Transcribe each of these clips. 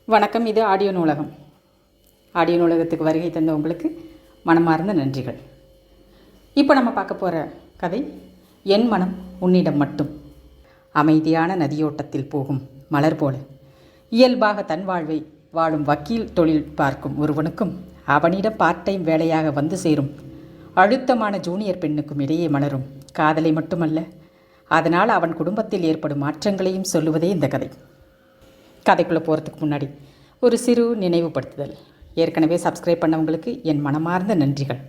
வணக்கம். இது ஆடியோ நூலகம். ஆடியோ நூலகத்துக்கு வருகை தந்த உங்களுக்கு மனமார்ந்த நன்றிகள். இப்போ நம்ம பார்க்க போகிற கதை என் மனம் உன்னிடம் மட்டும். அமைதியான நதியோட்டத்தில் போகும் மலர் போல இயல்பாக தன் வாழ்வை வாழும் வக்கீல் தொழில் பார்க்கும் ஒருவனுக்கும் அவனிடம் பார்ட் டைம் வேலையாக வந்து சேரும் அழுத்தமான ஜூனியர் பெண்ணுக்கும் இடையே மலரும் காதலை மட்டுமல்ல, அதனால் அவன் குடும்பத்தில் ஏற்படும் மாற்றங்களையும் சொல்லுவதே இந்த கதை. கதைக்குள்ளே போகிறதுக்கு முன்னாடி ஒரு சிறு நினைவுபடுத்துதல். ஏற்கனவே சப்ஸ்கிரைப் பண்ணவங்களுக்கு என் மனமார்ந்த நன்றிகள்.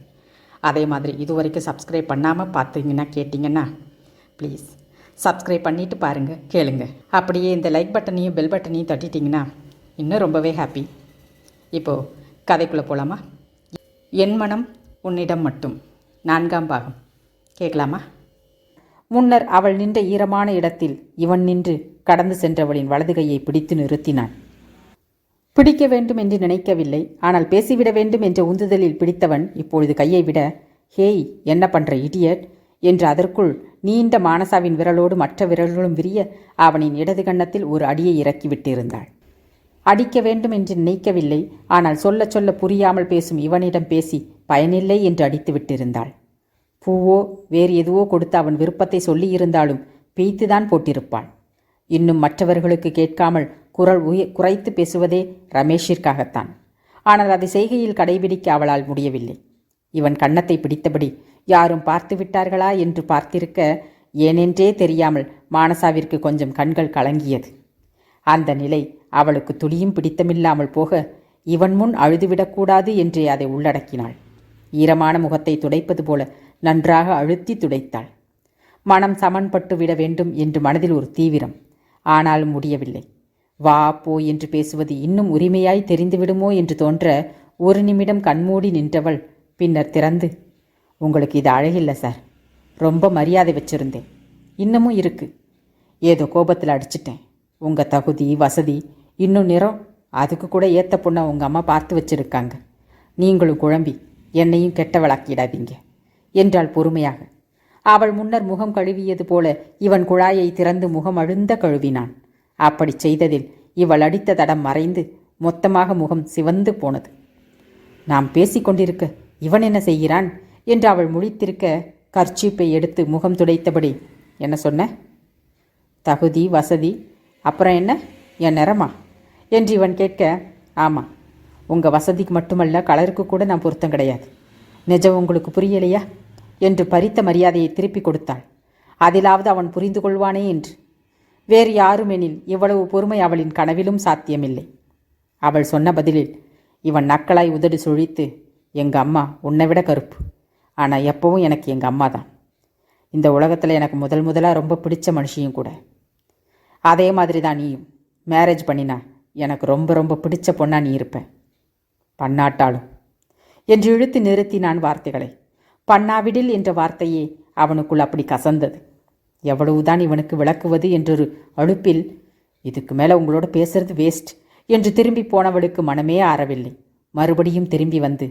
அதே மாதிரி இதுவரைக்கும் சப்ஸ்கிரைப் பண்ணாமல் பார்த்தீங்கன்னா கேட்டிங்கன்னா ப்ளீஸ் சப்ஸ்கிரைப் பண்ணிவிட்டு பாருங்கள், கேளுங்க. அப்படியே இந்த லைக் பட்டனையும் பெல் பட்டனையும் தட்டிட்டிங்கன்னா இன்னும் ரொம்பவே ஹாப்பி. இப்போது கதைக்குள்ளே போகலாமா? என் மனம் உன்னிடம் மட்டும் 4ஆம் பாகம் கேட்கலாமா? முன்னர் அவள் நின்ற ஈரமான இடத்தில் இவன் நின்று கடந்து சென்றவளின் வலது கையை பிடித்து நிறுத்தினான். பிடிக்க வேண்டும் என்று நினைக்கவில்லை, ஆனால் பேசிவிட வேண்டும் என்ற உந்துதலில் பிடித்தவன் இப்பொழுது கையை விட, ஹேய் என்ன பண்ற இடியட் என்று அதற்குள் நீண்ட மானசாவின் விரலோடு மற்ற விரல்களும் விரிய அவனின் இடது கன்னத்தில் ஒரு அடியை இறக்கிவிட்டிருந்தாள். அடிக்க வேண்டும் என்று நினைக்கவில்லை, ஆனால் சொல்ல சொல்ல புரியாமல் பேசும் இவனிடம் பேசி பயனில்லை என்று அடித்து விட்டிருந்தாள். பூவோ வேறு எதுவோ கொடுத்து அவன் விருப்பத்தை சொல்லியிருந்தாலும் பீய்த்துதான் போட்டிருப்பான். இன்னும் மற்றவர்களுக்கு கேட்காமல் குரல் குறைத்து பேசுவதே ரமேஷிற்காகத்தான். ஆனால் அதை செய்கையில் கடைபிடிக்க அவளால் முடியவில்லை. இவன் கன்னத்தை பிடித்தபடி யாரும் பார்த்து விட்டார்களா என்று பார்த்திருக்க, ஏனென்றே தெரியாமல் மானசாவிற்கு கொஞ்சம் கண்கள் கலங்கியது. அந்த நிலை அவளுக்கு துளியும் பிடித்தமில்லாமல் போக இவன் முன் அழுதுவிடக்கூடாது என்றே அதை உள்ளடக்கினாள். ஈரமான முகத்தை துடைப்பது போல நன்றாக அழுத்தி துடைத்தாள். மனம் சமன்பட்டு விட வேண்டும் என்று மனதில் ஒரு தீவிரம். ஆனாலும் முடியவில்லை. வா போ என்று பேசுவது இன்னும் உரிமையாய் தெரிந்துவிடுமோ என்று தோன்ற ஒரு நிமிடம் கண்மூடி நின்றவள் பின்னர் திறந்து, உங்களுக்கு இது அழகில்லை சார், ரொம்ப மரியாதை வச்சிருந்தேன், இன்னமும் இருக்கு, ஏதோ கோபத்தில் அடிச்சிட்டேன், உங்கள் தகுதி வசதி இன்னும் நிறம் அதுக்கு கூட ஏற்ற பொண்ணை உங்கள் அம்மா பார்த்து வச்சிருக்காங்க, நீங்களும் குழம்பி என்னையும் கெட்டவளாக்கிடாதீங்க என்றாள் பொறுமையாக. அவள் முன்னர் முகம் கழுவியது போல இவன் குழாயை திறந்து முகம் அழுந்த கழுவினான். அப்படி செய்ததில் இவள் அடித்த தடம் மறைந்து மொத்தமாக முகம் சிவந்து போனது. நாம் பேசிக்கொண்டிருக்க இவன் என்ன செய்கிறான் என்று அவள் முழித்திருக்க கர்ச்சீப்பை எடுத்து முகம் துடைத்தபடி, என்ன சொன்ன? தகுதி வசதி அப்புறம் என்ன, என் நிறமா என்று இவன் கேட்க, ஆமாம், உங்கள் வசதிக்கு மட்டுமல்ல கலருக்கு கூட நான் பொருத்தம் கிடையாது, நிஜம் உங்களுக்கு புரியலையா என்று பறித்த மரியாதையை திருப்பி கொடுத்தாள். அதிலாவது அவன் புரிந்து கொள்வானே என்று. வேறு யாருமெனில் இவ்வளவு பொறுமை அவளின் கனவிலும் சாத்தியமில்லை. அவள் சொன்ன பதிலில் இவன் நக்கலாய் உதடு சுழித்து, எங்கள் அம்மா உன்னை விட கருப்பு, ஆனால் எப்பவும் எனக்கு எங்கள் அம்மா தான். இந்த உலகத்தில் எனக்கு முதலாக ரொம்ப பிடிச்ச மனுஷியும் கூட. அதே மாதிரி தான் நீயும். மேரேஜ் பண்ணினா எனக்கு ரொம்ப பிடிச்ச பொண்ணா நீ இருப்ப, பண்ணாட்டாலும் என்று இழுத்து நிறுத்தினான் வார்த்தைகளை. பண்ணாவிடில் என்ற வார்த்தையே அவனுக்குள் அப்படி கசந்தது. எவ்வளவுதான் இவனுக்கு விளக்குவது என்றொரு அழுப்பில், இதுக்கு மேலே உங்களோட பேசுறது வேஸ்ட் என்று திரும்பி போனவளுக்கு மனமே ஆறவில்லை. மறுபடியும் திரும்பி வந்து,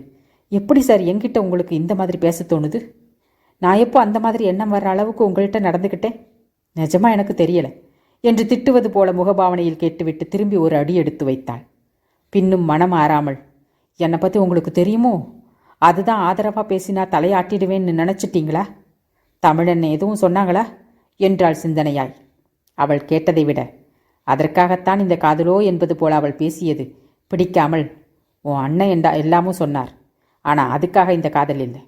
எப்படி சார் என்கிட்ட உங்களுக்கு இந்த மாதிரி பேச தோணுது? நான் எப்போ அந்த மாதிரி எண்ணம் வர்ற அளவுக்கு உங்கள்கிட்ட நடந்துக்கிட்டேன்? நிஜமா எனக்கு தெரியலை என்று திட்டுவது போல முகபாவனையில் கேட்டுவிட்டு திரும்பி ஒரு அடி எடுத்து வைத்தாள். பின்னும் மனம் ஆறாமல், என்னை பற்றி உங்களுக்கு தெரியுமோ, அதுதான் ஆதரவாக பேசினா தலையாட்டிடுவேன்னு நினச்சிட்டிங்களா? தமிழன் எதுவும் சொன்னாங்களா என்றாள் சிந்தனையாய். அவள் கேட்டதை விட அதற்காகத்தான் இந்த காதலோ என்பது போல அவள் பேசியது பிடிக்காமல், உன் அண்ணன் எல்லாமும் சொன்னார், ஆனால் அதுக்காக இந்த காதல் இல்லை,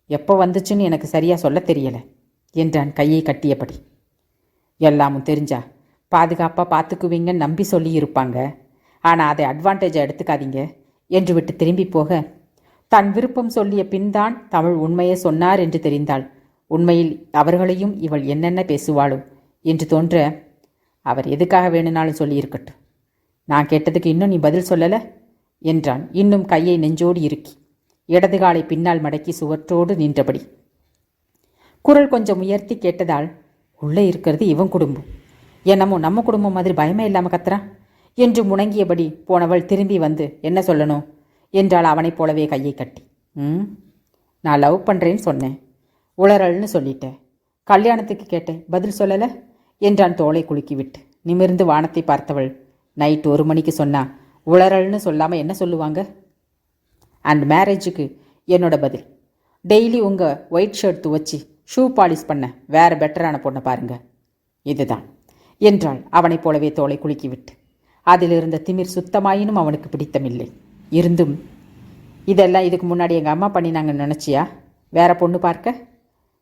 எப்போ வந்துச்சுன்னு எனக்கு சரியாக சொல்ல தெரியலை என்றான் கையை கட்டியபடி. எல்லாமும் தெரிஞ்சா பாதுகாப்பாக பார்த்துக்குவீங்கன்னு நம்பி சொல்லி இருப்பாங்க, ஆனால் அதை அட்வான்டேஜாக எடுத்துக்காதீங்க என்று விட்டு திரும்பி போக, தன் விருப்பம் சொல்லிய பின்தான் தமிழ் உண்மையை சொன்னார் என்று தெரிந்தாள். உண்மையில் அவர்களையும் இவள் என்னென்ன பேசுவாளோ என்று தோன்ற, அவர் எதுக்காக வேணும்னாலும் சொல்லியிருக்கட்டும், நான் கேட்டதுக்கு இன்னும் நீ பதில் சொல்லலை என்றான் இன்னும் கையை நெஞ்சோடு இறுக்கி, இடது காலை பின்னால் மடக்கி சுவற்றோடு நின்றபடி. குரல் கொஞ்சம் உயர்த்தி கேட்டதால், உள்ளே இருக்கிறது இவன் குடும்பம், என்னமோ நம்ம குடும்பம் மாதிரி பயமே இல்லாமல் கத்துறான் என்று முணங்கியபடி போனவள் திரும்பி வந்து, என்ன சொல்லணும் என்றாள் அவனைப் போலவே கையை கட்டி. நான் லவ் பண்ணுறேன்னு சொன்னேன், உளறல்னு சொல்லிட்டேன், கல்யாணத்துக்கு கேட்டேன், பதில் சொல்லலை என்றான் தோளை குலுக்கிவிட்டு. நிமிர்ந்து வானத்தை பார்த்தவள், நைட் 1 மணிக்கு சொன்னா உளறல்னு சொல்லாமல் என்ன சொல்லுவாங்க? அண்ட் மேரேஜுக்கு என்னோட பதில், டெய்லி உங்கள் ஒயிட் ஷர்ட் துவச்சி ஷூ பாலிஷ் பண்ண வேறு பெட்டரான பொண்ணை பாருங்க, இதுதான் என்றாள் அவனைப் போலவே தோலை குலுக்கிவிட்டு. அதிலிருந்த திமிர் சுத்தமாயினும் அவனுக்கு பிடித்தமில்லை. இருந்தும், இதெல்லாம் இதுக்கு முன்னாடி எங்கள் அம்மா பண்ணினாங்கன்னு நினச்சியா வேற பொண்ணு பார்க்க?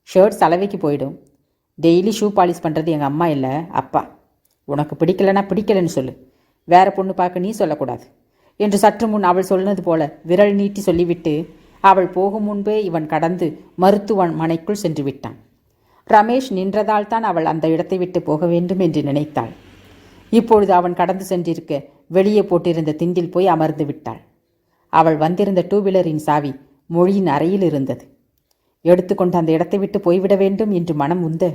ஷர்ட் சலவைக்கு போயிடும். டெய்லி ஷூ பாலிஷ் பண்ணுறது எங்கள் அம்மா இல்லை, அப்பா. உனக்கு பிடிக்கலன்னா பிடிக்கலன்னு சொல்லு, வேற பொண்ணு பார்க்க நீ சொல்லக்கூடாது என்று சற்று முன் அவள் சொன்னது போல விரல் நீட்டி சொல்லிவிட்டு அவள் போகும் முன்பே இவன் கடந்து மருத்துவமனைக்குள் சென்று விட்டான். ரமேஷ் நின்றதால் தான் அவள் அந்த இடத்தை விட்டு போக வேண்டும் என்று நினைத்தாள். இப்பொழுது அவன் கடந்து சென்றிருக்க வெளியே போட்டிருந்த திண்டில் போய் அமர்ந்து விட்டாள். அவள் வந்திருந்த டூ வீலரின் சாவி மொழியின் அறையில் இருந்தது. எடுத்துக்கொண்டு அந்த இடத்தை விட்டு போய்விட வேண்டும் என்று மனம் உந்த,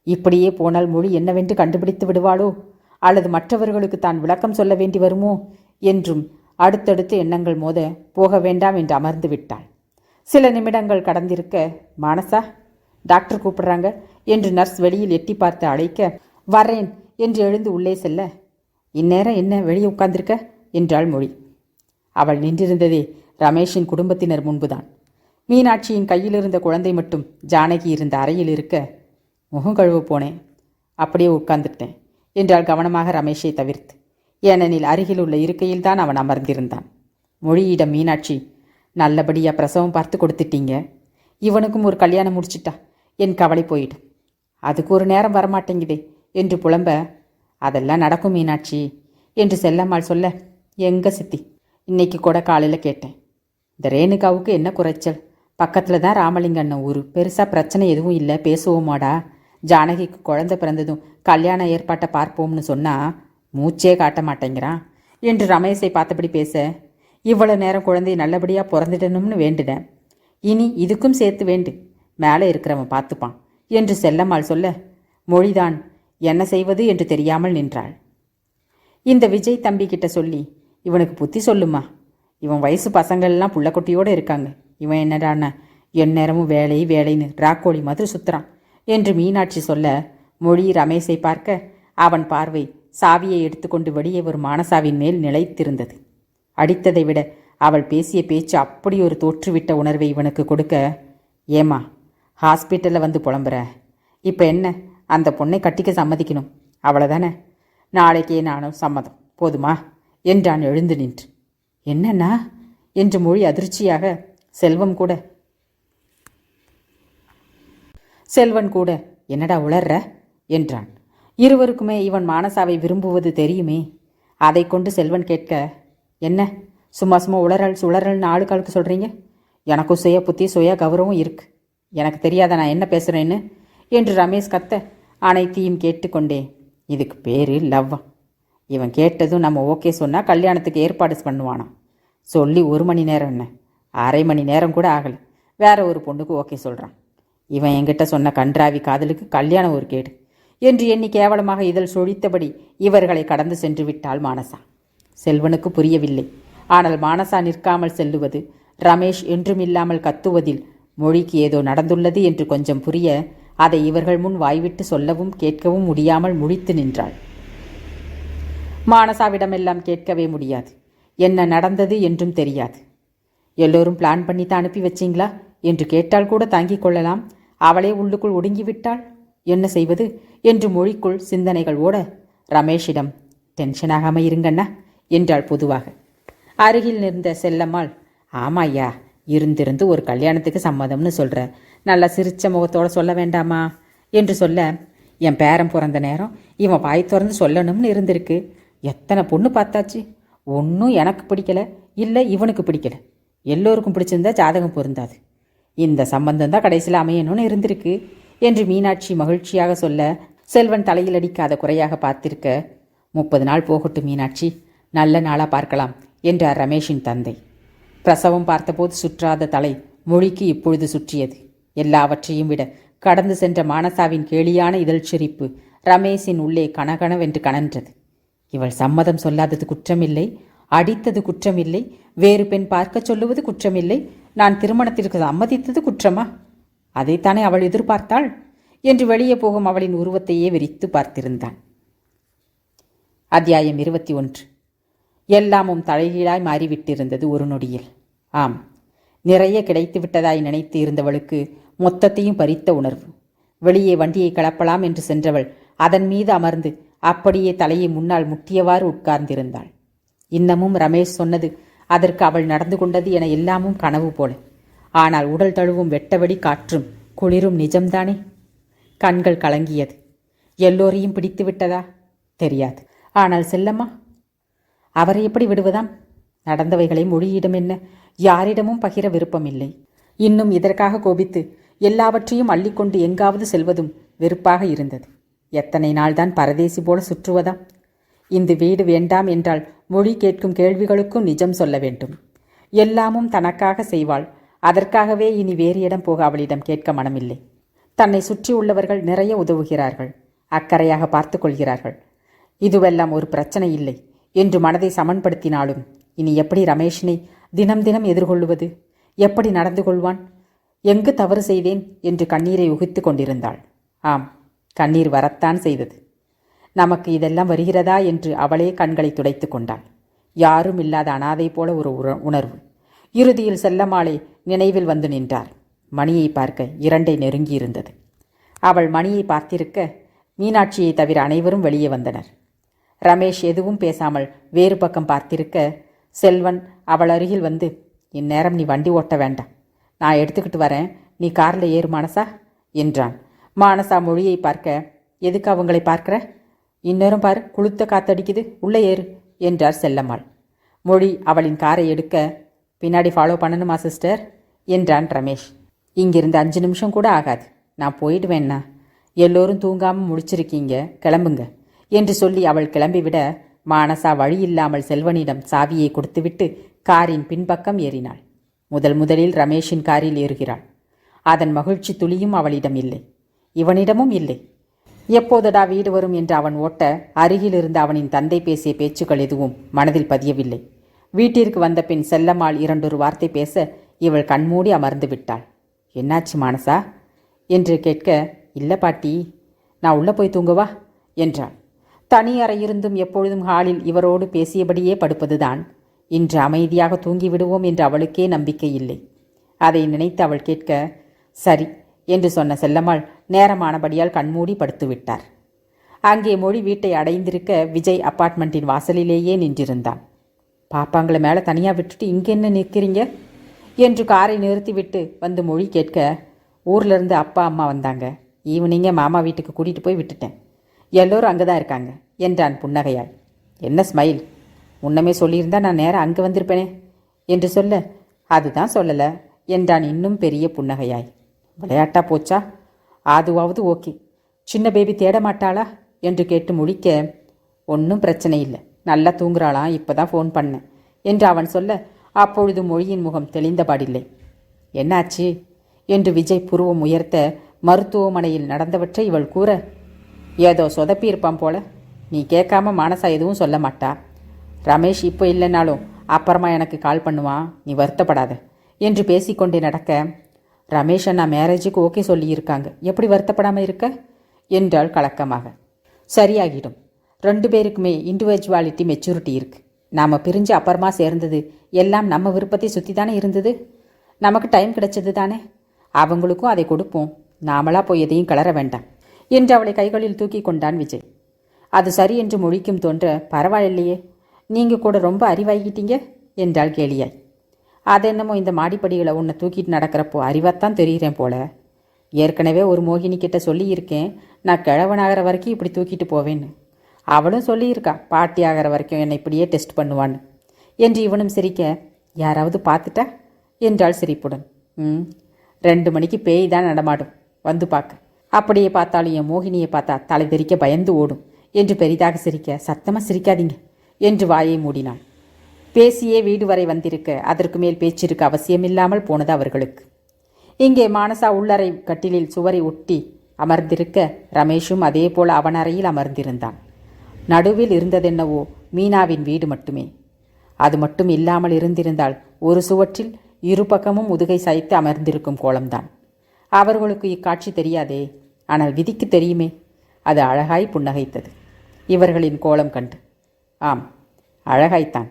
இப்படியே போனால் மொழி என்னவென்று கண்டுபிடித்து விடுவாளோ, அல்லது மற்றவர்களுக்கு தான் விளக்கம் சொல்ல வேண்டி வருமோ என்றும் அடுத்தடுத்து எண்ணங்கள் மோத போக வேண்டாம் என்று அமர்ந்து விட்டாள். சில நிமிடங்கள் கடந்திருக்க, மானசா, டாக்டர் கூப்பிடுறாங்க என்று நர்ஸ் வெளியில் எட்டி பார்த்து அழைக்க, வரேன் என்று எழுந்து உள்ளே செல்ல, இந்நேரம் என்ன வெளியே உட்கார்ந்திருக்க என்றாள் மொழி. அவள் நின்றிருந்ததே ரமேஷின் குடும்பத்தினர் முன்புதான். மீனாட்சியின் கையில் இருந்த குழந்தை மட்டும் ஜானகி இருந்த அறையில் இருக்க, முகம் கழுவ போனேன், அப்படியே உட்கார்ந்துட்டேன் என்றாள் கவனமாக ரமேஷை தவிர்த்து. ஏனெனில் அருகில் உள்ள இருக்கையில்தான் அவன் அமர்ந்திருந்தான். மொழியிடம் மீனாட்சி, நல்லபடியாக பிரசவம் பார்த்து கொடுத்துட்டீங்க, இவனுக்கும் ஒரு கல்யாணம் முடிச்சிட்டா என் கவலை போயிடும். அதுக்கு ஒரு நேரம் வரமாட்டேங்குதே என்று புலம்ப, அதெல்லாம் நடக்கும் மீனாட்சி என்று செல்லம்மாள் சொல்ல, எங்க சித்தி, இன்னைக்கு கூட காலையில் கேட்டேன், இந்த ரேணுகாவுக்கு என்ன குறைச்சல், பக்கத்தில் தான் ராமலிங்க அண்ணன் ஊர், பெருசாக பிரச்சனை எதுவும் இல்லை, பேசுவோமாடா, ஜானகிக்கு குழந்தை பிறந்ததும் கல்யாண ஏற்பாட்டை பார்ப்போம்னு சொன்னால் மூச்சே காட்ட மாட்டேங்கிறான் என்று ரமேஷை பார்த்தபடி பேச, இவ்வளோ நேரம் குழந்தை நல்லபடியாக பிறந்துடணும்னு வேண்டுனேன், இனி இதுக்கும் சேர்த்து வேண்டு, மேலே இருக்கிறவன் பார்த்துப்பான் என்று செல்லம்மாள் சொல்ல, மொழிதான் என்ன செய்வது என்று தெரியாமல் நின்றாள். இந்த விஜய் தம்பி கிட்ட சொல்லி இவனுக்கு புத்தி சொல்லுமா, இவன் வயசு பசங்கள்லாம் புள்ளக்குட்டியோடு இருக்காங்க, இவன் என்னடான எந்நேரமும் வேலை வேலைன்னு ராக்கோழி மாதிரி சுற்றுறான் என்று மீனாட்சி சொல்ல, மொழி ரமேஷை பார்க்க அவன் பார்வை சாவியை எடுத்துக்கொண்டு வெளியே ஒரு மானசாவின் மேல் நிலைத்திருந்தது. அடித்ததை விட அவள் பேசிய பேச்சு அப்படி ஒரு தோற்றுவிட்ட உணர்வை இவனுக்கு கொடுக்க, ஏமா ஹாஸ்பிட்டலில் வந்து புலம்புற, இப்போ என்ன அந்த பொண்ணை கட்டிக்க சம்மதிக்கணும், அவ்வளோதானே, நாளைக்கே நானும் சம்மதம் போதுமா என்றான் எழுந்து நின்று. என்னண்ணா என்று மொழி அதிர்ச்சியாக, செல்வன் கூட என்னடா உளர்ற என்றான். இருவருக்குமே இவன் மானசாவை விரும்புவது தெரியுமே. அதை கொண்டு செல்வன் கேட்க, என்ன சும்மா சும்மா உளறல்னு ஆளுக்காளுக்கு சொல்கிறீங்க, எனக்கும் சுய புத்தி சுய கௌரவம் இருக்கு, எனக்கு தெரியாத நான் என்ன பேசுகிறேன்னு என்று ரமேஷ் கத்த, அனைத்தையும் கேட்டுக்கொண்டே, இதுக்கு பேர் லவ்வா, இவன் கேட்டதும் நம்ம ஓகே சொன்னால் கல்யாணத்துக்கு ஏற்பாடு பண்ணுவானாம், சொல்லி 1 மணி நேரம் என்ன, அரை மணி நேரம் கூட ஆகலை, வேற ஒரு பொண்ணுக்கு ஓகே சொல்கிறான், இவன் என்கிட்ட சொன்ன கன்றாவி காதலுக்கு கல்யாணம் ஒரு கேடு என்று எண்ணி கேவலமாக இதழ் சொழித்தபடி இவர்களை கடந்து சென்று விட்டாள் மானசா. செல்வனுக்கு புரியவில்லை. ஆனால் மானசா நிற்காமல் செல்லுவது, ரமேஷ் என்றுமில்லாமல் கத்துவதில் மொழிக்கு ஏதோ நடந்துள்ளது என்று கொஞ்சம் புரிய, அதை இவர்கள் முன் வாய்விட்டு சொல்லவும் கேட்கவும் முடியாமல் முழித்து நின்றாள். மானசாவிடமெல்லாம் கேட்கவே முடியாது, என்ன நடந்தது என்றும் தெரியாது. எல்லோரும் பிளான் பண்ணி தான் அனுப்பி வச்சிங்களா என்று கேட்டால் கூட தாங்கிக் கொள்ளலாம், அவளே உள்ளுக்குள் ஒடுங்கிவிட்டாள், என்ன செய்வது என்று மொழிக்குள் சிந்தனைகள் ஓட, ரமேஷிடம் டென்ஷனாகாமல் இருங்கண்ணா என்றாள் பொதுவாக. அருகில் நின்ற செல்லம்மாள், ஆமாய்யா, இருந்திருந்து ஒரு கல்யாணத்துக்கு சம்மதம்னு சொல்கிற, நல்லா சிரிச்ச முகத்தோடு சொல்ல வேண்டாமா என்று சொல்ல, என் பேரன் பிறந்த நேரம் இவன் வாய் திறந்து சொல்லணும்னு இருந்திருக்கு, எத்தனை பொண்ணு பார்த்தாச்சு, ஒன்றும் எனக்கு பிடிக்கலை, இல்லை இவனுக்கு பிடிக்கலை, எல்லோருக்கும் பிடிச்சிருந்தா ஜாதகம் பொருந்தாது, இந்த சம்பந்தம் தான் கடைசியில் அமையணும்னு இருந்திருக்கு என்று மீனாட்சி மகிழ்ச்சியாக சொல்ல, செல்வன் தலையில் அடிக்காத குறையாக பார்த்திருக்க, 30 நாள் போகட்டும் மீனாட்சி, நல்ல நாளாக பார்க்கலாம் என்றார் ரமேஷின் தந்தை. பிரசவம் பார்த்தபோது சுற்றாத தலை மொழிக்கு இப்பொழுது சுற்றியது. எல்லாவற்றையும் விட கடந்து சென்ற மானசாவின் கேலியான இதழ் சிரிப்பு ரமேஷின் உள்ளே கனகனவென்று கனன்றது. இவள் சம்மதம் சொல்லாதது குற்றமில்லை, அடித்தது குற்றமில்லை, வேறு பெண் பார்க்க சொல்லுவது குற்றமில்லை, நான் திருமணத்திற்கு சம்மதித்தது குற்றமா? அதைத்தானே அவள் எதிர்பார்த்தாள் என்று வெளியே போகும் அவளின் உருவத்தையே விரித்து பார்த்திருந்தான். அத்தியாயம் 21. எல்லாமும் தலைகீழாய் மாறிவிட்டிருந்தது ஒரு நொடியில். ஆம், நிறைய கிடைத்து விட்டதாய் நினைத்து இருந்தவளுக்கு மொத்தத்தையும் பறித்த உணர்வு. வெளியே வண்டியை கிளப்பலாம் என்று சென்றவள் அதன் மீது அமர்ந்து அப்படியே தலையை முன்னால் முட்டியவாறு உட்கார்ந்திருந்தாள். இன்னமும் ரமேஷ் சொன்னது, அதற்கு அவள் நடந்து கொண்டது என எல்லாமும் கனவு போல. ஆனால் உடல் தழுவும் வெட்டவெடி காற்றும் குளிரும் நிஜம்தானே? கண்கள் கலங்கியது. எல்லோரையும் பிடித்து விட்டதா தெரியாது. ஆனால் செல்லம்மா, அவரை எப்படி விடுவதாம்? நடந்தவைகளை மொழியிடம் என்ன, யாரிடமும் பகிர விருப்பமில்லை. இன்னும் இதற்காக கோபித்து எல்லாவற்றையும் அள்ளிக்கொண்டு எங்காவது செல்வதும் வெறுப்பாக இருந்தது. எத்தனை நாள்தான் பரதேசி போல சுற்றுவதாம்? இந்த வீடு வேண்டாம் என்றால் மொழி கேட்கும் கேள்விகளுக்கும் நிஜம் சொல்ல வேண்டும். எல்லாமும் தனக்காக செய்வாள். அதற்காகவே இனி வேறு இடம் போக அவளிடம் கேட்க மனமில்லை. தன்னை சுற்றி உள்ளவர்கள் நிறைய உதவுகிறார்கள், அக்கறையாக பார்த்து கொள்கிறார்கள். இதுவெல்லாம் ஒரு பிரச்சனை இல்லை என்று மனதை சமன்படுத்தினாலும் இனி எப்படி ரமேஷினை தினம் தினம் எதிர்கொள்வது? எப்படி நடந்து கொள்வான்? எங்கு தவறு செய்தேன் என்று கண்ணீரை உகித்து கொண்டிருந்தாள். ஆம், கண்ணீர் வரத்தான் செய்தது. நமக்கு இதெல்லாம் வருகிறதா என்று அவளே கண்களை துடைத்து கொண்டாள். யாரும் இல்லாத அனாதை போல ஒரு உணர்வு. இறுதியில் செல்லம்மாளை நினைவில் வந்து நின்றார். மணியை பார்க்க 2 நெருங்கியிருந்தது. அவள் மணியை பார்த்திருக்க மீனாட்சியை தவிர அனைவரும் வெளியே வந்தனர். ரமேஷ் எதுவும் பேசாமல் வேறு பக்கம் பார்த்திருக்க செல்வன் அவள் அருகில் வந்து, இந்நேரம் நீ வண்டி ஓட்ட வேண்டாம், நான் எடுத்துக்கிட்டு வரேன், நீ காரில் ஏறு மானசா என்றான். மானசா மொழியை பார்க்க, எதுக்கு அவங்களை பார்க்கிற? இந்நேரம் பாரு, குளுத்த காத்தடிக்குது, உள்ளே ஏறு என்றார் செல்லம்மாள். மொழி அவளின் காரை எடுக்க, பின்னாடி ஃபாலோ பண்ணணுமா சிஸ்டர் என்றான் ரமேஷ். இங்கிருந்து 5 நிமிஷம் கூட ஆகாது, நான் போயிடுவேண்ணா, எல்லோரும் தூங்காமல் முடிச்சிருக்கீங்க, கிளம்புங்க என்று சொல்லி அவள் கிளம்பிவிட மானசா வழியில்லாமல் செல்வனிடம் சாவியை கொடுத்துவிட்டு காரின் பின்பக்கம் ஏறினாள். முதலில் ரமேஷின் காரில் ஏறுகிறாள். அதன் மகிழ்ச்சி துளியும் அவளிடம் இல்லை, இவனிடமும் இல்லை. எப்போதடா வீடு வரும் என்று அவன் ஓட்ட அருகில் இருந்த அவனின் தந்தை பேசிய பேச்சுக்கள் எதுவும் மனதில் பதியவில்லை. வீட்டிற்கு வந்த பின் செல்லம்மாள் 2 வார்த்தை பேச இவள் கண்மூடி அமர்ந்து விட்டாள். என்னாச்சு மானசா என்று கேட்க, இல்லை பாட்டி, நான் உள்ளே போய் தூங்குவா என்றாள். தனி அறையிருந்தும் எப்பொழுதும் ஹாலில் இவரோடு பேசியபடியே படுப்பதுதான். இன்று அமைதியாக தூங்கிவிடுவோம் என்று அவளுக்கே நம்பிக்கை இல்லை. அதை நினைத்து அவள் கேட்க, சரி என்று சொன்ன செல்லம்மாள் நேரமானபடியால் கண்மூடி படுத்துவிட்டார். அங்கே மொழி வீட்டை அடைந்திருக்க விஜய் அப்பார்ட்மெண்ட்டின் வாசலிலேயே நின்றிருந்தான். பாப்பாங்களை மேலே தனியாக விட்டுட்டு இங்கே என்ன நிற்கிறீங்க என்று காரை நிறுத்திவிட்டு வந்து மொழி கேட்க, ஊர்லேருந்து அப்பா அம்மா வந்தாங்க, ஈவினிங்கே மாமா வீட்டுக்கு கூட்டிகிட்டு போய் விட்டுட்டேன், எல்லோரும் அங்கே தான் இருக்காங்க என்றான் புன்னகையாய். என்ன ஸ்மைல், முன்னமே சொல்லியிருந்தா நான் நேரம் அங்கே வந்திருப்பேனே என்று சொல்ல, அதுதான் சொல்லலை என்றான் இன்னும் பெரிய புன்னகையாய். விளையாட்டா போச்சா? அதுவாவது ஓகே, சின்ன பேபி தேட மாட்டாளா என்று கேட்டு முடிக்க, ஒன்றும் பிரச்சனை இல்லை, நல்லா தூங்குறாளாம், இப்போ தான் ஃபோன் பண்ணேன் என்று அவன் சொல்ல, அப்பொழுது மொழியின் முகம் தெளிந்தபாடில்லை. என்னாச்சு என்று விஜய் புருவம் உயர்த்த மருத்துவமனையில் நடந்தவற்றை இவள் கூற, ஏதோ சொதப்பி இருப்பான் போல, நீ கேட்காம மானசா எதுவும் சொல்ல மாட்டா, ரமேஷ் இப்போ இல்லைனாலும் அப்புறமா எனக்கு கால் பண்ணுவான், நீ வருத்தப்படாத என்று பேசிக்கொண்டே நடக்க, ரமேஷ் அண்ணா மேரேஜுக்கு ஓகே சொல்லியிருக்காங்க, எப்படி வருத்தப்படாமல் இருக்க என்றாள் கலக்கமாக. சரியாகிடும், 2 பேருக்குமே இண்டிவிஜுவாலிட்டி மெச்சூரிட்டி இருக்குது. நாம் பிரிஞ்சு அப்புறமா சேர்ந்தது எல்லாம் நம்ம விருப்பத்தை சுற்றி தானே இருந்தது, நமக்கு டைம் கிடைச்சது தானே, அவங்களுக்கும் அதை கொடுப்போம், நாமளா போய் எதையும் கிளற வேண்டாம் என்று அவளை கைகளில் தூக்கி கொண்டான் விஜய். அது சரி என்று மொழிக்கும் தோன்ற, பரவாயில்லையே, நீங்கள் கூட ரொம்ப அறிவாகிட்டீங்க என்றாள் கேலியாய். அதென்னமோ இந்த மாடிப்படிகளை உன்னை தூக்கிட்டு நடக்கிறப்போ அறிவாத்தான் தெரிகிறேன் போல, ஏற்கனவே ஒரு மோகினி கிட்ட சொல்லியிருக்கேன், நான் கிழவனாகிற வரைக்கும் இப்படி தூக்கிட்டு போவேன்னு, அவளும் சொல்லியிருக்கா பாட்டி ஆகிற வரைக்கும் என்னை இப்படியே டெஸ்ட் பண்ணுவான்னு என்று இவனும் சிரிக்க, யாராவது பார்த்துட்டா என்றாள் சிரிப்புடன். 2 மணிக்கு பேய் தான் நடமாடும், வந்து பார்க்க, அப்படியே பார்த்தாலும் என் மோகினியை பார்த்தா தலை தெறிக்க பயந்து ஓடும் என்று பெரிதாக சிரிக்க, சத்தமாக சிரிக்காதீங்க என்று வாயை மூடினான். பேசியே வீடு வரை வந்திருக்க அதற்கு மேல் பேச்சிருக்க அவசியமில்லாமல் போனது அவர்களுக்கு. இங்கே மானசா உள்ளறை கட்டிலில் சுவரை ஒட்டி அமர்ந்திருக்க ரமேஷும் அதே போல அவன் அறையில் அமர்ந்திருந்தான். நடுவில் இருந்ததென்னவோ மீனாவின் வீடு மட்டுமே. அது மட்டும் இல்லாமல் இருந்திருந்தால் ஒரு சுவற்றில் 2 பக்கமும் முதுகை சாய்த்து அமர்ந்திருக்கும் கோலம்தான். அவர்களுக்கு இக்காட்சி தெரியாதே, ஆனால் விதிக்கு தெரியுமே. அது அழகாய் புன்னகைத்தது இவர்களின் கோலம் கண்டு. ஆம், அழகாய்த்தான்.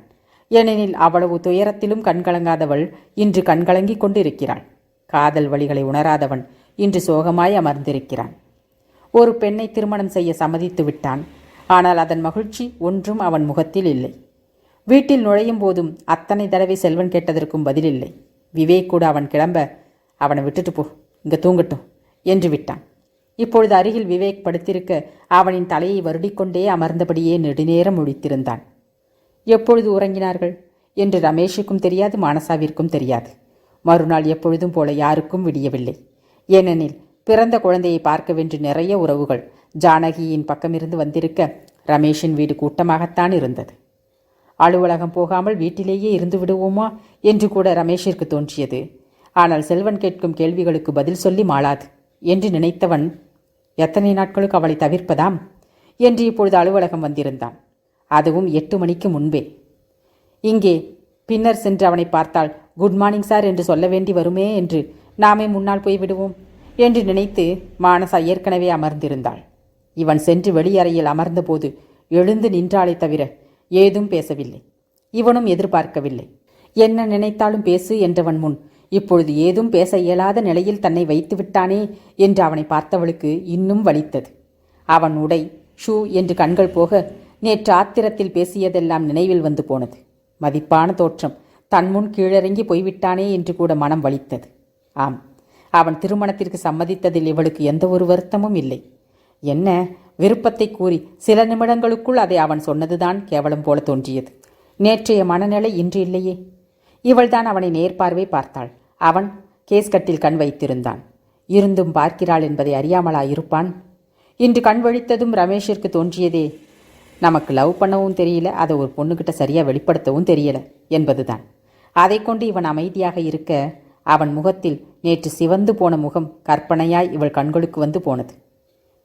ஏனெனில் அவ்வளவு துயரத்திலும் கண்கலங்காதவள் இன்று கண்கலங்கி கொண்டிருக்கிறாள். காதல் வழிகளை உணராதவன் இன்று சோகமாய் அமர்ந்திருக்கிறான். ஒரு பெண்ணை திருமணம் செய்ய சம்மதித்து விட்டான். ஆனால் அதன் மகிழ்ச்சி ஒன்றும் அவன் முகத்தில் இல்லை. வீட்டில் நுழையும் போதும் அத்தனை தடவை செல்வன் கேட்டதற்கும் பதிலில்லை. விவேக் கூட அவன் கிளம்ப, அவனை விட்டுட்டு போ, இங்கே தூங்கட்டும் என்று விட்டான். இப்பொழுது அருகில் விவேக் படுத்திருக்க அவனின் தலையை வருடிக்கொண்டே அமர்ந்தபடியே நெடுநேரம் முழித்திருந்தான். எப்பொழுது உறங்கினார்கள் என்று ரமேஷுக்கும் தெரியாது, மானசாவிற்கும் தெரியாது. மறுநாள் எப்பொழுதும் போல யாருக்கும் விடியவில்லை. ஏனெனில் பிறந்த குழந்தையை பார்க்கவென்று நிறைய உறவுகள் ஜானகியின் பக்கமிருந்து வந்திருக்க ரமேஷின் வீடு கூட்டமாகத்தான் இருந்தது. அலுவலகம் போகாமல் வீட்டிலேயே இருந்து விடுவோமா என்று கூட ரமேஷிற்கு தோன்றியது. ஆனால் செல்வன் கேட்கும் கேள்விகளுக்கு பதில் சொல்லி மாளாது என்று நினைத்தவன் எத்தனை நாட்களுக்கு அவளை தவிர்ப்பதாம் என்று இப்பொழுது அலுவலகம் வந்திருந்தான். அதுவும் 8 மணிக்கு முன்பே. இங்கே பின்னர் சென்று அவனை பார்த்தால் குட் மார்னிங் சார் என்று சொல்ல வேண்டி வருமே என்று நாமே முன்னால் போய்விடுவோம் என்று நினைத்து மானசா ஏற்கனவே அமர்ந்திருந்தாள். இவன் சென்று வெளியறையில் அமர்ந்தபோது எழுந்து நின்றாளே தவிர ஏதும் பேசவில்லை. இவனும் எதிர்பார்க்கவில்லை. என்ன நினைத்தாலும் பேசு என்றவன் முன் இப்பொழுது ஏதும் பேச இயலாத நிலையில் தன்னை வைத்து விட்டானே என்று அவனை பார்த்தவளுக்கு இன்னும் வலித்தது. அவன் உடை, ஷூ என்று கண்கள் போக நேற்று ஆத்திரத்தில் பேசியதெல்லாம் நினைவில் வந்து போனது. மதிப்பான தோற்றம், தன் முன் கீழிறங்கி போய்விட்டானே என்று கூட மனம் வலித்தது. ஆம், அவன் திருமணத்திற்கு சம்மதித்ததில் இவளுக்கு எந்த ஒரு வருத்தமும் இல்லை. என்ன விருப்பத்தை கூறி சில நிமிடங்களுக்குள் அதை அவன் சொன்னதுதான் கேவலம் போல தோன்றியது. நேற்றைய மனநிலை இன்று இல்லையே. இவள்தான் அவனை நேர்பார்வை பார்த்தாள். அவன் கேஸ்கட்டில் கண் வைத்திருந்தான். இருந்தும் பார்க்கிறாள் என்பதை அறியாமலா இருப்பான்? இன்று கண் வழித்ததும் ரமேஷிற்கு தோன்றியதே, நமக்கு லவ் பண்ணவும் தெரியல, அதை ஒரு பொண்ணுகிட்ட சரியாக வெளிப்படுத்தவும் தெரியல என்பதுதான். அதை கொண்டு இவன் அமைதியாக இருக்க அவன் முகத்தில் நேற்று சிவந்து போன முகம் கற்பனையாய் இவள் கண்களுக்கு வந்து போனது.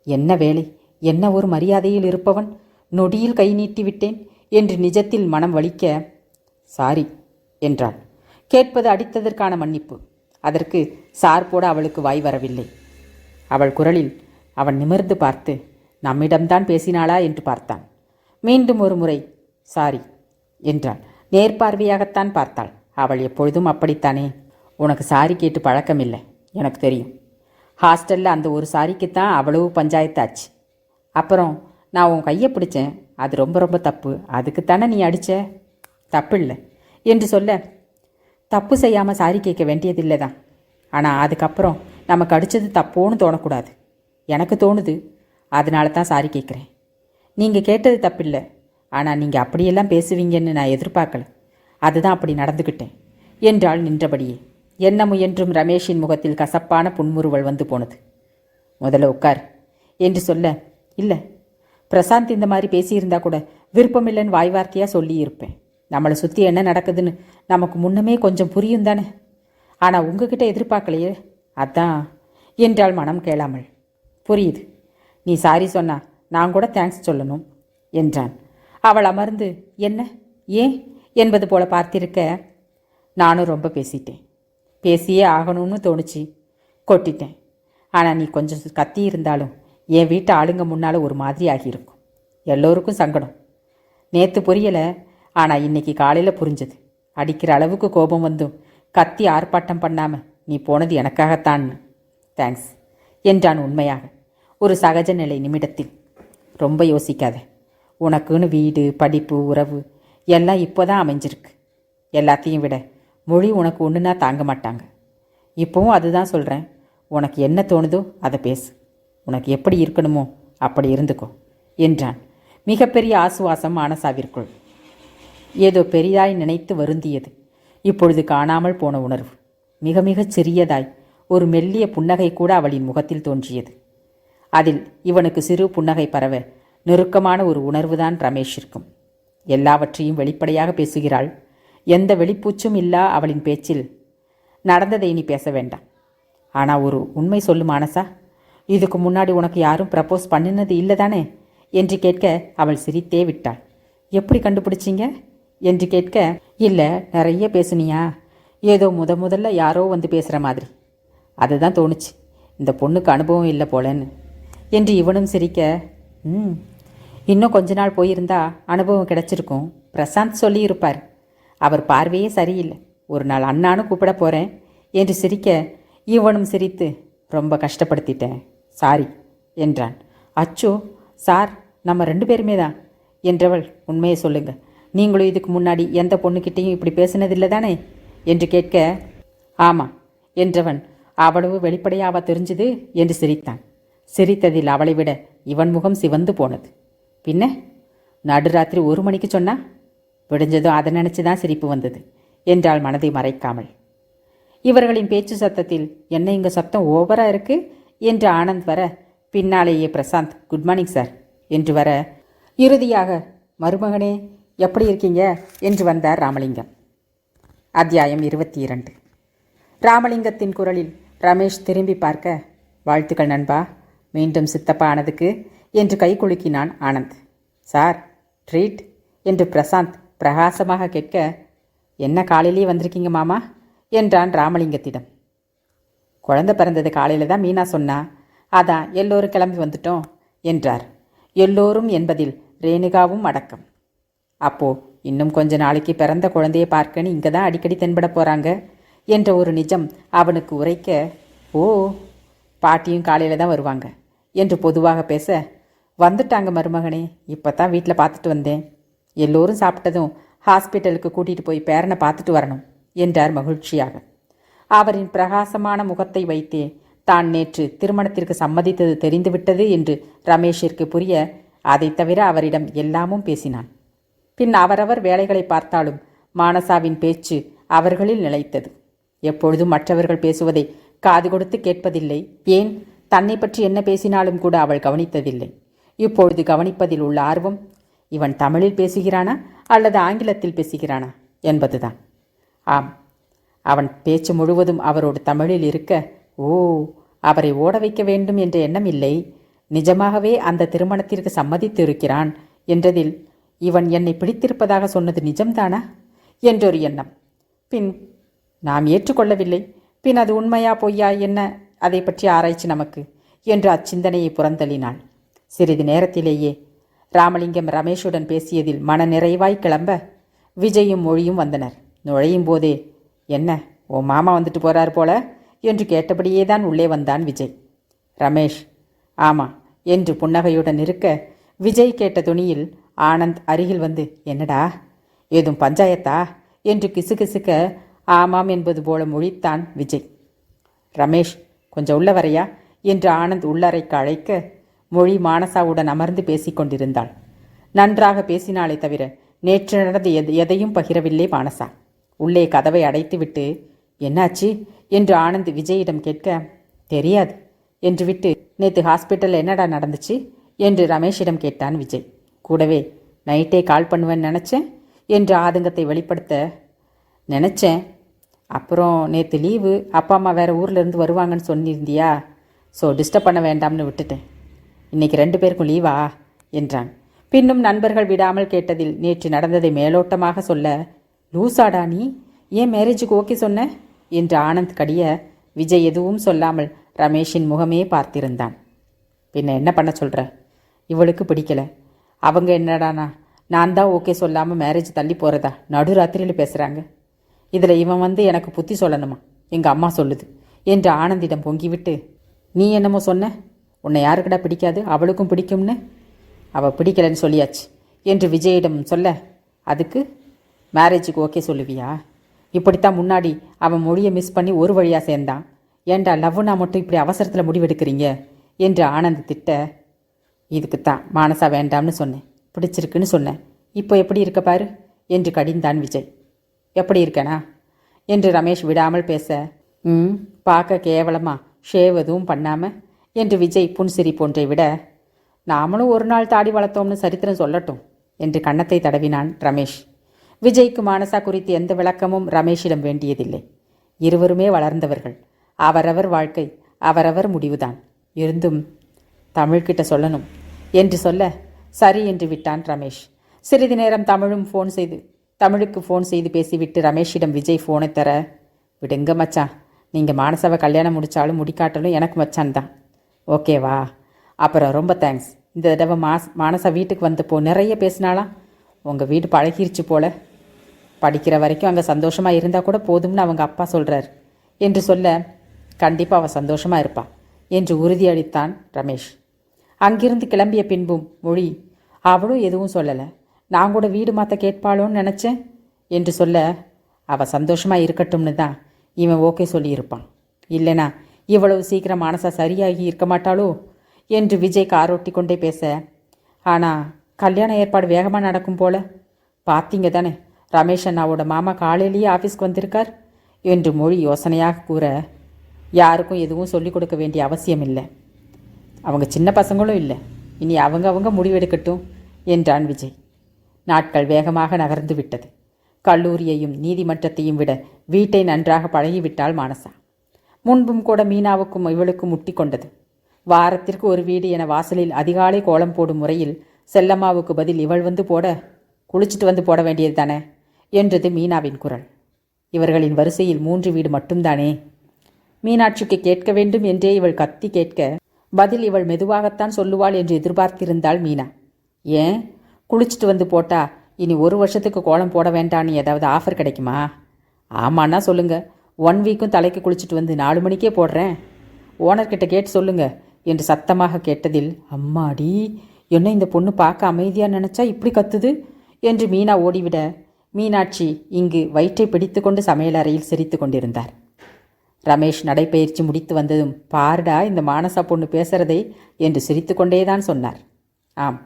என்ன வேலை, என்ன ஒரு மரியாதையில் இருப்பவன், நொடியில் கை நீட்டிவிட்டேன் என்று நிஜத்தில் மனம் வலிக்க சாரி என்றாள். கேட்பது அடித்ததற்கான மன்னிப்பு. அதற்கு சார் போட அவளுக்கு வாய் வரவில்லை. அவள் குரலில் அவன் நிமிர்ந்து பார்த்து நம்மிடம்தான் பேசினாளா என்று பார்த்தான். மீண்டும் ஒரு முறை சாரி என்றாள். நேர்பார்வையாகத்தான் பார்த்தாள். அவள் எப்பொழுதும் அப்படித்தானே. உனக்கு சாரி கேட்டு பழக்கமில்லை, எனக்கு தெரியும். ஹாஸ்டலில் அந்த ஒரு சாரிக்குத்தான் அவ்வளவு பஞ்சாயத்தாச்சு. அப்புறம் நான் உன் கையை பிடிச்சேன், அது ரொம்ப ரொம்ப தப்பு, அதுக்குத்தானே நீ அடித்த? தப்பில்லை என்று சொல்ல, தப்பு செய்யாமல் சாரி கேட்க வேண்டியதில்லை தான். ஆனால் அதுக்கப்புறம் நமக்கு அடித்தது தப்போன்னு தோணக்கூடாது. எனக்கு தோணுது, அதனால தான் சாரி கேட்குறேன். நீங்கள் கேட்டது தப்பில்லை, ஆனால் நீங்கள் அப்படியெல்லாம் பேசுவீங்கன்னு நான் எதிர்பார்க்கல, அதுதான் அப்படி நடந்துக்கிட்டேன் என்றாள் நின்றபடியே. என்ன முயன்றும் ரமேஷின் முகத்தில் கசப்பான புன்முறுவல் வந்து போனது. முதல்ல உட்கார் என்று சொல்ல, இல்லை பிரசாந்த் இந்த மாதிரி பேசியிருந்தா கூட விருப்பமில்லைன்னு வாய் வார்த்தையாக சொல்லியிருப்பேன். நம்மளை சுற்றி என்ன நடக்குதுன்னு நமக்கு முன்னமே கொஞ்சம் புரியும் தானே. ஆனால் உங்ககிட்ட எதிர்பார்க்கலையே, அதான் என்றாள் மனம் கேளாமல். புரியுது, நீ சாரி சொன்னா நான் கூட தேங்க்ஸ் சொல்லணும் என்றான். அவள் அமர்ந்து என்ன ஏன் என்பது போல பார்த்திருக்க, நானும் ரொம்ப பேசிட்டேன், பேசியே ஆகணும்னு தோணுச்சு, கொட்டிட்டேன். ஆனால் நீ கொஞ்சம் கத்தி இருந்தாலும் என் வீட்டு ஆளுங்க முன்னால் ஒரு மாதிரி ஆகியிருக்கும். எல்லோருக்கும் சங்கடம். நேற்று புரியலை, ஆனால் இன்னைக்கு காலையில் புரிஞ்சது. அடிக்கிற அளவுக்கு கோபம் வந்தும் கத்தி ஆர்ப்பாட்டம் பண்ணாமல் நீ போனது எனக்காகத்தான்னு. தேங்க்ஸ் என்றான் உண்மையாக, ஒரு சகஜ நிலை நிமிடத்தில். ரொம்ப யோசிக்காத, உனக்குன்னு வீடு, படிப்பு, உறவு எல்லாம் இப்போ தான் அமைஞ்சிருக்கு. எல்லாத்தையும் விட மொழி உனக்கு ஒன்றுனா தாங்க மாட்டாங்க. இப்போவும் அதுதான் சொல்கிறேன், உனக்கு என்ன தோணுதோ அதை பேசு, உனக்கு எப்படி இருக்கணுமோ அப்படி இருந்துக்கோ என்றான். மிகப்பெரிய ஆசுவாசம் மானசாவிற்குள். ஏதோ பெரிதாய் நினைத்து வருந்தியது. இப்பொழுது காணாமல் போன உணர்வு. மிக மிகச் சிறியதாய் ஒரு மெல்லிய புன்னகை கூட அவளின் முகத்தில் தோன்றியது. அதில் இவனுக்கு சிறு புன்னகை பரவ நெருக்கமான ஒரு உணர்வுதான் ரமேஷிற்கும். எல்லாவற்றையும் வெளிப்படையாக பேசுகிறாள். எந்த வெளிப்பூச்சும் இல்லா அவளின் பேச்சில் நடந்ததை நீ பேச வேண்டாம். ஆனால் ஒரு உண்மை சொல்லு மானசா, இதுக்கு முன்னாடி உனக்கு யாரும் ப்ரப்போஸ் பண்ணினது இல்லை தானே என்று கேட்க அவள் சிரித்தே விட்டாள். எப்படி கண்டுபிடிச்சிங்க என்று கேட்க, இல்லை நிறைய பேசுனியா, ஏதோ முதல்ல யாரோ வந்து பேசுகிற மாதிரி, அதுதான் தோணுச்சு, இந்த பொண்ணுக்கு அனுபவம் இல்லை போலன்னு என்று இவனும் சிரிக்க, இன்னும் கொஞ்ச நாள் போயிருந்தா அனுபவம் கிடைச்சிருக்கும், பிரசாந்த் சொல்லியிருப்பார், அவர் பார்வையே சரியில்லை. ஒரு நாள் அண்ணான்னு கூப்பிட போகிறேன் என்று சிரிக்க இவனும் சிரித்து ரொம்ப கஷ்டப்படுத்திட்டேன், சாரி என்றான். அச்சோ சார், நம்ம 2 பேருமே தான் என்றவள், உண்மையை சொல்லுங்க, நீங்களும் இதுக்கு முன்னாடி எந்த பொண்ணுக்கிட்டேயும் இப்படி பேசினதில்லை தானே என்று கேட்க, ஆமாம் என்றவன், அவ்வளவு வெளிப்படையாவா தெரிஞ்சுது என்று சிரித்தான். சிரித்ததில் அவளை விட இவன் முகம் சிவந்து போனது. பின்ன நடுராத்திரி 1 மணிக்கு சொன்னா, விடிஞ்சதும் அதை நினச்சி தான் சிரிப்பு வந்தது என்றாள் மனதை மறைக்காமல். இவர்களின் பேச்சு சத்தத்தில் என்ன இங்கே சத்தம் ஓவராக இருக்கு என்று ஆனந்த் வர, பின்னாலேயே பிரசாந்த் குட் மார்னிங் சார் என்று வர, இறுதியாக மருமகனே எப்படி இருக்கீங்க என்று வந்தார் ராமலிங்கம். அத்தியாயம் 22. ராமலிங்கத்தின் குரலில் ரமேஷ் திரும்பி பார்க்க, வாழ்த்துக்கள் நண்பா, மீண்டும் சித்தப்பா ஆனதுக்கு என்று கை குலுக்கினான் ஆனந்த். சார் ட்ரீட் என்று பிரசாந்த் பிரகாசமாக கேட்க, என்ன காலையிலேயே வந்திருக்கீங்க மாமா என்றான் ராமலிங்கத்திடம். குழந்தை பிறந்தது காலையில் தான் மீனா சொன்னா, அதான் எல்லோரும் கிளம்பி வந்துட்டோம் என்றார். எல்லோரும் என்பதில் ரேணுகாவும் அடக்கம். அப்போ இன்னும் கொஞ்ச நாளைக்கு பிறந்த குழந்தையை பார்க்கன்னு இங்கே தான் அடிக்கடி தென்பட போகிறாங்க என்ற ஒரு நிஜம் அவனுக்கு உரைக்க, ஓ பாட்டியும் காலையில் தான் வருவாங்க என்று பொதுவாக பேச, வந்துட்டாங்க மருமகனே, இப்போ தான் வீட்டில் பார்த்துட்டு வந்தேன், எல்லோரும் சாப்பிட்டதும் ஹாஸ்பிட்டலுக்கு கூட்டிகிட்டு போய் பேரனை பார்த்துட்டு வரணும் என்றார் மகிழ்ச்சியாக. அவரின் பிரகாசமான முகத்தை வைத்தே தான் நேற்று திருமணத்திற்கு சம்மதித்தது தெரிந்துவிட்டது என்று ரமேஷிற்கு புரிய, அதை தவிர அவரிடம் எல்லாமும் பேசினான். பின் அவரவர் வேலைகளை பார்த்தாலும் மானசாவின் பேச்சு அவர்களில் நிலைத்தது. எப்பொழுதும் மற்றவர்கள் பேசுவதை காது கொடுத்து கேட்பதில்லை. ஏன் தன்னை பற்றி என்ன பேசினாலும் கூட அவள் கவனித்ததில்லை. இப்பொழுது கவனிப்பதில் உள்ள ஆர்வம், இவன் தமிழில் பேசுகிறானா அல்லது ஆங்கிலத்தில் பேசுகிறானா என்பதுதான். ஆம், அவன் பேச்சு முழுவதும் அவரோடு தமிழில் இருக்க, ஓ அவரை ஓட வைக்க வேண்டும் என்ற எண்ணம் இல்லை, நிஜமாகவே அந்த திருமணத்திற்கு சம்மதித்து இருக்கிறான் என்றதில், இவன் என்னை பிடித்திருப்பதாக சொன்னது நிஜம்தானா என்றொரு எண்ணம். பின் நாம் ஏற்றுக்கொள்ளவில்லை, பின் அது உண்மையா பொய்யா என்ன அதை பற்றி ஆராய்ச்சி நமக்கு என்று அச்சிந்தனையை புறந்தள்ளினாள். சிறிது நேரத்திலேயே ராமலிங்கம் ரமேஷுடன் பேசியதில் மன நிறைவாய் கிளம்ப விஜயும் மொழியும் வந்தனர். நுழையும் போதே, என்ன ஓ மாமா வந்துட்டு போறார் போல என்று கேட்டபடியே தான் உள்ளே வந்தான் விஜய். ரமேஷ் ஆமா என்று புன்னகையுடன் இருக்க, விஜய் கேட்ட துணியில் ஆனந்த் அருகில் வந்து, என்னடா ஏதும் பஞ்சாயத்தா என்று கிசுகிசுக்க, ஆமாம் என்பது போல மொழித்தான் விஜய். ரமேஷ் கொஞ்சம் உள்ள வரையா என்று ஆனந்த் உள்ளறைக்கு அழைக்க, மொழி மானசாவுடன் அமர்ந்து பேசிக்கொண்டிருந்தாள். நன்றாக பேசினாலே தவிர நேற்று நடந்த எதையும் பகிரவில்லை மானசா. உள்ளே கதவை அடைத்துவிட்டு, என்னாச்சு என்று ஆனந்த் விஜயிடம் கேட்க, தெரியாது என்று விட்டு, நேற்று ஹாஸ்பிட்டலில் என்னடா நடந்துச்சு என்று ரமேஷிடம் கேட்டான் விஜய். கூடவே நைட்டே கால் பண்ணுவேன்னு நினச்சேன் என்று ஆதங்கத்தை வெளிப்படுத்த, நினச்சேன், அப்புறம் நேற்று லீவு, அப்பா அம்மா வேறு ஊர்லேருந்து வருவாங்கன்னு சொல்லியிருந்தியா, ஸோ டிஸ்டர்ப் பண்ண வேண்டாம்னு விட்டுட்டேன், இன்றைக்கி 2 பேருக்கும் லீவா என்றான். பின்னும் நண்பர்கள் விடாமல் கேட்டதில் நேற்று நடந்ததை மேலோட்டமாக சொல்ல, லூசாடா நீ, ஏன் மேரேஜுக்கு ஓகே சொன்ன என்று ஆனந்த் கடிய, விஜய் எதுவும் சொல்லாமல் ரமேஷின் முகமே பார்த்திருந்தான். பின்ன என்ன பண்ண சொல்கிற, இவளுக்கு பிடிக்கல, அவங்க என்னடானா நான் தான் ஓகே சொல்லாமல் மேரேஜ் தள்ளி போகிறதா நடுராத்திரியில் பேசுகிறாங்க, இதில் இவன் வந்து எனக்கு புத்தி சொல்லணுமா, எங்கள் அம்மா சொல்லுது என்று ஆனந்திடம் பொங்கிவிட்டு, நீ என்னமோ சொன்ன, உன்னை யாருக்கிட்ட பிடிக்காது, அவளுக்கும் பிடிக்கும்னு, அவள் பிடிக்கலன்னு சொல்லியாச்சு என்று விஜயிடம் சொல்ல, அதுக்கு மேரேஜுக்கு ஓகே சொல்லுவியா, இப்படித்தான் முன்னாடி அவன் மொழியை மிஸ் பண்ணி ஒரு வழியாக சேர்ந்தான், ஏண்டா லவ்னா மட்டும் இப்படி அவசரத்தில் முடிவெடுக்கிறீங்க என்று ஆனந்த் திட்ட, இதுக்குத்தான் மானசா வேண்டாம்னு சொன்னேன், பிடிச்சிருக்குன்னு சொன்னேன், இப்போ எப்படி இருக்க பாரு என்று கடிந்தான் விஜய். எப்படி இருக்கனா என்று ரமேஷ் விடாமல் பேச, பார்க்க கேவலமா ஷேவ் எதுவும் பண்ணாமல் என்று விஜய் புன்சிரிப்பொன்றை விட, நாமளும் ஒரு நாள் தாடி வளர்த்தோம்னு சரித்திரம் சொல்லட்டும் என்று கன்னத்தை தடவினான் ரமேஷ். விஜய்க்கு மானசா குறித்து எந்த விளக்கமும் ரமேஷிடம் வேண்டியதில்லை. இருவருமே வளர்ந்தவர்கள், அவரவர் வாழ்க்கை அவரவர் முடிவுதான். இருந்தும் தமிழ்கிட்ட சொல்லணும் என்று சொல்ல, சரி என்று விட்டான் ரமேஷ். சிறிது நேரம் தமிழுக்கு ஃபோன் செய்து பேசிவிட்டு ரமேஷிடம் விஜய் ஃபோனை தர, விடுங்க மச்சான், நீங்கள் மானசாவை கல்யாணம் முடித்தாலும் முடிக்காட்டலும் எனக்கு மச்சான் தான், ஓகேவா, அப்புறம் ரொம்ப தேங்க்ஸ், இந்த தடவை மானசா வீட்டுக்கு வந்தப்போ நிறைய பேசினாலாம், உங்கள் வீடு பழகிருச்சு போல, படிக்கிற வரைக்கும் அங்கே சந்தோஷமாக இருந்தால் கூட போதும்னு அவங்க அப்பா சொல்கிறார் என்று சொல்ல, கண்டிப்பாக அவள் சந்தோஷமாக இருப்பா என்று உறுதியளித்தான் ரமேஷ். அங்கிருந்து கிளம்பிய பின்பும் மொழி அவளும் எதுவும் சொல்லலை. நான் கூட வீடு மாற்ற கேட்பாளோன்னு நினச்சேன் என்று சொல்ல, அவள் சந்தோஷமாக இருக்கட்டும்னு தான் இவன் ஓகே சொல்லியிருப்பான். இல்லைனா இவ்வளவு சீக்கிரம் மானசா சரியாகி இருக்க மாட்டாளோ என்று விஜய் காரோட்டி கொண்டே பேச, ஆனால் கல்யாண ஏற்பாடு வேகமாக நடக்கும் போல. பார்த்தீங்க தானே, ரமேஷ் அண்ணாவோட மாமா காலையிலேயே ஆஃபீஸ்க்கு வந்திருக்கார் என்று மொழி யோசனையாக கூற, யாருக்கும் எதுவும் சொல்லிக் கொடுக்க வேண்டிய அவசியம் இல்லை. அவங்க சின்ன பசங்களும் இல்லை. இனி அவங்க முடிவெடுக்கட்டும் என்றான் விஜய். நாட்கள் வேகமாக நகர்ந்து விட்டது. கல்லூரியையும் நீதிமன்றத்தையும் விட வீட்டை நன்றாக பழகிவிட்டாள் மானசா. முன்பும் கூட மீனாவுக்கும் இவளுக்கும் முட்டி கொண்டது. வாரத்திற்கு ஒரு வீடு என வாசலில் அதிகாலை கோலம் போடும் முறையில் செல்லம்மாவுக்கு பதில் இவள் வந்து போட, குளிச்சுட்டு வந்து போட வேண்டியது தானே என்றது மீனாவின் குரல். இவர்களின் வரிசையில் 3 வீடு மட்டும்தானே? மீனாட்சிக்கு கேட்க வேண்டும் என்றே இவள் கத்தி கேட்க, பதில் இவள் மெதுவாகத்தான் சொல்லுவாள் என்று எதிர்பார்த்திருந்தாள் மீனா. ஏன், குளிச்சுட்டு வந்து போட்டா இனி 1 வருஷத்துக்கு கோலம் போட வேண்டான்னு ஏதாவது ஆஃபர் கிடைக்குமா? ஆமாண்ணா சொல்லுங்க, 1 வீக்கும் தலைக்கு குளிச்சுட்டு வந்து 4 மணிக்கே போடுறேன். ஓனர்கிட்ட கேட்டு சொல்லுங்க என்று சத்தமாக கேட்டதில், அம்மாடி, என்ன இந்த பொண்ணு பார்க்க அமைதியாக நினச்சா இப்படி கத்துது என்று மீனா ஓடிவிட, மீனாட்சி இங்கு வயிற்றை பிடித்து கொண்டு சமையலறையில் சிரித்து கொண்டிருந்தார். ரமேஷ் நடைப்பயிற்சி முடித்து வந்ததும், பாருடா இந்த மானசா பொண்ணு பேசுறதை என்று சிரித்து கொண்டேதான் சொன்னார். ஆம்,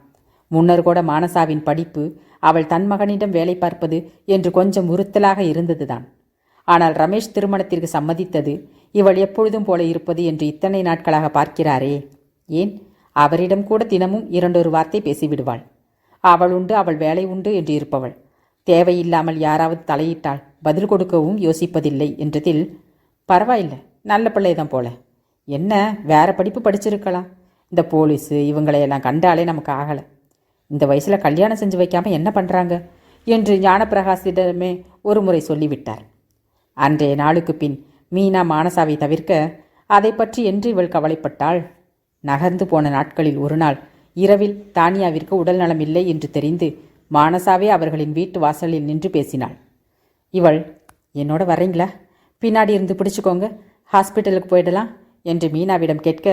முன்னர் கூட மானசாவின் படிப்பு, அவள் தன் மகனிடம் வேலை பார்ப்பது என்று கொஞ்சம் உறுத்தலாக இருந்ததுதான். ஆனால் ரமேஷ் திருமணத்திற்கு சம்மதித்தது, இவள் எப்பொழுதும் போல இருப்பது என்று இத்தனை நாட்களாக பார்க்கிறாரே. ஏன், அவரிடம் கூட தினமும் 2 வார்த்தை பேசிவிடுவாள். அவள் உண்டு, அவள் வேலை உண்டு என்று இருப்பவள். தேவையில்லாமல் யாராவது தலையிட்டால் பதில் கொடுக்கவும் யோசிப்பதில்லை என்றதில், பரவாயில்லை, நல்ல பிள்ளைதான் போல. என்ன, வேற படிப்பு படிச்சிருக்கலாம். இந்த போலீஸு இவங்களையெல்லாம் கண்டாலே நமக்கு ஆகலை. இந்த வயசில் கல்யாணம் செஞ்சு வைக்காமல் என்ன பண்ணுறாங்க என்று ஞானப்பிரகாசிடமே ஒரு முறை சொல்லிவிட்டார். அன்றைய நாளுக்கு பின் மீனா மானசாவை தவிர்க்க அதை பற்றி என்று இவள் கவலைப்பட்டாள். நகர்ந்து போன நாட்களில் ஒரு நாள் இரவில் தானியாவிற்கு உடல் நலம் இல்லை என்று தெரிந்து மானசாவே அவர்களின் வீட்டு வாசலில் நின்று பேசினாள். இவள், என்னோட வர்றீங்களா? பின்னாடி இருந்து பிடிச்சிக்கோங்க, ஹாஸ்பிட்டலுக்கு போயிடலாம் என்று மீனாவிடம் கேட்க,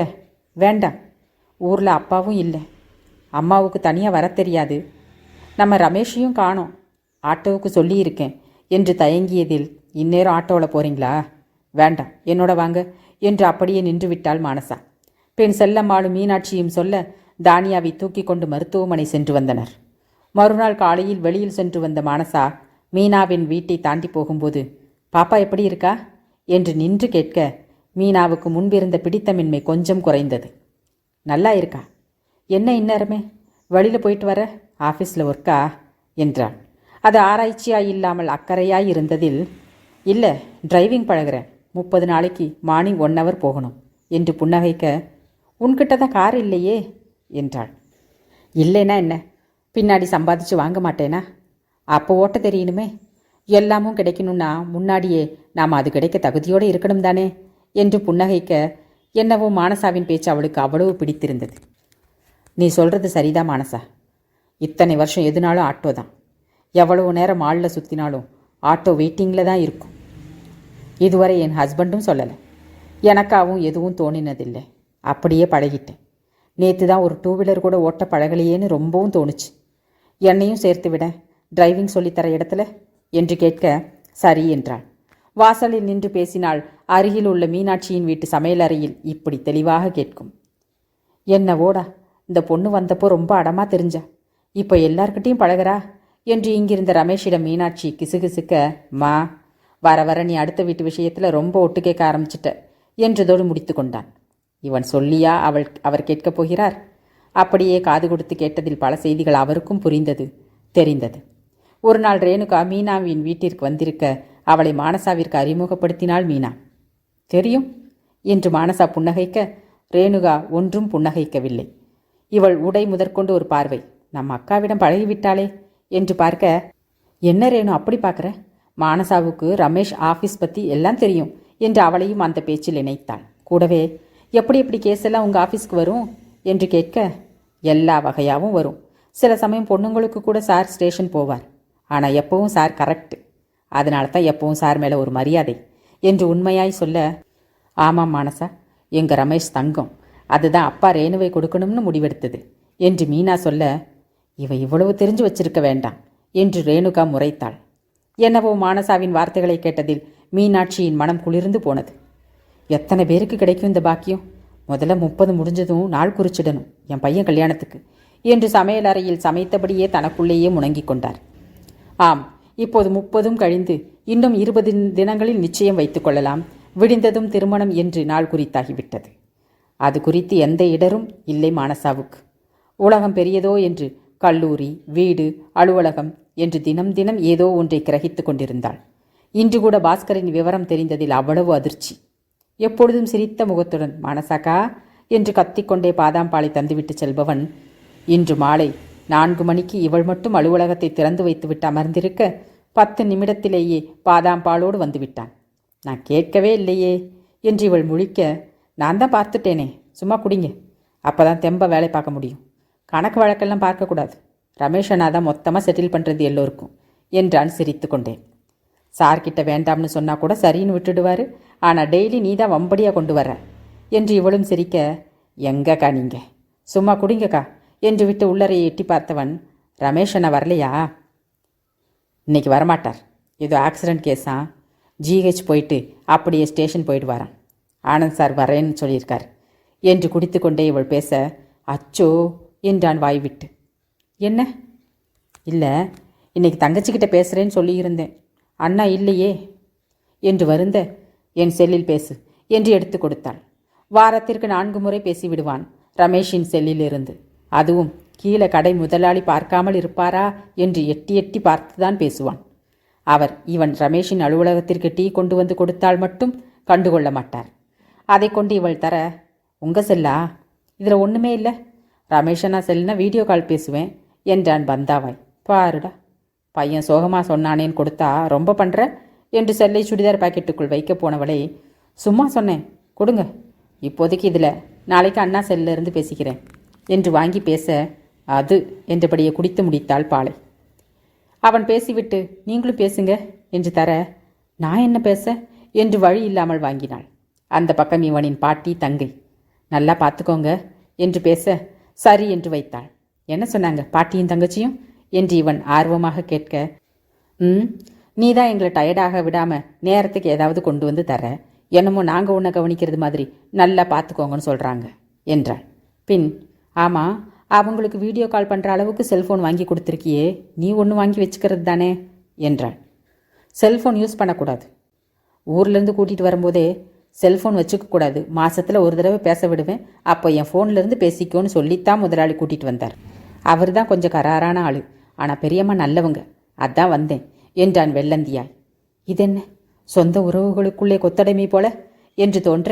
வேண்டாம், ஊரில் அப்பாவும் இல்லை, அம்மாவுக்கு தனியாக வர தெரியாது, நம்ம ரமேஷையும் காணோம், ஆட்டோவுக்கு சொல்லியிருக்கேன் என்று தயங்கியதில், இந்நேரம் ஆட்டோவில் போகிறீங்களா? வேண்டாம், என்னோட வாங்க என்று அப்படியே நின்று விட்டாள் மானசா. பெண் செல்லம்மாளும் மீனாட்சியும் சொல்ல தானியாவை தூக்கி கொண்டு மருத்துவமனை சென்று வந்தனர். மறுநாள் காலையில் வெளியில் சென்று வந்த மானசா மீனாவின் வீட்டை தாண்டி போகும்போது, பாப்பா எப்படி இருக்கா என்று நின்று கேட்க, மீனாவுக்கு முன்பிருந்த பிடித்தமின்மை கொஞ்சம் குறைந்தது. நல்லா இருக்கா? என்ன இந்நேரமே வெளியில் போயிட்டு வர? ஆஃபீஸில் ஒர்க்கா என்றாள். அது ஆராய்ச்சியாய் இல்லாமல் அக்கறையாய் இருந்ததில், இல்லை, டிரைவிங் பழகிறேன், 30 நாளைக்கு மார்னிங் 1 hour போகணும் என்று புன்னகைக்க, உன்கிட்ட தான் கார் இல்லையே என்றாள். இல்லைன்னா என்ன, பின்னாடி சம்பாதிச்சு வாங்க மாட்டேனா? அப்போ ஓட்ட தெரியணுமே. எல்லாமும் கிடைக்கணும்னா முன்னாடியே நாம் அது கிடைக்க தகுதியோடு இருக்கணும் தானே என்று புன்னகைக்க, என்னவோ மானசாவின் பேச்சு அவளுக்கு அவ்வளவு பிடித்திருந்தது. நீ சொல்கிறது சரிதான் மானசா, இத்தனை வருஷம் எதுனாலும் ஆட்டோ தான். எவ்வளவு நேரம் மாலில் சுற்றினாலும் ஆட்டோ வெயிட்டிங்கில் தான் இருக்கும். இதுவரை என் ஹஸ்பண்டும் சொல்லலை, எனக்காகவும் எதுவும் தோணினதில்லை. அப்படியே பழகிட்டேன். நேற்று தான் ஒரு 2 வீலர் கூட ஓட்ட பழகலையேன்னு ரொம்பவும் தோணுச்சு. என்னையும் சேர்த்து விட டிரைவிங் சொல்லித்தர இடத்துல என்று கேட்க, சரி என்றாள். வாசலில் நின்று பேசினால் அருகில் உள்ள மீனாட்சியின் வீட்டு சமையலறையில் இப்படி தெளிவாக கேட்கும். என்னவோடா, இந்த பொண்ணு வந்தப்போ ரொம்ப அடமாக தெரிஞ்சா, இப்போ எல்லார்கிட்டையும் பழகிறா என்று இங்கிருந்த ரமேஷிடம் மீனாட்சி கிசுகிசுக்க, மா வர வர நீ அடுத்த வீட்டு விஷயத்தில் ரொம்ப ஒட்டு கேட்க ஆரம்பிச்சிட்ட என்றதோடு முடித்து கொண்டான். இவன் சொல்லியா அவர் கேட்கப் போகிறார்? அப்படியே காது கொடுத்து கேட்டதில் பல செய்திகள் அவருக்கும் புரிந்தது, தெரிந்தது. ஒரு நாள் ரேணுகா மீனாவின் வீட்டிற்கு வந்திருக்க அவளை மானசாவிற்கு அறிமுகப்படுத்தினாள் மீனா. தெரியும் என்று மானசா புன்னகைக்க, ரேணுகா ஒன்றும் புன்னகைக்கவில்லை. இவள் உடை முதற்கொண்டு ஒரு பார்வை, நம்ம அக்காவிடம் பழகிவிட்டாளே என்று பார்க்க, என்ன ரேணு அப்படி பார்க்குற? மானசாவுக்கு ரமேஷ் ஆஃபீஸ் பற்றி எல்லாம் தெரியும் என்று அவளையும் அந்த பேச்சில் இணைத்தாள். கூடவே, எப்படி எப்படி கேஸ் எல்லாம் உங்கள் ஆஃபீஸ்க்கு வரும் என்று கேட்க, எல்லா வகையாகவும் வரும். சில சமயம் பொண்ணுங்களுக்கு கூட சார் ஸ்டேஷன் போவார், ஆனால் எப்பவும் சார் கரெக்ட் அதனால தான் எப்பவும் சார் மேலே ஒரு மரியாதை என்று உண்மையாய் சொல்ல, ஆமாம் மானசா, எங்கள் ரமேஷ் தங்கம், அதுதான் அப்பா ரேணுவை கொடுக்கணும்னு முடிவெடுத்தது என்று மீனா சொல்ல, இவ இவ்வளவு தெரிஞ்சு வச்சிருக்க வேண்டாம் என்று ரேணுகா முறைத்தாள். என்னவோ மானசாவின் வார்த்தைகளை கேட்டதில் மீனாட்சியின் மனம் குளிர்ந்து போனது. எத்தனை பேருக்கு கிடைக்கும் இந்த பாக்கியம்? முதல்ல 30 முடிஞ்சதும் நாள் குறிச்சிடணும் என் பையன் கல்யாணத்துக்கு என்று சமையலறையில் சமைத்தபடியே தனக்குள்ளேயே முணங்கிக் கொண்டார். ஆம், இப்போது 30 கழிந்து இன்னும் 20 தினங்களில் நிச்சயம் வைத்துக் கொள்ளலாம், விடிந்ததும் திருமணம் என்று நாள் குறித்தாகிவிட்டது. அது குறித்து எந்த இடரும் இல்லை மானசாவுக்கு. உலகம் பெரியதோ என்று கல்லூரி, வீடு, அலுவலகம் என்று தினம் தினம் ஏதோ ஒன்றை கிரகித்து கொண்டிருந்தாள். இன்று கூட பாஸ்கரின் விவரம் தெரிந்ததில் அவ்வளவு அதிர்ச்சி. எப்பொழுதும் சிரித்த முகத்துடன் மானசாக்கா என்று கத்திக்கொண்டே பாதாம் பாலை தந்துவிட்டு செல்பவன் இன்று மாலை 4 மணிக்கு இவள் மட்டும் அலுவலகத்தை திறந்து வைத்துவிட்டு அமர்ந்திருக்க 10 நிமிடத்திலேயே பாதாம் பாலோடு வந்துவிட்டான். நான் கேட்கவே இல்லையே என்று இவள் முழிக்க, நான் தான் பார்த்துட்டேனே, சும்மா குடிங்க, அப்போ தான் தெம்ப வேலை பார்க்க முடியும். கணக்கு வழக்கெல்லாம் பார்க்கக்கூடாது, ரமேஷ் அண்ணா தான் மொத்தமாக செட்டில் பண்ணுறது எல்லோருக்கும் என்றான் சிரித்து கொண்டேன். சார்கிட்ட வேண்டாம்னு சொன்னால் கூட சரின்னு விட்டுடுவார், ஆனால் டெய்லி நீ தான் வம்படியாக கொண்டு வர்ற என்று இவளும் சிரிக்க, எங்கக்கா நீங்கள் சும்மா குடிங்கக்கா என்று விட்டு உள்ளறையை எட்டி பார்த்தவன், ரமேஷ் அண்ணா வரலையா? இன்னைக்கு வரமாட்டார், ஏதோ ஆக்சிடெண்ட் கேஸா, ஜிஹெச் போயிட்டு அப்படியே ஸ்டேஷன் போயிட்டு வரான், ஆனந்த் சார் வரேன்னு சொல்லியிருக்கார் என்று குடித்து கொண்டே இவள் பேச, அச்சோ என்றான் வாய்விட்டு. என்ன? இல்லை, இன்னைக்கு தங்கச்சிக்கிட்ட பேசுகிறேன்னு சொல்லியிருந்தேன், அண்ணா இல்லையே என்று வருந்த, என் செல்லில் பேசு என்று எடுத்து கொடுத்தாள். வாரத்திற்கு 4 முறை பேசிவிடுவான் ரமேஷின் செல்லிலிருந்து. அதுவும் கீழே கடை முதலாளி பார்க்காமல் இருப்பாரா என்று எட்டி எட்டி பார்த்துதான் பேசுவான். அவர் இவன் ரமேஷின் அலுவலகத்திற்கு டீ கொண்டு வந்து கொடுத்தால் மட்டும் கண்டுகொள்ள மாட்டார். அதை கொண்டு இவள் தர, உங்கள் செல்லா? இதில் ஒன்றுமே இல்லை, ரமேஷனா செல்லுனா வீடியோ கால் பேசுவேன் என்றான் பந்தாவாய். பாருடா, பையன் சோகமாக சொன்னானேன்னு கொடுத்தா ரொம்ப பண்ணுற என்று செல்லை சுடிதார் பாக்கெட்டுக்குள் வைக்க போனவளை, சும்மா சொன்னேன் கொடுங்க, இப்போதைக்கு இதில், நாளைக்கு அண்ணா செல்லிருந்து பேசிக்கிறேன் என்று வாங்கி பேச, அது என்றபடியே குடித்து முடித்தாள் பாலை. அவன் பேசிவிட்டு, நீங்களும் பேசுங்க என்று தர, நான் என்ன பேச என்று வழி இல்லாமல் வாங்கினாள். அந்த பக்கம் இவனின் பாட்டி தங்கை, நல்லா பார்த்துக்கோங்க என்று பேச, சரி என்று வைத்தாள். என்ன சொன்னாங்க பாட்டியும் தங்கச்சியும் என்று இவன் ஆர்வமாக கேட்க, நீ தான் எங்களை டயர்டாக விடாமல் நேரத்துக்கு ஏதாவது கொண்டு வந்து தர, என்னமோ நாங்கள் உன்னை கவனிக்கிறது மாதிரி நல்லா பார்த்துக்கோங்கன்னு சொல்கிறாங்க என்றாள். பின், ஆமாம், அவங்களுக்கு வீடியோ கால் பண்ணுற அளவுக்கு செல்ஃபோன் வாங்கி கொடுத்துருக்கியே, நீ ஒன்று வாங்கி வச்சுக்கிறது தானே என்றாள். செல்ஃபோன் யூஸ் பண்ணக்கூடாது, ஊர்லேருந்து கூட்டிகிட்டு வரும்போதே செல்ஃபோன் வச்சுக்கக்கூடாது, மாதத்தில் ஒரு தடவை பேச விடுவேன், அப்போ என் ஃபோன்லேருந்து பேசிக்கோன்னு சொல்லித்தான் முதலாளி கூட்டிகிட்டு வந்தார். அவர் தான் கொஞ்சம் கராரான ஆள், ஆனால் பெரியம்மா நல்லவங்க, அதான் வந்தேன் என்றான் வெள்ளந்தியாய். இதென்ன சொந்த உறவுகளுக்குள்ளே கொத்தடைமை போல என்று தோன்ற,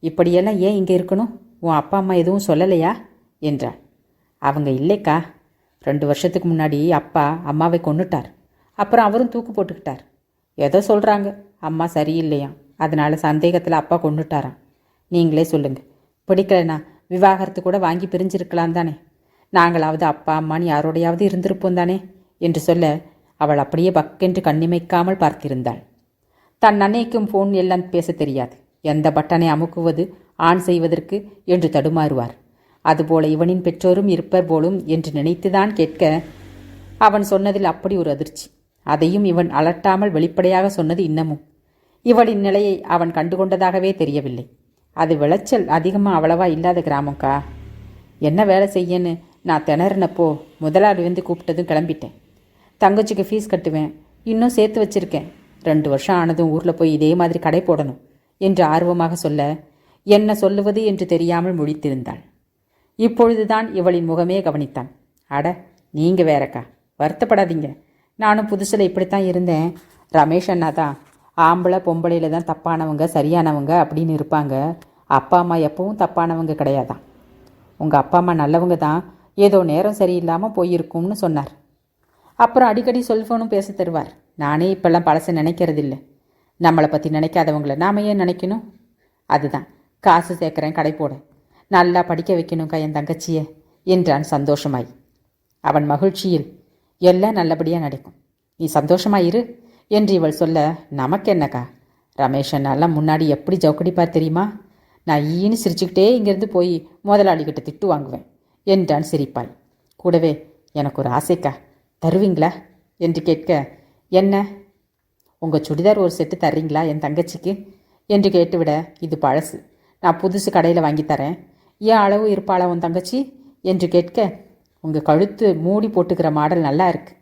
இப்படியெல்லாம் ஏன் இங்கே இருக்கணும், உன் அப்பா அம்மா எதுவும் சொல்லலையா என்றாள். அவங்க இல்லைக்கா, 2 வருஷத்துக்கு முன்னாடி அப்பா அம்மாவை கொன்னுட்டார், அப்புறம் அவரும் தூக்கு போட்டுக்கிட்டார். ஏதோ சொல்கிறாங்க அம்மா சரியில்லையாம், அதனால் சந்தேகத்தில் அப்பா கொன்னுட்டாராம். நீங்களே சொல்லுங்கள், பிடிக்கலைன்னா விவாகரத்து கூட வாங்கி பிரிஞ்சிருக்கலாம் தானே, நாங்களாவது அப்பா அம்மான்னு யாரோடையாவது இருந்திருப்போம் தானே என்று சொல்ல, அவள் அப்படியே பக்கென்று கண்ணிமைக்காமல் பார்த்திருந்தாள். தன் அன்னைக்கும் ஃபோன் எல்லாம் பேச தெரியாது, எந்த பட்டனை அமுக்குவது ஆன் செய்வதற்கு என்று தடுமாறுவார். அதுபோல இவனின் பெற்றோரும் இருப்பர் போலும் என்று நினைத்துதான் கேட்க, அவன் சொன்னதில் அப்படி ஒரு அதிர்ச்சி. அதையும் இவன் அலட்டாமல் வெளிப்படையாக சொன்னது இன்னமும். இவளின் நிலையை அவன் கண்டுகொண்டதாகவே தெரியவில்லை. அது விளைச்சல் அதிகமாக அவ்வளவா இல்லாத கிராமம்க்கா. என்ன வேலை செய்யன்னு நான் திணறினப்போ முதலாளி வந்து கூப்பிட்டதும் கிளம்பிட்டேன். தங்கச்சிக்கு ஃபீஸ் கட்டுவேன், இன்னும் சேர்த்து வச்சிருக்கேன், 2 வருஷம் ஆனதும் ஊரில் போய் இதே மாதிரி கடை போடணும் என்று ஆர்வமாக சொல்ல, என்ன சொல்லுவது என்று தெரியாமல் முழித்திருந்தாள். இப்பொழுதுதான் இவளின் முகமே கவனித்தான். அட, நீங்கள் வேறக்கா, வருத்தப்படாதீங்க, நானும் புதுசில் இப்படித்தான் இருந்தேன். ரமேஷ் அண்ணா தான் ஆம்பளை பொம்பளையில் தான் தப்பானவங்க சரியானவங்க அப்படின்னு இருப்பாங்க, அப்பா அம்மா எப்பவும் தப்பானவங்க கிடையாதான். உங்கள் அப்பா அம்மா நல்லவங்க தான், ஏதோ நேரம் சரியில்லாமல் போயிருக்கும்னு சொன்னார். அப்புறம் அடிக்கடி செல்ஃபோனும் பேச தருவார். நானே இப்போல்லாம் பழசை நினைக்கிறதில்ல, நம்மளை பற்றி நினைக்காதவங்களை நாம் ஏன் நினைக்கணும்? அதுதான் காசு சேர்க்குறேன் கடை போட, நல்லா படிக்க வைக்கணும்க்கா என் தங்கச்சியை என்றான் சந்தோஷமாய். அவன் மகிழ்ச்சியில், எல்லாம் நல்லபடியாக நடக்கும், நீ சந்தோஷமாயிரு என்று இவள் சொல்ல, நமக்கு என்னக்கா, ரமேஷனெல்லாம் முன்னாடி எப்படி ஜவுக்கடிப்பார் தெரியுமா? நான் ஈன்னு சிரிச்சுக்கிட்டே இங்கேருந்து போய் முதலாளிகிட்ட திட்டு வாங்குவேன் என்றான் சிரிப்பாய். கூடவே, எனக்கு ஒரு ஆசைக்கா, தருவீங்களா என்று கேட்க, என்ன, உங்கள் சுடிதார் ஒரு செட்டு தர்றீங்களா என் தங்கச்சிக்கு என்று கேட்டுவிட, இது பழசு, நான் புதுசு கடையில் வாங்கி தரேன், ஏன் அளவு இருப்பாளா உன் தங்கச்சி என்று கேட்க, உங்கள் கழுத்து மூடி போட்டுக்கிற மாடல் நல்லா இருக்கு,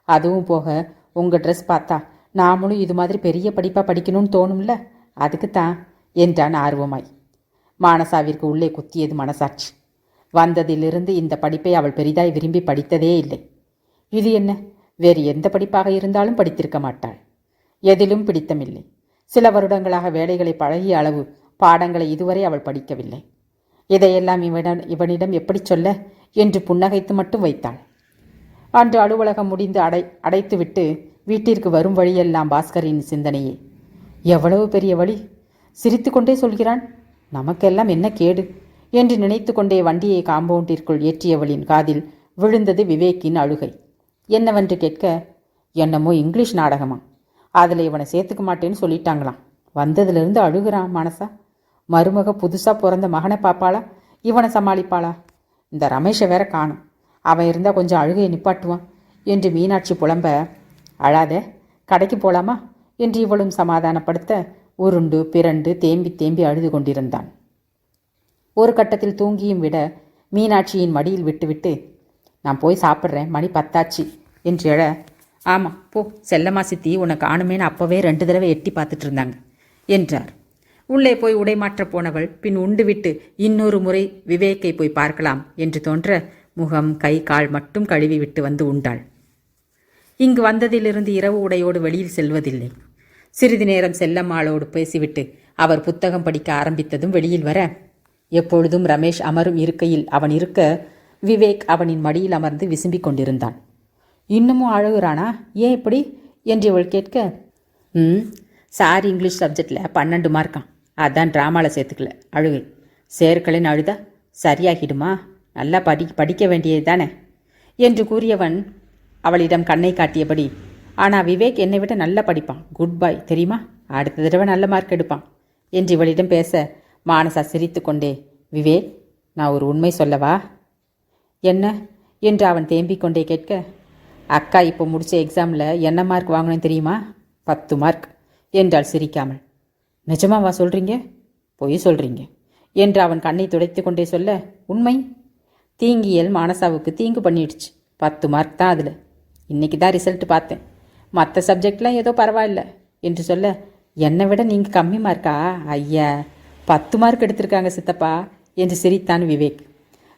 அதுவும் போக உங்கள் ட்ரெஸ் பார்த்தா நாமளும் இது மாதிரி பெரிய படிப்பாக படிக்கணும்னு தோணும்ல, அதுக்குத்தான் என்றான் ஆர்வமாய். மானசாவிற்கு உள்ளே குத்தியது மனசாட்சி. வந்ததிலிருந்து இந்த படிப்பை அவள் பெரிதாய் விரும்பி படித்ததே இல்லை. இது என்ன, வேறு எந்த படிப்பாக இருந்தாலும் படித்திருக்க மாட்டாள். எதிலும் பிடித்தமில்லை. சில வருடங்களாக வேலைகளை பழகிய அளவு பாடங்களை இதுவரை அவள் படிக்கவில்லை. இதையெல்லாம் இவனிடம் எப்படி சொல்ல என்று புன்னகைத்து மட்டும் வைத்தாள். அன்று அலுவலகம் முடிந்து அடைத்துவிட்டு வீட்டிற்கு வரும் வழியெல்லாம் பாஸ்கரின் சிந்தனையே. எவ்வளவு பெரிய வழி, சிரித்து கொண்டே சொல்கிறான், நமக்கெல்லாம் என்ன கேடு என்று நினைத்து கொண்டே வண்டியை காம்பவுண்டிற்குள் ஏற்றியவளின் காதில் விழுந்தது விவேக்கின் அழுகை. என்னவென்று கேட்க, என்னமோ இங்கிலீஷ் நாடகமா, அதில் இவனை சேர்த்துக்க மாட்டேன்னு சொல்லிட்டாங்களாம், வந்ததுலேருந்து அழுகிறான் மனசா. மருமக புதுசாக பிறந்த மகனை பார்ப்பாளா, இவனை சமாளிப்பாளா? இந்த ரமேஷை வேற காணும், அவன் இருந்தால் கொஞ்சம் அழுகையை நிப்பாட்டுவான் என்று மீனாட்சி புலம்ப, அழாத, கடைக்கு போலாமா என்று இவளும் சமாதானப்படுத்த உருண்டு பிறண்டு தேம்பி தேம்பி அழுது கொண்டிருந்தான். ஒரு கட்டத்தில் தூங்கியும் விட மீனாட்சியின் மடியில் விட்டுவிட்டு, நான் போய் சாப்பிட்றேன், மணி 10 என்று எழ, ஆமாம் போ, செல்லம்மா சித்தி உன்னை காணுமேன்னு அப்போவே 2 தடவை எட்டி பார்த்துட்டு இருந்தாங்க என்றார். உள்ளே போய் உடை மாற்றப் போனவள் பின் உண்டுவிட்டு இன்னொரு முறை விவேக்கை போய் பார்க்கலாம் என்று தோன்ற முகம் கை கால் மட்டும் கழுவி விட்டு வந்து உண்டாள். இங்கு வந்ததிலிருந்து இரவு உடையோடு வெளியில் செல்வதில்லை. சிறிது நேரம் செல்லம்மாளோடு பேசிவிட்டு அவர் புத்தகம் படிக்க ஆரம்பித்ததும் வெளியில் வர, எப்பொழுதும் ரமேஷ் அமரும் இருக்கையில் அவன் இருக்க விவேக் அவனின் மடியில் அமர்ந்து விசும்பிக் கொண்டிருந்தான். இன்னமும் அழுகிறானா, ஏன் இப்படி என்று இவள் கேட்க, சார் இங்கிலீஷ் சப்ஜெக்டில் 12 மார்க்கான், அதான் ட்ராமாவில் சேர்த்துக்கல, அழுகை, சேர்க்கலைன்னு அழுதா சரியாகிடுமா, நல்லா படிக்க வேண்டியது தானே என்று கூறியவன் அவளிடம் கண்ணை காட்டியபடி, ஆனால் விவேக் என்னை விட நல்லா படிப்பான், குட் பாய் தெரியுமா, அடுத்த தடவை நல்ல மார்க் எடுப்பான் என்று இவளிடம் பேச மானசா சிரித்து கொண்டே, விவேக், நான் ஒரு உண்மை சொல்லவா? என்ன என்று அவன் தேம்பிக் கொண்டே கேட்க, அக்கா இப்போ முடித்த எக்ஸாமில் என்ன மார்க் வாங்கினேன் தெரியுமா? 10 மார்க் என்றாள் சிரிக்காமல். நிஜமாவா சொல்கிறீங்க? பொய் சொல்கிறீங்க என்று அவன் கண்ணை துடைத்து கொண்டே சொல்ல, உண்மை. தீங்கியல் மானசாவுக்கு தீங்கு பண்ணிடுச்சு, 10 மார்க் தான் அதில். இன்றைக்கி தான் ரிசல்ட் பார்த்தேன், மற்ற சப்ஜெக்ட்லாம் ஏதோ பரவாயில்ல என்று சொல்ல, என்னை விட நீங்கள் கம்மி மார்க்கா? ஐயா, 10 மார்க் எடுத்திருக்காங்க சித்தப்பா என்று சிரித்தான் விவேக்.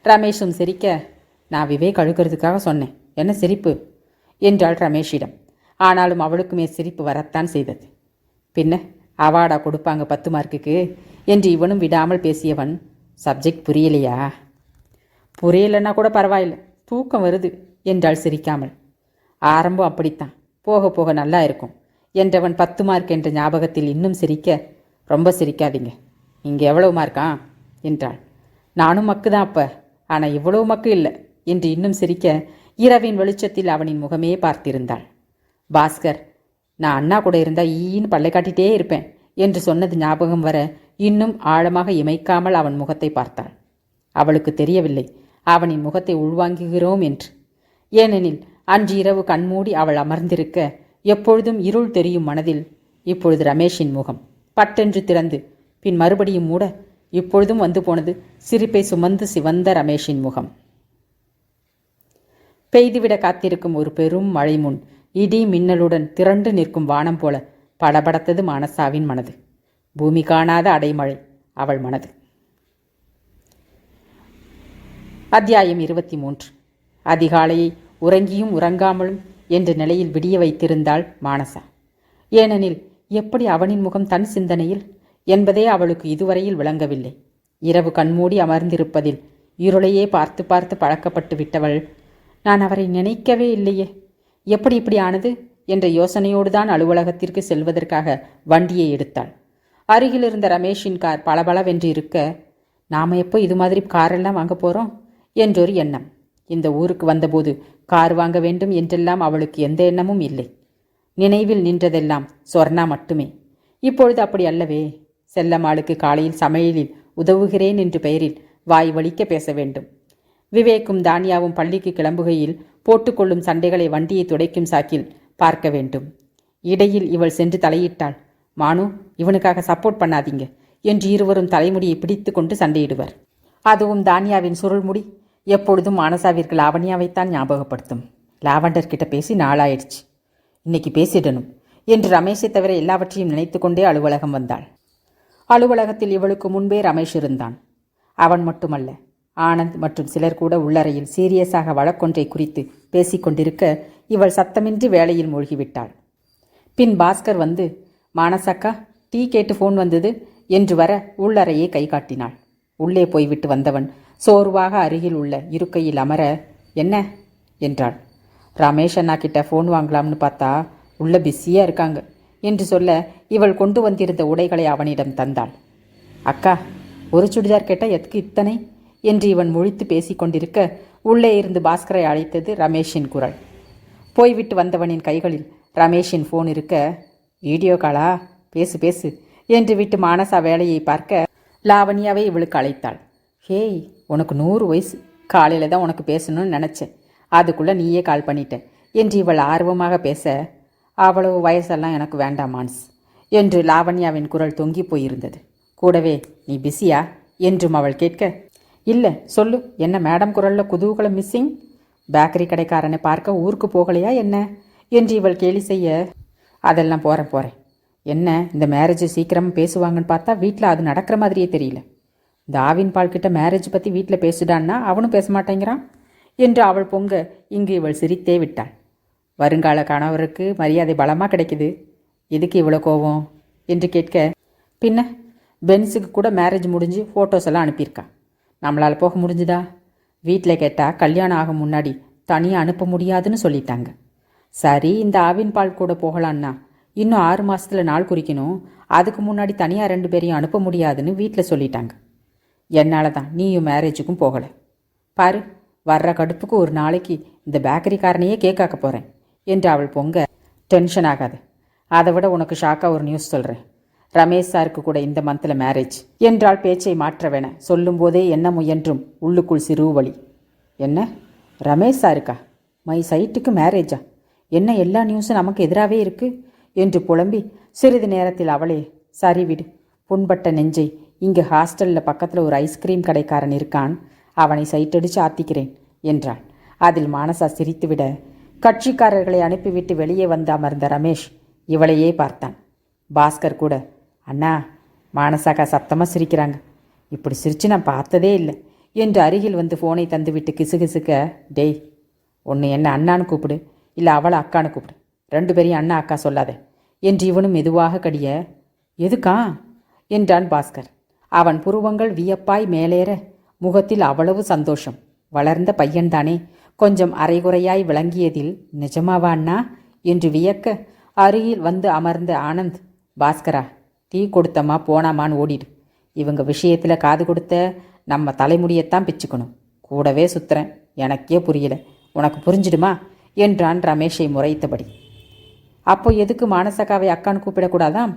ரமேஷும் சிரிக்க, நான் விவேக் அழுகிறதுக்காக சொன்னேன், என்ன சிரிப்பு என்றாள் ரமேஷிடம். ஆனாலும் அவளுக்குமே சிரிப்பு வரத்தான் செய்தது. பின்ன அவார்டா கொடுப்பாங்க 10 மார்க்குக்கு என்று இவனும் விடாமல் பேசியவன், சப்ஜெக்ட் புரியலையா? புரியலைன்னா கூட பரவாயில்லை, தூக்கம் வருது என்றாள் சிரிக்காமல். ஆரம்பம் அப்படித்தான், போக போக நல்லா இருக்கும் என்றவன் 10 மார்க் என்ற ஞாபகத்தில் இன்னும் சிரிக்க, ரொம்ப சிரிக்காதீங்க, இங்கே எவ்வளவு மார்க்கா என்றாள். நானும் மக்கு தான் அப்போ, ஆனால் இவ்வளவு மக்கு இல்லை என்று இன்னும் சிரிக்க இரவின் வெளிச்சத்தில் அவனின் முகமே பார்த்திருந்தாள். பாஸ்கர், நான் அண்ணா கூட இருந்தால் ஈன்னு பல்லை காட்டிகிட்டே இருப்பேன் என்று சொன்னது ஞாபகம் வர இன்னும் ஆழமாக இமைக்காமல் அவன் முகத்தை பார்த்தாள். அவளுக்கு தெரியவில்லை அவனின் முகத்தை உள்வாங்குகிறோம் என்று. ஏனெனில் அன்று இரவு கண்மூடி அவள் அமர்ந்திருக்க எப்பொழுதும் இருள் தெரியும் மனதில் இப்பொழுது ரமேஷின் முகம் பட்டென்று திறந்து பின் மறுபடியும் மூட இப்பொழுதும் வந்து போனது சிரிப்பை சுமந்து சிவந்த ரமேஷின் முகம். பெய்துவிட காத்திருக்கும் ஒரு பெரும் மழை முன் இடி மின்னலுடன் திரண்டு நிற்கும் வானம் போல படபடத்தது மானசாவின் மனது. பூமி காணாத அடைமழை அவள் மனது. அத்தியாயம் 23. அதிகாலையை உறங்கியும் உறங்காமலும் என்ற நிலையில் விடிய வைத்திருந்தாள் மானசா. ஏனெனில் எப்படி அவனின் முகம் தன் சிந்தனையில் என்பதே அவளுக்கு இதுவரையில் விளங்கவில்லை. இரவு கண்மூடி அமர்ந்திருப்பதில் இருளையே பார்த்து பார்த்து பழக்கப்பட்டு விட்டவள், நான் அவரை நினைக்கவே இல்லையே, எப்படி இப்படி ஆனது என்ற யோசனையோடு தான் அலுவலகத்திற்கு செல்வதற்காக வண்டியை எடுத்தாள். அருகில் இருந்த ரமேஷின் கார் பளபளவென்று இருக்க, நாம் எப்போ இது மாதிரி காரெல்லாம் வாங்க போகிறோம் என்றொரு எண்ணம். இந்த ஊருக்கு வந்தபோது கார் வாங்க வேண்டும் என்றெல்லாம் அவளுக்கு எந்த எண்ணமும் இல்லை. நினைவில் நின்றதெல்லாம் சொர்ணா மட்டுமே. இப்பொழுது அப்படி அல்லவே. செல்லம்மாளுக்கு காலையில் சமையலில் உதவுகிறேன் என்று பெயரில் வாய் வலிக்க பேச வேண்டும். விவேக்கும் தானியாவும் பள்ளிக்கு கிளம்புகையில் போட்டுக்கொள்ளும் சண்டைகளை வண்டியை துடைக்கும் சாக்கில் பார்க்க வேண்டும். இடையில் இவள் சென்று தலையிட்டாள். மானு, இவனுக்காக சப்போர்ட் பண்ணாதீங்க என்று இருவரும் தலைமுடியை பிடித்து கொண்டு சண்டையிடுவர். அதுவும் தானியாவின் சுருள்முடி எப்பொழுதும் மானசாவிற்கு லாவண்யாவைத்தான் ஞாபகப்படுத்தும். லாவண்டர் கிட்ட பேசி நாளாயிடுச்சு, இன்னைக்கு பேசிடணும் என்று ரமேஷை தவிர எல்லாவற்றையும் நினைத்து கொண்டே அலுவலகம் வந்தாள். அலுவலகத்தில் இவளுக்கு முன்பே ரமேஷ் இருந்தான். அவன் மட்டுமல்ல, ஆனந்த் மற்றும் சிலர் கூட உள்ளறையில் சீரியஸாக வழக்கொன்றை குறித்து பேசிக்கொண்டிருக்க இவள் சத்தமின்றி வேலையில் மூழ்கிவிட்டாள். பின் பாஸ்கர் வந்து, மானசக்கா, டீ கேட்டு ஃபோன் வந்தது என்று வர உள்ளறையை கை காட்டினாள். உள்ளே போய்விட்டு வந்தவன் சோர்வாக அருகில் உள்ள இருக்கையில் அமர, என்ன என்றாள். ரமேஷ் அண்ணா கிட்ட ஃபோன் வாங்கலாம்னு பார்த்தா உள்ள பிஸியாக இருக்காங்க என்று சொல்ல இவள் கொண்டு வந்திருந்த உடைகளை அவனிடம் தந்தாள். அக்கா, ஒரு சுடிதார் கேட்டால் எதுக்கு இத்தனை என்று இவன் முழித்து பேசிக்கொண்டிருக்க உள்ளே இருந்து பாஸ்கரை அழைத்தது ரமேஷின் குரல். போய்விட்டு வந்தவனின் கைகளில் ரமேஷின் ஃபோன் இருக்க, வீடியோ காலா, பேசு பேசு என்று விட்டு மானசா வேலையை பார்க்க லாவண்யாவை இவளுக்கு அழைத்தாள். ஹேய், உனக்கு 100 வயசு, காலையில் தான் உனக்கு பேசணும்னு நினச்சேன், அதுக்குள்ளே நீயே கால் பண்ணிட்ட என்று இவள் ஆர்வமாக பேச, அவ்வளவு வயசெல்லாம் எனக்கு வேண்டாம் மான்ஸ் என்று லாவண்யாவின் குரல் தொங்கி போயிருந்தது. கூடவே, நீ பிஸியா என்றும் அவள் கேட்க, இல்லை சொல்லு, என்ன மேடம் குரலில் குதூகலம் மிஸ்ஸிங்? பேக்கரி கடைக்காரனை பார்க்க ஊருக்கு போகலையா என்ன என்று இவள் கேலி செய்ய, அதெல்லாம் போகிறேன். என்ன இந்த மேரேஜ் சீக்கிரமாக பேசுவாங்கன்னு பார்த்தா வீட்டில் அது நடக்கிற மாதிரியே தெரியல. இந்த ஆவின் பால் கிட்ட மேரேஜ் பற்றி வீட்டில் பேசுடான்னா அவனும் பேச மாட்டேங்கிறான் என்று அவள் பொங்க இங்கு இவள் சிரித்தே விட்டாள். வருங்கால கணவருக்கு மரியாதை பலமாக கிடைக்குது, எதுக்கு இவ்வளோ கோவம் என்று கேட்க, பின்ன பென்ஸுக்கு கூட மேரேஜ் முடிஞ்சு ஃபோட்டோஸ் எல்லாம் அனுப்பியிருக்கா, நம்மளால் போக முடிஞ்சுதா? வீட்டில் கேட்டால் கல்யாணம் ஆக முன்னாடி தனியாக அனுப்ப முடியாதுன்னு சொல்லிட்டாங்க. சரி, இந்த ஆவின் பால் கூட போகலான்னா இன்னும் 6 மாதத்தில் நாள் குறிக்கணும், அதுக்கு முன்னாடி தனியாக 2 பேரையும் அனுப்ப முடியாதுன்னு வீட்டில் சொல்லிட்டாங்க. என்னால் தான் நீயும் மேரேஜுக்கும் போகலை. பாரு, வர்ற கடுப்புக்கு ஒரு நாளைக்கு இந்த பேக்கரிக்காரனையே கேட்காக்க போகிறேன் என்று அவள் பொங்க, டென்ஷன் ஆகாது, அதை விட உனக்கு ஷாக்காக ஒரு நியூஸ் சொல்கிறேன். ரமேஷ் சாருக்கு கூட இந்த மந்தில் மேரேஜ் என்றால் பேச்சை மாற்றவேன. சொல்லும்போதே என்ன முயன்றும் உள்ளுக்குள் சிறுவழி. என்ன, ரமேஷ் சாருக்கா? மை சைட்டுக்கு மேரேஜா? என்ன எல்லா நியூஸும் நமக்கு எதிராகவே இருக்கு என்று புலம்பி சிறிது நேரத்தில் அவளே, சரி விடு, புண்பட்ட நெஞ்சை, இங்கே ஹாஸ்டலில் பக்கத்தில் ஒரு ஐஸ்கிரீம் கடைக்காரன் இருக்கான், அவனை சைட்டடிச்சு ஆத்திக்கிறேன் என்றாள். அதில் மானசா சிரித்துவிட கட்சிக்காரர்களை அனுப்பிவிட்டு வெளியே வந்து அமர்ந்த ரமேஷ் இவளையே பார்த்தான். பாஸ்கர் கூட, அண்ணா, மானசாக்கா சத்தமாக சிரிக்கிறாங்க, இப்படி சிரிச்சு நான் பார்த்ததே இல்லை என்று அருகில் வந்து ஃபோனை தந்துவிட்டு கிசுகிசுக்க, டேய், ஒன்று என்ன அண்ணான்னு கூப்பிடு, இல்லை அவளை அக்கான்னு கூப்பிடு, 2 பேரையும் அண்ணா அக்கா சொல்லாத என்று இவனும் மெதுவாக கடிய, எதுக்கா என்றான் பாஸ்கர். அவன் புருவங்கள் வியப்பாய் மேலேற முகத்தில் அவ்வளவு சந்தோஷம். வளர்ந்த பையன்தானே, கொஞ்சம் அரைகுறையாய் விளங்கியதில் நிஜமாவா அண்ணா என்று வியக்க அருகில் வந்து அமர்ந்த ஆனந்த், பாஸ்கரா, டீ கொடுத்தம்மா போனாமான்னு ஓடிடு, இவங்க விஷயத்தில் காது கொடுத்த நம்ம தலைமுடியத்தான் பிச்சுக்கணும், கூடவே சுத்துறேன், எனக்கே புரியல, உனக்கு புரிஞ்சிடுமா என்றான் ரமேஷை முறைத்தபடி. அப்போ எதுக்கு மானசக்காவை அக்கான்னு கூப்பிடக்கூடாதாம்?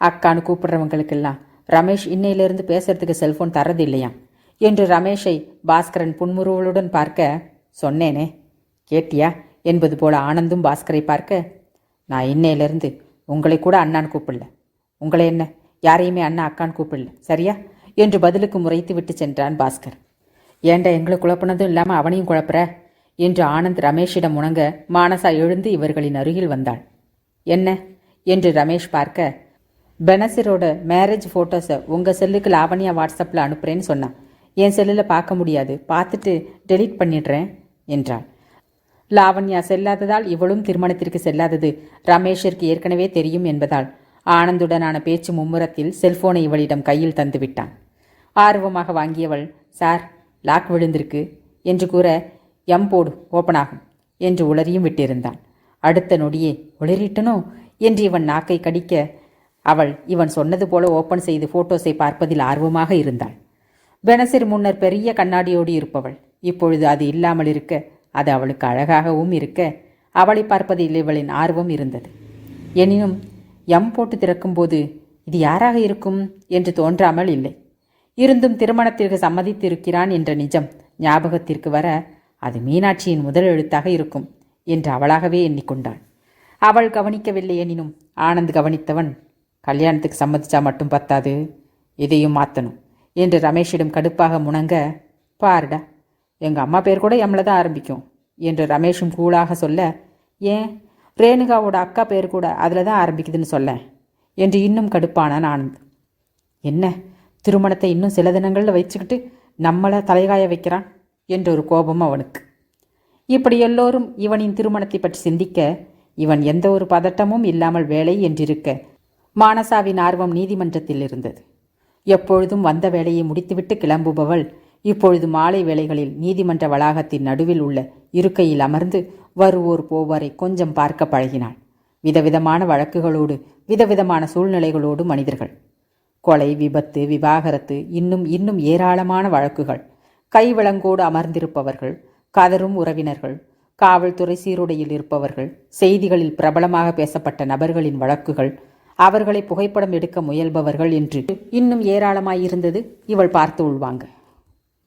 அக்கான்னு கூப்பிடுறவங்களுக்கெல்லாம் ரமேஷ் இன்னையிலிருந்து பேசுறதுக்கு செல்ஃபோன் தர்றது இல்லையாம் என்று ரமேஷை பாஸ்கரன் புன்முறுவலுடன் பார்க்க, சொன்னேனே கேட்டியா என்பது போல ஆனந்தும் பாஸ்கரை பார்க்க, நான் இன்னையிலிருந்து உங்களை கூட அண்ணான்னு கூப்பிடல, உங்களை என்ன யாரையுமே அண்ணா அக்கான்னு கூப்பிடல, சரியா என்று பதிலுக்கு முறைத்து விட்டு சென்றான் பாஸ்கர். ஏண்டா எங்களை குழப்பினதும் இல்லாமல் அவனையும் குழப்புற என்று ஆனந்த் ரமேஷிடம் முணங்க மானசா எழுந்து இவர்களின் அருகில் வந்தாள். என்ன என்று ரமேஷ் பார்க்க, பெனசிரோட மேரேஜ் ஃபோட்டோஸை உங்கள் செல்லுக்கு லாவண்யா வாட்ஸ்அப்பில் அனுப்புகிறேன்னு சொன்னான், என் செல்லில் பார்க்க முடியாது, பார்த்துட்டு டெலீட் பண்ணிடுறேன் என்றாள். லாவண்யா செல்லாததால் இவளும் திருமணத்திற்கு செல்லாதது ரமேஷிற்கு ஏற்கனவே தெரியும் என்பதால் ஆனந்துடனான பேச்சு மும்முரத்தில் செல்போனை இவளிடம் கையில் தந்து விட்டான். ஆர்வமாக வாங்கியவள், சார் லாக் விழுந்திருக்கு என்று கூற, எம் போடு, ஓப்பன் ஆகும் என்று உளறியும் விட்டிருந்தான். அடுத்த நொடியே, உளறிட்டனோ என்று இவன் நாக்கை கடிக்க அவள் இவன் சொன்னது போல ஓப்பன் செய்து போட்டோஸை பார்ப்பதில் ஆர்வமாக இருந்தாள். பெனசிர் முன்னர் பெரிய கண்ணாடியோடு இருப்பவள் இப்பொழுது அது இல்லாமல் இருக்க, அது அவளுக்கு அழகாகவும் இருக்க, அவளை பார்ப்பதில் இவளின் ஆர்வம் இருந்தது. எனினும் எம் போட்டு திறக்கும்போது இது யாராக இருக்கும் என்று தோன்றாமல் இல்லை. இருந்தும் திருமணத்திற்கு சம்மதித்திருக்கிறான் என்ற நிஜம் ஞாபகத்திற்கு வர அது மீனாட்சியின் முதல் எழுத்தாக இருக்கும் என்று அவளாகவே எண்ணிக்கொண்டாள். அவள் கவனிக்கவில்லை. எனினும் ஆனந்த் கவனித்தவன், கல்யாணத்துக்கு சம்மதிச்சா மட்டும் பத்தாது, இதையும் மாற்றணும் என்று ரமேஷிடம் கடுப்பாக முணங்க, பாருடா எங்கள் அம்மா பேர் கூட எம்மில் தான் ஆரம்பிக்கும் என்று ரமேஷும் கூலாக சொல்ல, ஏன் ரேணுகாவோட அக்கா பேர் கூட அதில் தான் ஆரம்பிக்குதுன்னு சொல்ல என்று இன்னும் கடுப்பானான் ஆனந்த். என்ன திருமணத்தை இன்னும் சில தினங்களில் வச்சுக்கிட்டு நம்மளை தலைகாய வைக்கிறான் என்ற ஒரு கோபம் அவனுக்கு. இப்படி எல்லோரும் இவனின் திருமணத்தை பற்றி சிந்திக்க இவன் எந்த ஒரு பதட்டமும் இல்லாமல் வேலை என்றிருக்க மானசாவின் ஆர்வம் நீதிமன்றத்தில் இருந்தது. எப்பொழுதும் வந்த வேலையை முடித்துவிட்டு கிளம்புபவள் இப்பொழுது மாலை வேளைகளில் நீதிமன்ற வளாகத்தின் நடுவில் உள்ள இருக்கையில் அமர்ந்து வருவோர் போவாரை கொஞ்சம் பார்க்க பழகினாள். விதவிதமான வழக்குகளோடு விதவிதமான சூழ்நிலைகளோடு மனிதர்கள். கொலை, விபத்து, விவாகரத்து, இன்னும் ஏராளமான வழக்குகள். கைவிளங்கோடு அமர்ந்திருப்பவர்கள், கதரும் உறவினர்கள், காவல்துறை சீருடையில் இருப்பவர்கள், செய்திகளில் பிரபலமாக பேசப்பட்ட நபர்களின் வழக்குகள், அவர்களை புகைப்படம் எடுக்க முயல்பவர்கள் என்று இன்னும் ஏராளமாயிருந்தது இவள் பார்த்து உள்வாங்க.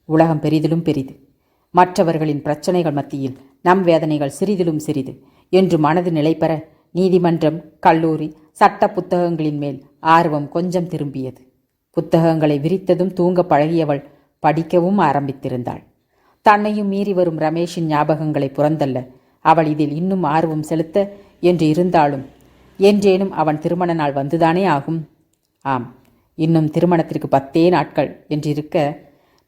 உலகம் பெரிதிலும் பெரிது. மற்றவர்களின் பிரச்சனைகள் மத்தியில் நம் வேதனைகள் சிறிதிலும் சிறிது என்று மனது நிலைபெற நீதிமன்றம், கல்லூரி, சட்ட புத்தகங்களின் மேல் ஆர்வம் கொஞ்சம் திரும்பியது. புத்தகங்களை விரித்ததும் தூங்க பழகியவள் படிக்கவும் ஆரம்பித்திருந்தாள். தன்னையும் மீறி வரும் ரமேஷின் ஞாபகங்களை புறந்தல்ல அவள் இதில் இன்னும் ஆர்வம் செலுத்த என்று இருந்தாலும் என்றேனும் அவன் திருமண நாள் வந்துதானே ஆகும். ஆம், இன்னும் திருமணத்திற்கு 10 நாட்கள் என்றிருக்க,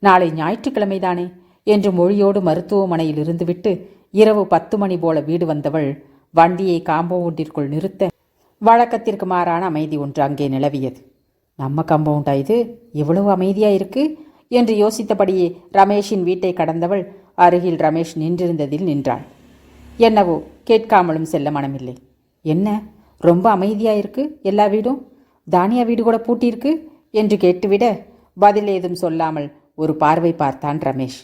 நாளை ஞாயிற்றுக்கிழமைதானே என்று மொழியோடு மருத்துவமனையில் இருந்துவிட்டு இரவு 10 மணி போல வீடு வந்தவள் வண்டியை காம்பவுண்டிற்குள் நிறுத்த வழக்கத்திற்கு மாறான அமைதி ஒன்று அங்கே நிலவியது. நம்ம காம்பவுண்டா இது, இவ்வளவு அமைதியா இருக்கு என்று யோசித்தபடியே ரமேஷின் வீட்டை கடந்தவள் அருகில் ரமேஷ் நின்றிருந்ததில் நின்றாள். என்னவோ கேட்காமலும் செல்ல மனமில்லை. என்ன ரொம்ப அமைதியாயிருக்கு எல்லா வீடும், தானியா வீடு கூட பூட்டியிருக்கு என்று கேட்டுவிட பதில் ஏதும் சொல்லாமல் ஒரு பார்வை பார்த்தான் ரமேஷ்.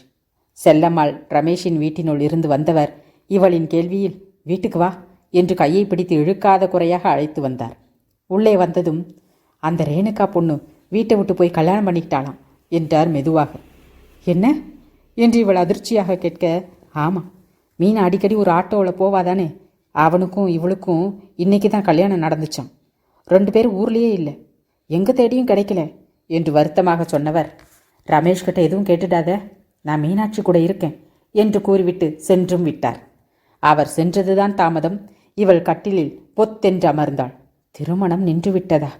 செல்லம்மாள் ரமேஷின் வீட்டினுள் இருந்து வந்தவர் இவளின் கேள்வியில் வீட்டுக்கு வா என்று கையை பிடித்து இழுக்காத குறையாக அழைத்து வந்தார். உள்ளே வந்ததும், அந்த ரேணுகா பொண்ணு வீட்டை விட்டு போய் கல்யாணம் பண்ணிக்கிட்டாளாம் என்றார் மெதுவாக. என்ன என்று இவள் அதிர்ச்சியாக கேட்க, ஆமாம், மீனா அடிக்கடி ஒரு ஆட்டோவில் போவாதானே, அவனுக்கும் இவளுக்கும் இன்னைக்கு தான் கல்யாணம் நடந்துச்சான். 2 பேர் ஊர்லேயே இல்லை, எங்கே தேடியும் கிடைக்கல என்று வருத்தமாக சொன்னவர், ரமேஷ்கிட்ட எதுவும் கேட்டுடாத, நான் மீனாட்சி கூட இருக்கேன் என்று கூறிவிட்டு சென்றும் விட்டார். அவர் சென்றதுதான் தாமதம். இவள் கட்டிலில் பொத்தென்று அமர்ந்தாள். திருமணம் நின்று விட்டதா?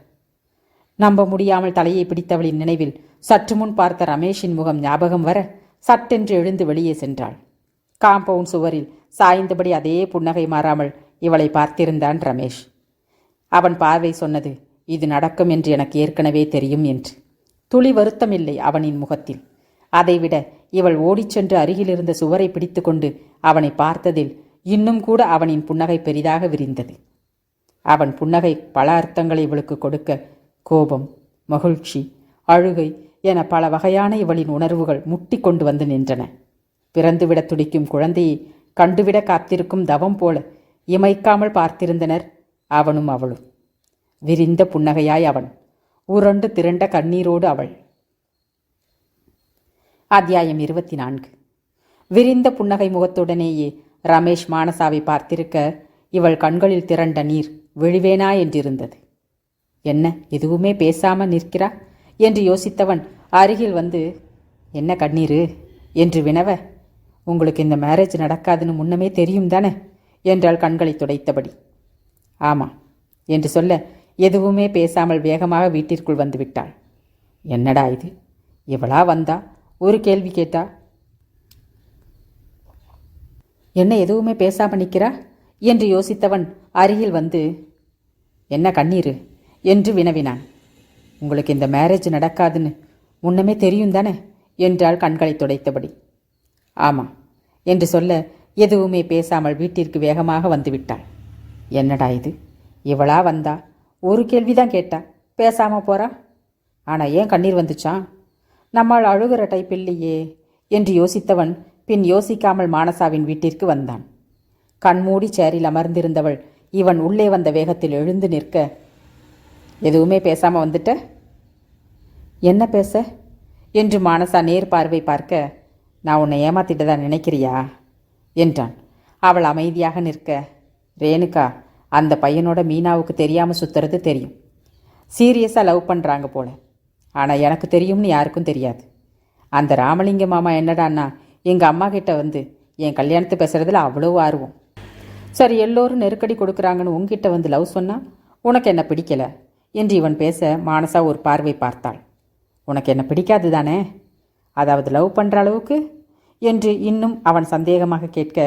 நம்ப முடியாமல் தலையை பிடித்தவளின் நினைவில் சற்று முன் பார்த்த ரமேஷின் முகம் ஞாபகம் வர சட்டென்று எழுந்து வெளியே சென்றாள். காம்பவுண்ட் சுவரில் சாய்ந்தபடி அதே புன்னகை மாறாமல் இவளை பார்த்திருந்தான் ரமேஷ். அவன் பார்வை சொன்னது, இது நடக்கும் என்று எனக்கு ஏற்கனவே தெரியும் என்று. துளி வருத்தமில்லை அவனின் முகத்தில். அதைவிட இவள் ஓடிச் சென்று அருகிலிருந்த சுவரை பிடித்து கொண்டு அவனை பார்த்ததில் இன்னும் கூட அவனின் புன்னகை பெரிதாக விரிந்தது. அவன் புன்னகை பல அர்த்தங்களை இவளுக்கு கொடுக்க, கோபம், மகிழ்ச்சி, அழுகை என பல வகையான இவளின் உணர்வுகள் முட்டி கொண்டு வந்து நின்றன. பிறந்துவிட துடிக்கும் குழந்தையை கண்டுவிட காத்திருக்கும் தவம் போல இமைக்காமல் பார்த்திருந்தனர் அவனும் அவளும். விரிந்த புன்னகையாய் அவன், உருண்டு திரண்ட கண்ணீரோடு அவள். அத்தியாயம் 24. விரிந்த புன்னகை முகத்துடனேயே ரமேஷ் மானசாவை பார்த்திருக்க இவள் கண்களில் திரண்ட நீர் விழிவேனா என்றிருந்தது. என்ன எதுவுமே பேசாம நிற்கிறா என்று யோசித்தவன் அருகில் வந்து, என்ன கண்ணீரு என்று வினவ, உங்களுக்கு இந்த மேரேஜ் நடக்காதுன்னு முன்னமே தெரியும் தானே என்றாள் கண்களை துடைத்தபடி. ஆமாம் என்று சொல்ல எதுவுமே பேசாமல் வேகமாக வீட்டிற்குள் வந்து விட்டாள். என்னடா இது, இவளா வந்தா ஒரு கேள்வி கேட்டா, என்ன எதுவுமே பேசாமல் நிற்கிறா என்று யோசித்தவன் அருகில் வந்து, என்ன கண்ணீரு என்று வினவினான். உங்களுக்கு இந்த மேரேஜ் நடக்காதுன்னு முன்னமே தெரியும் தானே என்றாள் கண்களை துடைத்தபடி. ஆமாம் என்று சொல்ல எதுவுமே பேசாமல் வீட்டிற்கு வேகமாக வந்துவிட்டாள். என்னடா இது, இவளா வந்தா ஒரு கேள்விதான் கேட்டா, பேசாமல் போறா. ஆனால் ஏன் கண்ணீர் வந்துச்சான்? நம்மால் அழுகிற டைப் இல்லையே என்று யோசித்தவன் பின் யோசிக்காமல் மானசாவின் வீட்டிற்கு வந்தான். கண்மூடி சேரில் அமர்ந்திருந்தவள் இவன் உள்ளே வந்த வேகத்தில் எழுந்து நிற்க, எதுவுமே பேசாமல் வந்துட்ட? என்ன பேச என்று மானசா நேர் பார்வை பார்க்க, நான் உன்னை ஏமாத்திட்டதா நினைக்கிறியா என்றான். அவள் அமைதியாக நிற்க, ரேணுகா அந்த பையனோட மீனாவுக்கு தெரியாமல் சுற்றுறது தெரியும். சீரியஸாக லவ் பண்ணுறாங்க போல. ஆனால் எனக்கு தெரியும்னு யாருக்கும் தெரியாது. அந்த ராமலிங்க மாமா என்னடான்னா எங்கள் அம்மா கிட்ட வந்து என் கல்யாணத்தை பேசுகிறதுல அவ்வளோ ஆர்வம். சரி, எல்லோரும் நெருக்கடி கொடுக்குறாங்கன்னு உங்ககிட்ட வந்து லவ் சொன்னால் உனக்கு என்ன பிடிக்கலை என்று இவன் பேச மானசா ஒரு பார்வை பார்த்தாள். உனக்கு என்ன பிடிக்காது தானே? அதாவது லவ் பண்ணுற அளவுக்கு என்று இன்னும் அவன் சந்தேகமாக கேட்க,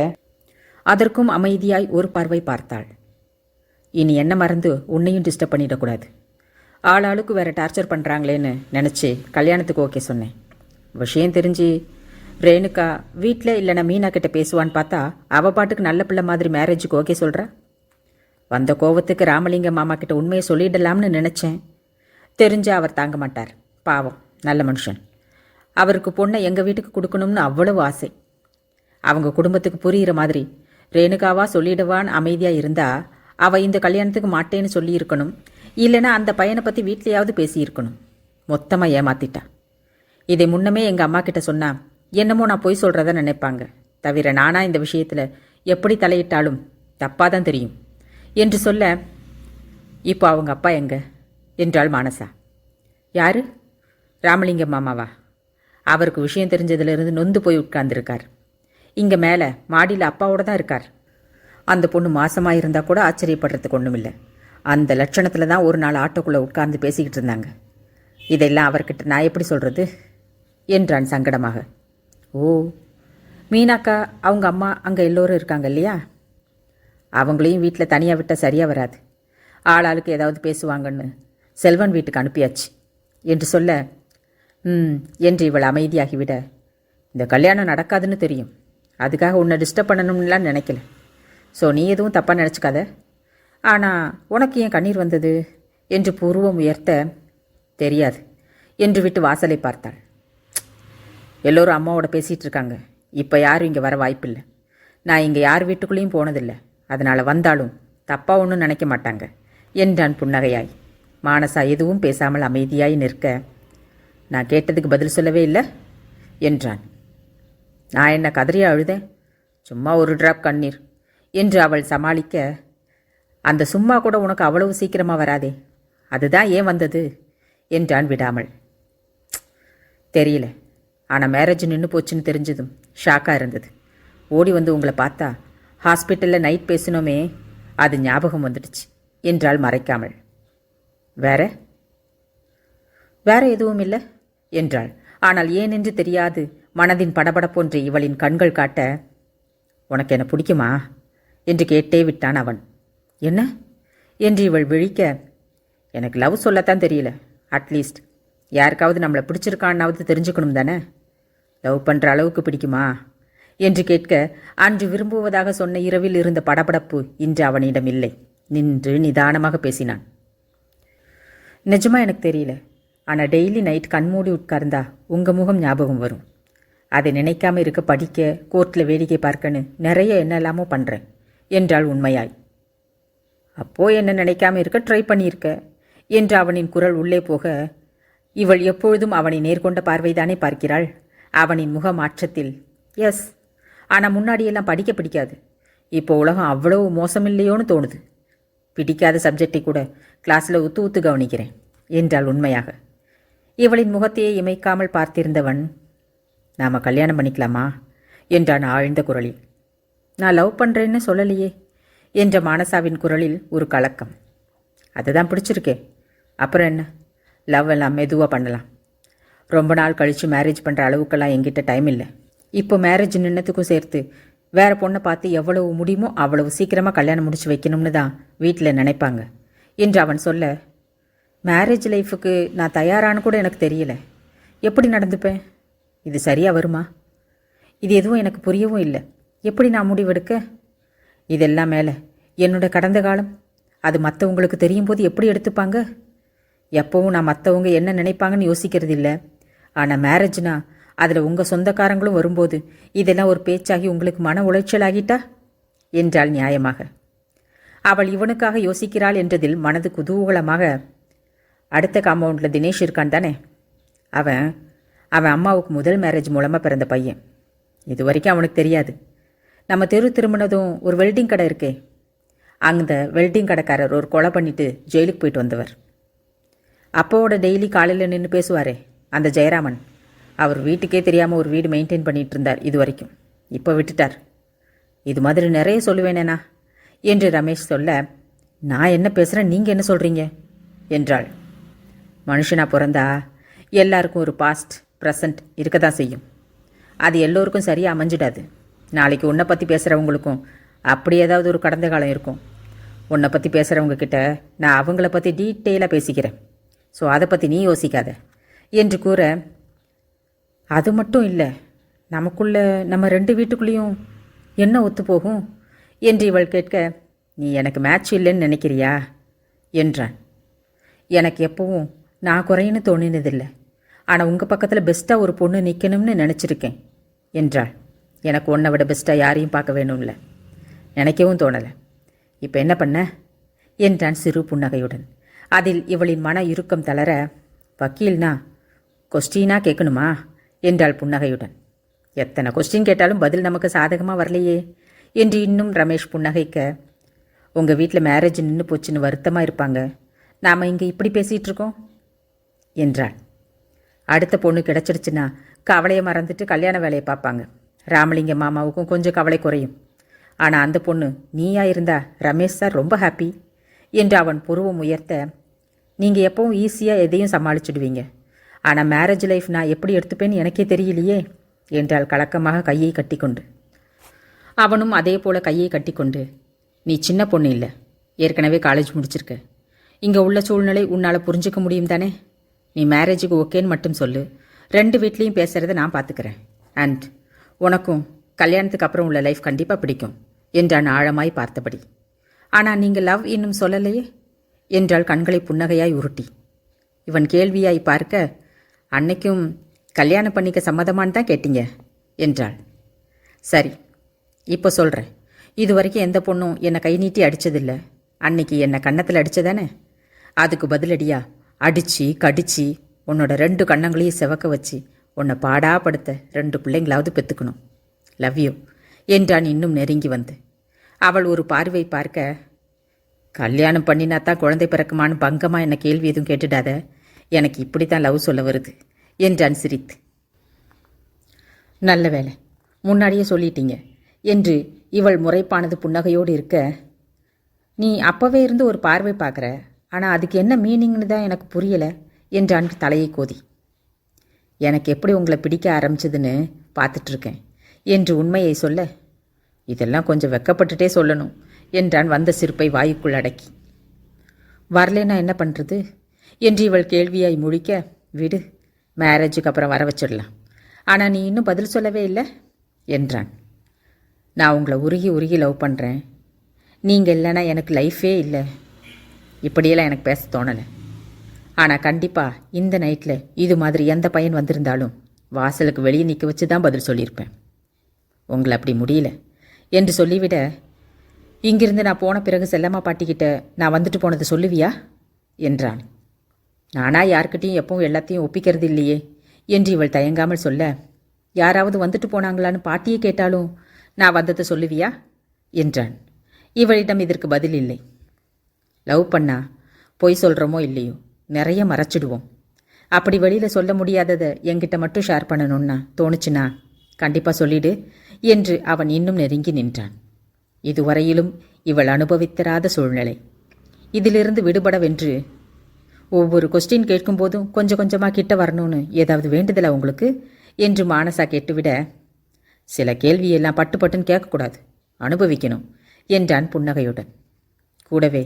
அதற்கும் அமைதியாய் ஒரு பார்வை பார்த்தாள். இனி என்ன மறந்து உன்னையும் டிஸ்டர்ப் பண்ணிடக்கூடாது. ஆளாளுக்கு வேறு டார்ச்சர் பண்ணுறாங்களேன்னு நினச்சி கல்யாணத்துக்கு ஓகே சொன்னேன். விஷயம் தெரிஞ்சு ரேணுகா வீட்டில் இல்லைனா மீனா கிட்ட பேசுவான்னு பார்த்தா அவள் பாட்டுக்கு நல்ல பிள்ளை மாதிரி மேரேஜுக்கு ஓகே சொல்கிறா. வந்த கோவத்துக்கு ராமலிங்க மாமா கிட்ட உண்மையை சொல்லிடலாம்னு நினச்சேன். தெரிஞ்சா அவர் தாங்க மாட்டார். பாவம், நல்ல மனுஷன். அவருக்கு பொண்ணை எங்கள் வீட்டுக்கு கொடுக்கணும்னு அவ்வளவு ஆசை. அவங்க குடும்பத்துக்கு புரிகிற மாதிரி ரேணுகாவா சொல்லிடுவான்னு அமைதியாக இருந்தா அவள் இந்த கல்யாணத்துக்கு மாட்டேன்னு சொல்லியிருக்கணும். இல்லைனா அந்த பையனை பற்றி வீட்லையாவது பேசியிருக்கணும். மொத்தமாக ஏமாத்திட்டா. இதை முன்னமே எங்கள் அம்மா கிட்ட சொன்னா என்னமோ நான் போய் சொல்கிறத நினைப்பாங்க. தவிர நானா இந்த விஷயத்தில் எப்படி தலையிட்டாலும் தப்பாக தான் தெரியும் என்று சொல்ல, இப்போ அவங்க அப்பா எங்க என்றாள் மானசா. யாரு? ராமலிங்க மாமாவா? அவருக்கு விஷயம் தெரிஞ்சதுலேருந்து நொந்து போய் உட்கார்ந்துருக்கார். இங்கே மேலே மாடியில் அப்பாவோட தான் இருக்கார். அந்த பொண்ணு மாசமாக இருந்தால் கூட ஆச்சரியப்படுறதுக்கு ஒன்றும் இல்லை. அந்த லட்சணத்தில் தான் ஒரு நாள் ஆட்டோக்குள்ளே உட்கார்ந்து பேசிக்கிட்டு இருந்தாங்க. இதெல்லாம் அவர்கிட்ட நான் எப்படி சொல்கிறது என்றான் சங்கடமாக. ஓ, மீனாக்கா அவங்க அம்மா அங்கே எல்லோரும் இருக்காங்க இல்லையா? அவங்களையும் வீட்டில் தனியாக விட்டால் சரியாக வராது. ஆளாளுக்கு ஏதாவது பேசுவாங்கன்னு செல்வன் வீட்டுக்கு அனுப்பியாச்சு என்று சொல்ல, என்று இவள் அமைதியாகிவிட, இந்த கல்யாணம் நடக்காதுன்னு தெரியும். அதுக்காக உன்னை டிஸ்டர்ப் பண்ணணும்னுலாம் நினைக்கல. ஸோ நீ எதுவும் தப்பாக நினச்சிக்காத. ஆனால் உனக்கு ஏன் கண்ணீர் வந்தது என்று புருவம் உயர்த்த, தெரியாது என்று விட்டு வாசலை பார்த்தாள். எல்லோரும் அம்மாவோட பேசிகிட்டு இருக்காங்க. இப்போ யாரும் இங்கே வர வாய்ப்பில்லை. நான் இங்கே யார் வீட்டுக்குள்ளேயும் போனதில்லை. அதனால் வந்தாலும் தப்பாக ஒன்றும் நினைக்க மாட்டாங்க என்றான் புன்னகையாய். மானசா எதுவும் பேசாமல் அமைதியாய் நிற்க, நான் கேட்டதுக்கு பதில் சொல்லவே இல்லை என்றான். நான் என்ன கதறியா அழுதேன்? சும்மா ஒரு டிராப் கண்ணீர் என்று அவள் சமாளிக்க, அந்த சும்மா கூட உனக்கு அவ்வளவு சீக்கிரமாக வராதே, அதுதான் ஏன் வந்தது என்றான் விடாமல். தெரியல, ஆனால் மேரேஜ் நின்று போச்சுன்னு தெரிஞ்சதும் ஷாக்காக இருந்தது. ஓடி வந்து உங்களை பார்த்தா ஹாஸ்பிட்டலில் நைட் பேசினோமே, அது ஞாபகம் வந்துடுச்சு என்றாள் மறைக்காமல். வேற எதுவும் இல்லை என்றாள். ஆனால் ஏனென்று தெரியாது மனதின் படபடப்பொன்று இவளின் கண்கள் காட்ட, உனக்கு என்ன பிடிக்குமா என்று கேட்டே விட்டான் அவன். என்ன என்று இவள் விழிக்க, எனக்கு லவ் சொல்லத்தான் தெரியல. அட்லீஸ்ட் யாருக்காவது நம்மளை பிடிச்சிருக்கான்னாவது தெரிஞ்சுக்கணும் தானே. லவ் பண்ணுற அளவுக்கு பிடிக்குமா என்று கேட்க, அன்று விரும்புவதாக சொன்ன இரவில் இருந்த படபடப்பு இன்று அவனிடம் இல்லை. நின்று நிதானமாக பேசினான். நிஜமாக எனக்கு தெரியல. ஆனால் டெய்லி நைட் கண்மூடி உட்கார்ந்தா உங்கள் முகம் ஞாபகம் வரும். அதை நினைக்காம இருக்க படிக்க, கோர்ட்டில் வேடிக்கை பார்க்கன்னு நிறைய என்னெல்லாமோ பண்ணுறேன் என்றாள் உண்மையாய். அப்போ என்ன நினைக்காம இருக்க ட்ரை பண்ணியிருக்க என்று அவனின் குரல் உள்ளே போக, இவள் எப்பொழுதும் அவனை நேர்கொண்ட பார்வைதானே பார்க்கிறாள். அவனின் முக மாற்றத்தில் எஸ், ஆனால் முன்னாடியெல்லாம் படிக்க பிடிக்காது. இப்போ உலகம் அவ்வளவு மோசமில்லையோன்னு தோணுது. பிடிக்காத சப்ஜெக்டை கூட கிளாஸில் ஊத்து கவனிக்கிறேன் என்றாள் உண்மையாக. இவளின் முகத்தையே இமைக்காமல் பார்த்திருந்தவன், நாம் கல்யாணம் பண்ணிக்கலாமா என்றான் ஆழ்ந்த குரலில். நான் லவ் பண்ணுறேன்னு சொல்லலையே என்ற மானசாவின் குரலில் ஒரு கலக்கம். அதுதான் பிடிச்சிருக்கே, அப்புறம் என்ன, லவ் எல்லாம் மெதுவாக பண்ணலாம். ரொம்ப நாள் கழித்து மேரேஜ் பண்ணுற அளவுக்கெல்லாம் என்கிட்ட டைம் இல்லை. இப்போ மேரேஜ் நின்னத்துக்கும் சேர்த்து வேறு பொண்ணை பார்த்து எவ்வளவு முடியுமோ அவ்வளவு சீக்கிரமாக கல்யாணம் முடிச்சு வைக்கணும்னு தான் வீட்டில் நினைப்பாங்க என்று அவன் சொல்ல, மேரேஜ் லைஃபுக்கு நான் தயாரானு கூட எனக்கு தெரியல. எப்படி நடந்துப்பேன்? இது சரியாக வருமா? இது எதுவும் எனக்கு புரியவும் இல்லை. எப்படி நான் முடிவெடுக்க? இதெல்லாம் மேலே என்னோட கடந்த காலம், அது மற்றவங்களுக்கு தெரியும் போது எப்படி எடுத்துப்பாங்க? எப்போவும் நான் மற்றவங்க என்ன நினைப்பாங்கன்னு யோசிக்கிறது இல்லை. ஆனால் மேரேஜ்னா அதில் உங்கள் சொந்தக்காரங்களும் வரும்போது இதெல்லாம் ஒரு பேச்சாகி உங்களுக்கு மன உளைச்சல் ஆகிட்டா என்றாள் நியாயமாக. அவள் இவனுக்காக யோசிக்கிறாள் என்றதில் மனது குதூகலமாக, அடுத்த காம்பவுண்டில் தினேஷ் இருக்கான் தானே, அவன் அவன் அம்மாவுக்கு முதல் மேரேஜ் மூலமாக பிறந்த பையன். இது வரைக்கும் அவனுக்கு தெரியாது. நம்ம தெரு திரும்பினதும் ஒரு வெல்டிங் கடை இருக்கே, அந்த வெல்டிங் கடைக்காரர் ஒரு கொலை பண்ணிட்டு ஜெயிலுக்கு போயிட்டு வந்தவர். அப்போவோட டெய்லி காலையில் நின்று பேசுவாரே அந்த ஜெயராமன், அவர் வீட்டுக்கே தெரியாமல் ஒரு வீடு மெயின்டைன் பண்ணிகிட்டு இருந்தார் இது வரைக்கும். இப்போ விட்டுட்டார். இது மாதிரி நிறைய சொல்லுவேனேண்ணா என்று ரமேஷ் சொல்ல, நான் என்ன பேசுகிறேன், நீங்கள் என்ன சொல்கிறீங்க என்றாள். மனுஷனாக பிறந்தா எல்லாருக்கும் ஒரு பாஸ்ட் ப்ரெசண்ட் இருக்க தான் செய்யும். அது எல்லோருக்கும் சரியாக அமைஞ்சிடாது. நாளைக்கு உன்னை பற்றி பேசுகிறவங்களுக்கும் அப்படி ஏதாவது ஒரு கடந்த காலம் இருக்கும். உன்னை பற்றி பேசுகிறவங்க கிட்ட நான் அவங்கள பற்றி டீட்டெயிலாக பேசிக்கிறேன். ஸோ அதை பற்றி நீ யோசிக்காத என்று கூற, அது மட்டும் இல்லை, நமக்குள்ளே நம்ம 2 வீட்டுக்குள்ளேயும் என்ன ஒத்து போகும் என்று இவள் கேட்க, நீ எனக்கு மேட்ச் இல்லைன்னு நினைக்கிறியா என்றான். எனக்கு எப்பவும் நான் குறையின்னு தோணினதில்லை. ஆனால் உங்கள் பக்கத்தில் பெஸ்ட்டாக ஒரு பொண்ணு நிற்கணும்னு நினச்சிருக்கேன் என்றாள். எனக்கு உன்னை விட பெஸ்ட்டாக யாரையும் பார்க்க வேணும்ல, நினைக்கவும் தோணலை. இப்போ என்ன பண்ண என்றான் சிறு புன்னகையுடன். அதில் இவளின் மன இறுக்கம் தளர, வக்கீல்னா கொஸ்டினா கேட்கணுமா என்றாள் புன்னகையுடன். எத்தனை கொஸ்டின் கேட்டாலும் பதில் நமக்கு சாதகமாக வரலையே என்று இன்னும் ரமேஷ் புன்னகைக்க, உங்கள் வீட்டில் மேரேஜ் நின்று போச்சுன்னு வருத்தமாக இருப்பாங்க, நாம் இங்கே இப்படி பேசிகிட்டு இருக்கோம் என்றாள். அடுத்த பொண்ணு கிடச்சிடுச்சுன்னா கவலையை மறந்துட்டு கல்யாண வேலையை பார்ப்பாங்க. ராமலிங்க மாமாவுக்கும் கொஞ்சம் கவலை குறையும். ஆனால் அந்த பொண்ணு நீயா இருந்தா ரமேஷ் சார் ரொம்ப ஹாப்பி என்று அவன் புருவம் உயர்த்த, நீங்கள் எப்பவும் ஈஸியாக எதையும் சமாளிச்சுடுவீங்க, ஆனால் மேரேஜ் லைஃப் நான் எப்படி எடுத்துப்பேன்னு எனக்கே தெரியலையே என்றாள் கலக்கமாக கையை கட்டிக்கொண்டு. அவனும் அதே போல் கையை கட்டிக்கொண்டு, நீ சின்ன பொண்ணு இல்லை, ஏற்கனவே காலேஜ் முடிச்சிருக்க. இங்கே உள்ள சூழ்நிலை உன்னால் புரிஞ்சிக்க முடியும் தானே. நீ மேரேஜுக்கு ஓகேன்னு மட்டும் சொல்லு, 2 வீட்லேயும் பேசுகிறத நான் பார்த்துக்கிறேன். அண்ட் உனக்கும் கல்யாணத்துக்கு அப்புறம் உள்ள லைஃப் கண்டிப்பாக பிடிக்கும் என்றான் ஆழமாய் பார்த்தபடி. ஆனால் நீங்கள் லவ் இன்னும் சொல்லலையே என்றாள் கண்களை புன்னகையாய் உருட்டி. இவன் கேள்வியாய் பார்க்க, அன்னைக்கும் கல்யாணம் பண்ணிக்க சம்மதமானு தான் கேட்டீங்க என்றாள். சரி, இப்போ சொல்கிறேன். இது வரைக்கும் எந்த பொண்ணும் என்னை கை நீட்டி அடித்ததில்லை. அன்னைக்கு என்னை கன்னத்தில் அடித்ததானே, அதுக்கு பதிலடியா அடித்து கடித்து உன்னோட 2 கண்ணங்களையும் செவக்க வச்சு உன்னை பாடாப்படுத்த 2 பிள்ளைங்களாவது பெற்றுக்கணும். லவ் யூ என்றான் இன்னும் நெருங்கி வந்து. அவள் ஒரு பார்வை பார்க்க, கல்யாணம் பண்ணினாத்தான் குழந்தை பிறக்குமான்னு பங்கமாக என்னை கேள்வி எதுவும் கேட்டுடாத, எனக்கு இப்படி தான் லவ் சொல்ல வருது என்றான் சிரித்து. நல்ல வேலை, முன்னாடியே சொல்லிட்டீங்க என்று இவள் முறைப்பானது புன்னகையோடு இருக்க, நீ அப்போவே இருந்து ஒரு பார்வை பார்க்குற, ஆனால் அதுக்கு என்ன மீனிங்னு தான் எனக்கு புரியலை என்றான் தலையை கோதி. எனக்கு எப்படி உங்களை பிடிக்க ஆரம்பிச்சதுன்னு பார்த்துட்ருக்கேன் என்று உண்மையை சொல்ல, இதெல்லாம் கொஞ்சம் வெக்கப்பட்டுட்டே சொல்லணும் என்றான் வந்த சிரிப்பை வாயுக்குள் அடக்கி. வரலேன்னா என்ன பண்ணுறது என்று இவள் கேள்வியாய் முழிக்க, விடு, மேரேஜுக்கு அப்புறம் வர வச்சிடலாம். ஆனால் நீ இன்னும் பதில் சொல்லவே இல்லை என்றான். நான் உங்களை உருகி உருகி லவ் பண்ணுறேன். நீங்கள் இல்லைன்னா எனக்கு லைஃபே இல்லை. இப்படியெல்லாம் எனக்கு பேச தோணலை. ஆனால் கண்டிப்பாக இந்த நைட்டில் இது மாதிரி எந்த பையன் வந்திருந்தாலும் வாசலுக்கு வெளியே நிற்க வச்சு தான் பதில் சொல்லியிருப்பேன். உங்களை அப்படி முடியல என்று சொல்லிவிட, இங்கிருந்து நான் போன பிறகு செல்லம்மா பாட்டிக்கிட்ட நான் வந்துட்டு போனதை சொல்லுவியா என்றான். நானா யார்கிட்டையும் எப்பவும் எல்லாத்தையும் ஒப்பிக்கிறது இல்லையே என்று இவள் தயங்காமல் சொல்ல, யாராவது வந்துட்டு போனாங்களான்னு பாட்டியே கேட்டாலும் நான் வந்ததை சொல்லுவியா என்றான். இவளிடம் இதற்கு பதில் இல்லை. லவ் பண்ணா பொய் சொல்கிறோமோ இல்லையோ நிறைய மறைச்சிடுவோம். அப்படி வெளியில் சொல்ல முடியாததை என்கிட்ட மட்டும் ஷேர் பண்ணணும்னா தோணுச்சுன்னா கண்டிப்பாக சொல்லிடு என்று அவன் இன்னும் நெருங்கி நின்றான். இதுவரையிலும் இவள் அனுபவித்தராத சூழ்நிலை. இதிலிருந்து விடுபடவென்று ஒவ்வொரு கொஸ்டின் கேட்கும்போதும் கொஞ்சம் கொஞ்சமாக கிட்ட வரணும்னு ஏதாவது வேண்டுதலை உங்களுக்கு என்று மானசா கேட்டுவிட, சில கேள்வியெல்லாம் பட்டு பட்டுன்னு கேட்கக்கூடாது, அனுபவிக்கணும் என்றான் புன்னகையுடன். கூடவே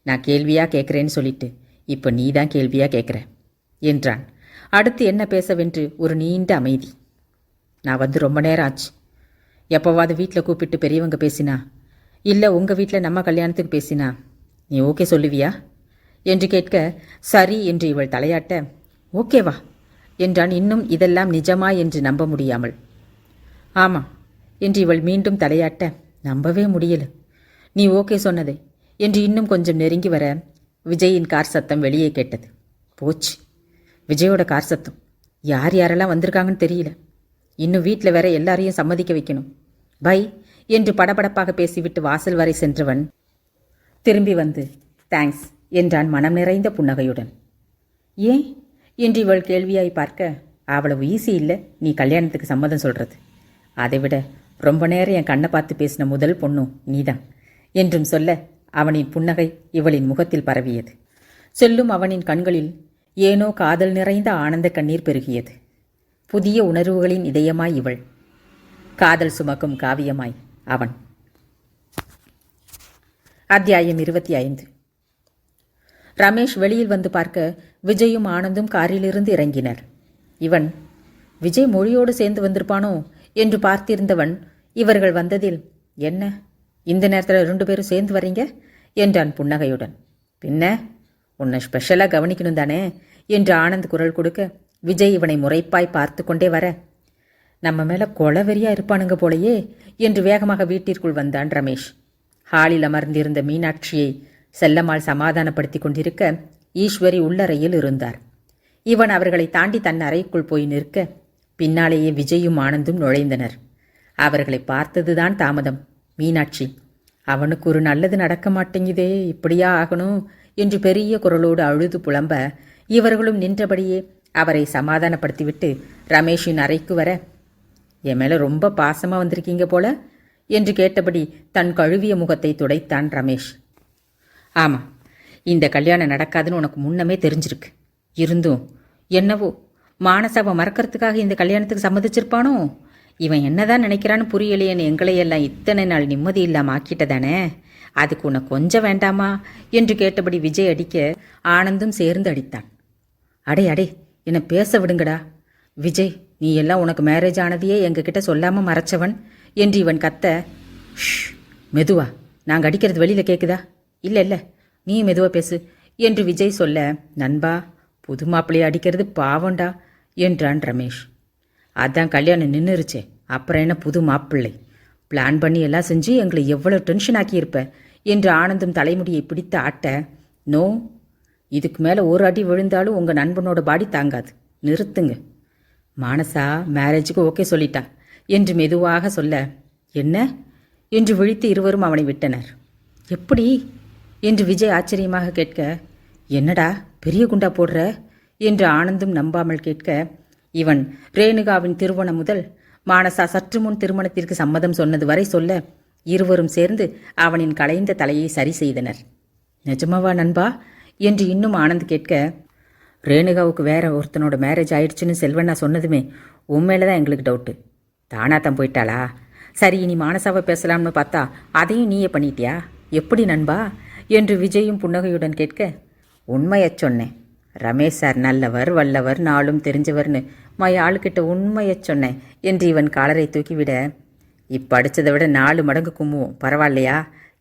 நான் கேள்வியாக கேட்குறேன்னு சொல்லிட்டு இப்போ நீ தான் கேள்வியாக கேட்குற என்றான். அடுத்து என்ன பேசவென்று ஒரு நீண்ட அமைதி. நான் வந்து ரொம்ப நேரம் ஆச்சு. எப்போவாது வீட்டில் கூப்பிட்டு பெரியவங்க பேசினா, இல்லை உங்கள் வீட்டில் நம்ம கல்யாணத்துக்கு பேசினா நீ ஓகே சொல்லுவியா என்று கேட்க, சரி என்று இவள் தலையாட்ட, ஓகேவா என்றான் இன்னும் இதெல்லாம் நிஜமா என்று நம்ப முடியாமல். ஆமாம் என்று இவள் மீண்டும் தலையாட்ட, நம்பவே முடியல. நீ ஓகே சொன்னதே என்று இன்னும் கொஞ்சம் நெருங்கி வர விஜயின் கார் சத்தம் வெளியே கேட்டது. போச்சு, விஜயோட கார் சத்தம். யார் யாரெல்லாம் வந்திருக்காங்கன்னு தெரியல. இன்னும் வீட்டில் வேற எல்லாரையும் சம்மதிக்க வைக்கணும். பை என்று படபடப்பாக பேசிவிட்டு வாசல் வரை சென்றவன் திரும்பி வந்து தேங்க்ஸ் என்றான் மனம் நிறைந்த புன்னகையுடன். ஏன் என்று இவள் கேள்வியாய் பார்க்க, அவ்வளவு ஈஸி இல்லை நீ கல்யாணத்துக்கு சம்மதம் சொல்கிறது. அதை விட ரொம்ப நேரம் என் கண்ணை பார்த்து பேசின முதல் பொண்ணும் நீதான் என்றும் சொல்ல அவனின் புன்னகை இவளின் முகத்தில் பரவியது. சொல்லும் அவனின் கண்களில் ஏனோ காதல் நிறைந்த ஆனந்த கண்ணீர் பெருகியது. புதிய உணர்வுகளின் இதயமாய் இவள், காதல் சுமக்கும் காவியமாய் அவன். அத்தியாயம் 25. ரமேஷ் வெளியில் வந்து பார்க்க விஜயும் ஆனந்தும் காரிலிருந்து இறங்கினர். இவன் விஜய் மொழியோடு சேர்ந்து வந்திருப்பானோ என்று பார்த்திருந்தவன் இவர்கள் வந்ததில், என்ன இந்த நேரத்தில் 2 பேரும் சேர்ந்து வரீங்க என்றான் புன்னகையுடன். பின்ன உன்னை ஸ்பெஷலாக கவனிக்கணும் தானே என்று ஆனந்த் குரல் கொடுக்க விஜய் இவனை முறைப்பாய் பார்த்து கொண்டே வர, நம்ம மேலே கொலவெறியா இருப்பானுங்க போலையே என்று வேகமாக வீட்டிற்குள் வந்தான் ரமேஷ். ஹாலில் அமர்ந்திருந்த மீனாட்சியை செல்லம்மாள் சமாதானப்படுத்தி கொண்டிருக்க ஈஸ்வரி உள்ளறையில் இருந்தார். இவன் அவர்களை தாண்டி தன் அறைக்குள் போய் நிற்க பின்னாலேயே விஜயும் ஆனந்தும் நுழைந்தனர். அவர்களை பார்த்ததுதான் தாமதம். மீனாட்சி, அவனுக்கு ஒரு நல்லது நடக்க மாட்டேங்குதே, இப்படியா ஆகணும் என்று பெரிய குரலோடு அழுது புலம்ப இவர்களும் நின்றபடியே அவரை சமாதானப்படுத்திவிட்டு ரமேஷின் அறைக்கு வர, என் மேலே ரொம்ப பாசமாக வந்திருக்கீங்க போல என்று கேட்டபடி தன் கழுவிய முகத்தை துடைத்தான் ரமேஷ். ஆமாம், இந்த கல்யாணம் நடக்காதுன்னு உனக்கு முன்னமே தெரிஞ்சிருக்கு. இருந்தும் என்னவோ மானசாவை மறக்கிறதுக்காக இந்த கல்யாணத்துக்கு சம்மதிச்சிருப்பானோ? இவன் என்னதான் நினைக்கிறான்னு புரியலையேன்னு எங்களையெல்லாம் இத்தனை நாள் நிம்மதி இல்லாமல் ஆக்கிட்டதானே, அதுக்கு உனக்கு கொஞ்சம் வேண்டாமா என்று கேட்டபடி விஜய் அடிக்க ஆனந்தும் சேர்ந்து அடித்தான். அடே அடே, என்னை பேச விடுங்கடா. விஜய், நீ எல்லாம் உனக்கு மேரேஜ் ஆனதையே எங்ககிட்ட சொல்லாமல் மறைச்சவன் என்று இவன் கத்த, ஷ் மெதுவா, நாங்கள் அடிக்கிறது வெளியில் கேட்குதா? இல்லை இல்லை, நீ மெதுவாக பேசு என்று விஜய் சொல்ல, நண்பா புது மாப்பிள்ளையை அடிக்கிறது பாவண்டா என்றான் ரமேஷ். அதான் கல்யாணம் நின்றுருச்சே, அப்புறம் என்ன புது மாப்பிள்ளை? பிளான் பண்ணி எல்லாம் செஞ்சு எங்களை எவ்வளோ டென்ஷன் ஆக்கியிருப்ப என்று ஆனந்தும் தலைமுடியை பிடித்து ஆட்ட, நோ, இதுக்கு மேலே ஒரு அடி விழுந்தாலும் உங்கள் நண்பனோட பாடி தாங்காது, நிறுத்துங்க. மானசா மேரேஜுக்கு ஓகே சொல்லிட்டா என்று மெதுவாக சொல்ல, என்ன என்று விழித்து இருவரும் அவனை விட்டனர். எப்படி என்று விஜய் ஆச்சரியமாக கேட்க, என்னடா பெரிய குண்டா போடுற என்று ஆனந்தும் நம்பாமல் கேட்க, இவன் ரேணுகாவின் திருமணம் முதல் மானசா சற்று முன் திருமணத்திற்கு சம்மதம் சொன்னது வரை சொல்ல இருவரும் சேர்ந்து அவனின் களைந்த தலையை சரி செய்தனர். நிஜமாவா நண்பா என்று இன்னும் ஆனந்த் கேட்க, ரேணுகாவுக்கு வேற ஒருத்தனோட மேரேஜ் ஆயிடுச்சுன்னு செல்வண்ணா சொன்னதுமே உண்மையில தான் எங்களுக்கு டவுட்டு. தானாத்தான் போயிட்டாளா? சரி, இனி மானசாவை பேசலாம்னு பார்த்தா அதையும் நீயே பண்ணிட்டியா? எப்படி நண்பா என்று விஜயும் புன்னகையுடன் கேட்க, உண்மையச் சொன்னேன். ரமேஷ் சார் நல்லவர் வல்லவர் நாளும் தெரிஞ்சவர்னு ஆளுக்கிட்ட உண்மையச் சொன்னேன் என்று இவன் காலரை தூக்கிவிட, இப்படிச்சதை விட 4 மடங்கு கும்முவோம், பரவாயில்லையா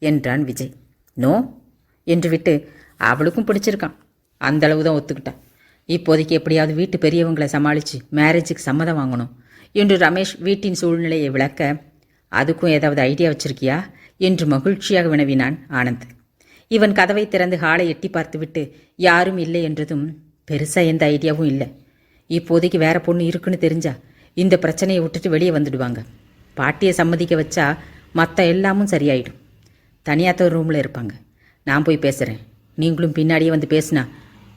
என்றான் விஜய். நோ என்று விட்டு, அவளுக்கும் பிடிச்சிருக்கான், அந்தளவு தான் ஒத்துக்கிட்டான். இப்போதைக்கு எப்படியாவது வீட்டு பெரியவங்களை சமாளித்து மேரேஜுக்கு சம்மதம் வாங்கணும் என்று ரமேஷ் வீட்டின் சூழ்நிலையை விளக்க, அதுக்கும் ஏதாவது ஐடியா வச்சிருக்கியா என்று மகிழ்ச்சியாக வினவினான் ஆனந்த். இவன் கதவை திறந்து ஹாலை எட்டி பார்த்துவிட்டு யாரும் இல்லை என்றதும், பெருசாக எந்த ஐடியாவும் இல்லை. இப்போதைக்கு வேற பொண்ணு இருக்குன்னு தெரிஞ்சா இந்த பிரச்சனையை விட்டுட்டு வெளியே வந்துடுவாங்க. பாட்டியை சம்மதிக்க வச்சா மற்ற எல்லாமும் சரியாயிடும். தனியாத்த ரூமில் இருப்பாங்க. நான் போய் பேசுகிறேன், நீங்களும் பின்னாடியே வந்து பேசினா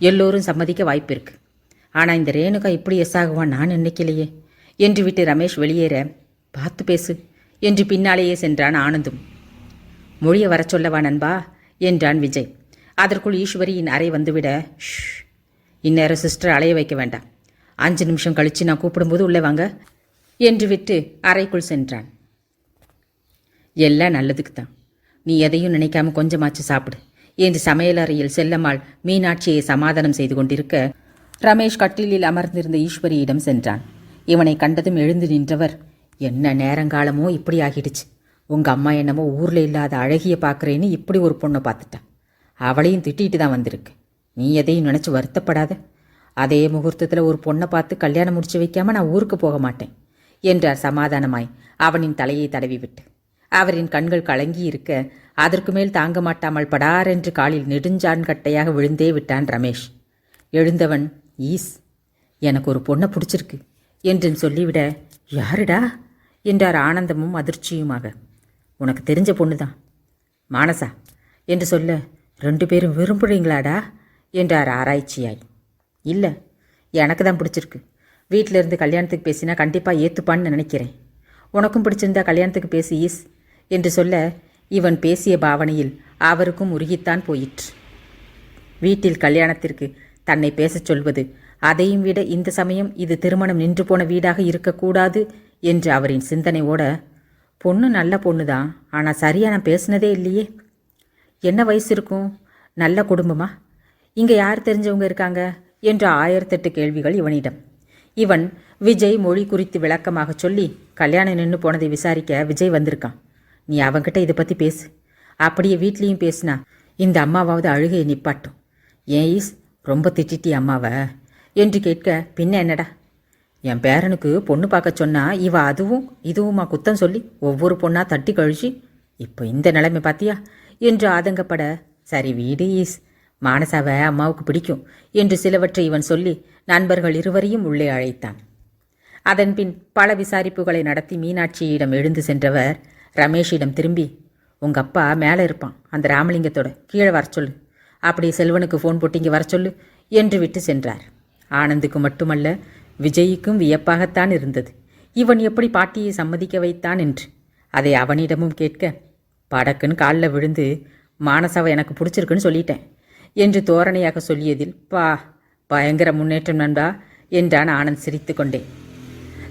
எல்லோரும் சம்மதிக்க வாய்ப்பு இருக்கு. ஆனால் இந்த ரேணுகா இப்படி எஸ் ஆகுவான் நான் நினைக்கலையே என்று விட்டு ரமேஷ் வெளியேற, பார்த்து பேசு என்று பின்னாலேயே சென்றான் ஆனந்தும். மொழியை வர சொல்லவா நண்பா என்றான் விஜய். அதற்குள் ஈஸ்வரியின் அறை வந்துவிட, ஷ், இந்நேரம் சிஸ்டர் அலைய வைக்க வேண்டாம், 5 நிமிஷம் கழித்து நான் கூப்பிடும்போது உள்ளே வாங்க என்று விட்டு அறைக்குள் சென்றான். எல்லாம் நல்லதுக்கு தான், நீ எதையும் நினைக்காம கொஞ்சமாச்சு சாப்பிடு என்று சமையலறையில் செல்லம்மாள் மீனாட்சியை சமாதானம் செய்து கொண்டிருக்க, ரமேஷ் கட்டிலில் அமர்ந்திருந்த ஈஸ்வரியிடம் சென்றான். இவனை கண்டதும் எழுந்து நின்றவர், என்ன நேரங்காலமோ இப்படி ஆகிடுச்சு. உங்கள் அம்மா என்னமோ ஊரில் இல்லாத அழகிய பார்க்குறேன்னு இப்படி ஒரு பொண்ணை பார்த்துட்டான். அவளையும் திட்டிட்டு தான் வந்திருக்கு. நீ எதையும் நினச்சி வருத்தப்படாத. அதே முகூர்த்தத்தில் ஒரு பொண்ணை பார்த்து கல்யாணம் முடிச்சு வைக்காமல் நான் ஊருக்கு போக மாட்டேன் என்றார் சமாதானமாய் அவனின் தலையை தடவி விட்டு. அவரின் கண்கள் கலங்கி இருக்க அதற்கு மேல் தாங்க மாட்டாமல் படாரென்று காலில் நெடுஞ்சான்கட்டையாக விழுந்தே விட்டான் ரமேஷ். எழுந்தவன், ஈஸ், எனக்கு ஒரு பொண்ணை பிடிச்சிருக்கு என்று சொல்லிவிட, யாருடா என்றார் ஆனந்தமும் அதிர்ச்சியுமாக. உனக்கு தெரிஞ்ச பொண்ணு தான், மானசா என்று சொல்ல, 2 பேரும் விரும்புகிறீங்களாடா என்றார் ஆராய்ச்சியாய். இல்லை, எனக்கு தான் பிடிச்சிருக்கு. வீட்டில் இருந்து கல்யாணத்துக்கு பேசினா கண்டிப்பாக ஏற்றுப்பான்னு நினைக்கிறேன். உனக்கும் பிடிச்சிருந்தா கல்யாணத்துக்கு பேசி ஈஸ் என்று சொல்ல, இவன் பேசிய பாவனையில் அவருக்கும் உருகித்தான் போயிற்று. வீட்டில் கல்யாணத்திற்கு தன்னை பேசச் சொல்வது, அதையும் விட இந்த சமயம் இது திருமணம் நின்று போன வீடாக இருக்கக்கூடாது என்று அவரின் சிந்தனை ஓட, பொண்ணு நல்ல பொண்ணு தான், ஆனால் சரியாக நான் பேசுனதே இல்லையே. என்ன வயசு இருக்கும்? நல்ல குடும்பமா? இங்கே யார் தெரிஞ்சவங்க இருக்காங்க என்ற 1008 கேள்விகள் இவனிடம். இவன் விஜய் மொழி குறித்து விளக்கமாக சொல்லி, கல்யாணம் நின்று போனதை விசாரிக்க விஜய் வந்திருக்கான். நீ அவன்கிட்ட இதை பற்றி பேசு. அப்படியே வீட்லேயும் பேசுனா இந்த அம்மாவாவது அழுகையை நிப்பாட்டும். ஏன் ஈஸ், ரொம்ப திட்டிட்டி அம்மாவை என்று கேட்க, பின்ன என்னடா, என் பேரனுக்கு பொண்ணு பார்க்க சொன்னா இவ அதுவும் இதுவுமா குத்தம் சொல்லி ஒவ்வொரு பொண்ணா தட்டி கழிச்சு இப்போ இந்த நிலைமை பார்த்தியா என்று ஆதங்கப்பட, சரி வீடு ஈஸ், மானசாவை அம்மாவுக்கு பிடிக்கும் என்று சிலவற்றை இவன் சொல்லி நண்பர்கள் இருவரையும் உள்ளே அழைத்தான். அதன்பின் பல விசாரிப்புகளை நடத்தி மீனாட்சியிடம் எழுந்து சென்றவர் ரமேஷிடம் திரும்பி, உங்கள் அப்பா மேலே இருப்பான், அந்த ராமலிங்கத்தோட கீழே வர சொல்லு, அப்படி செல்வனுக்கு ஃபோன் போட்டு இங்கே வர சொல்லு என்று விட்டு சென்றார். ஆனந்துக்கு மட்டுமல்ல, விஜய்க்கும் வியப்பாகத்தான் இருந்தது, இவன் எப்படி பாட்டியை சம்மதிக்க வைத்தான் என்று. அதை அவனிடமும் கேட்க, படக்குன்னு காலில் விழுந்து மானசாவை எனக்கு பிடிச்சிருக்குன்னு சொல்லிட்டேன் என்று தோரணையாக சொல்லியதில், பயங்கர முன்னேற்றம் நண்பா என்றான் ஆனந்த் சிரித்து கொண்டே.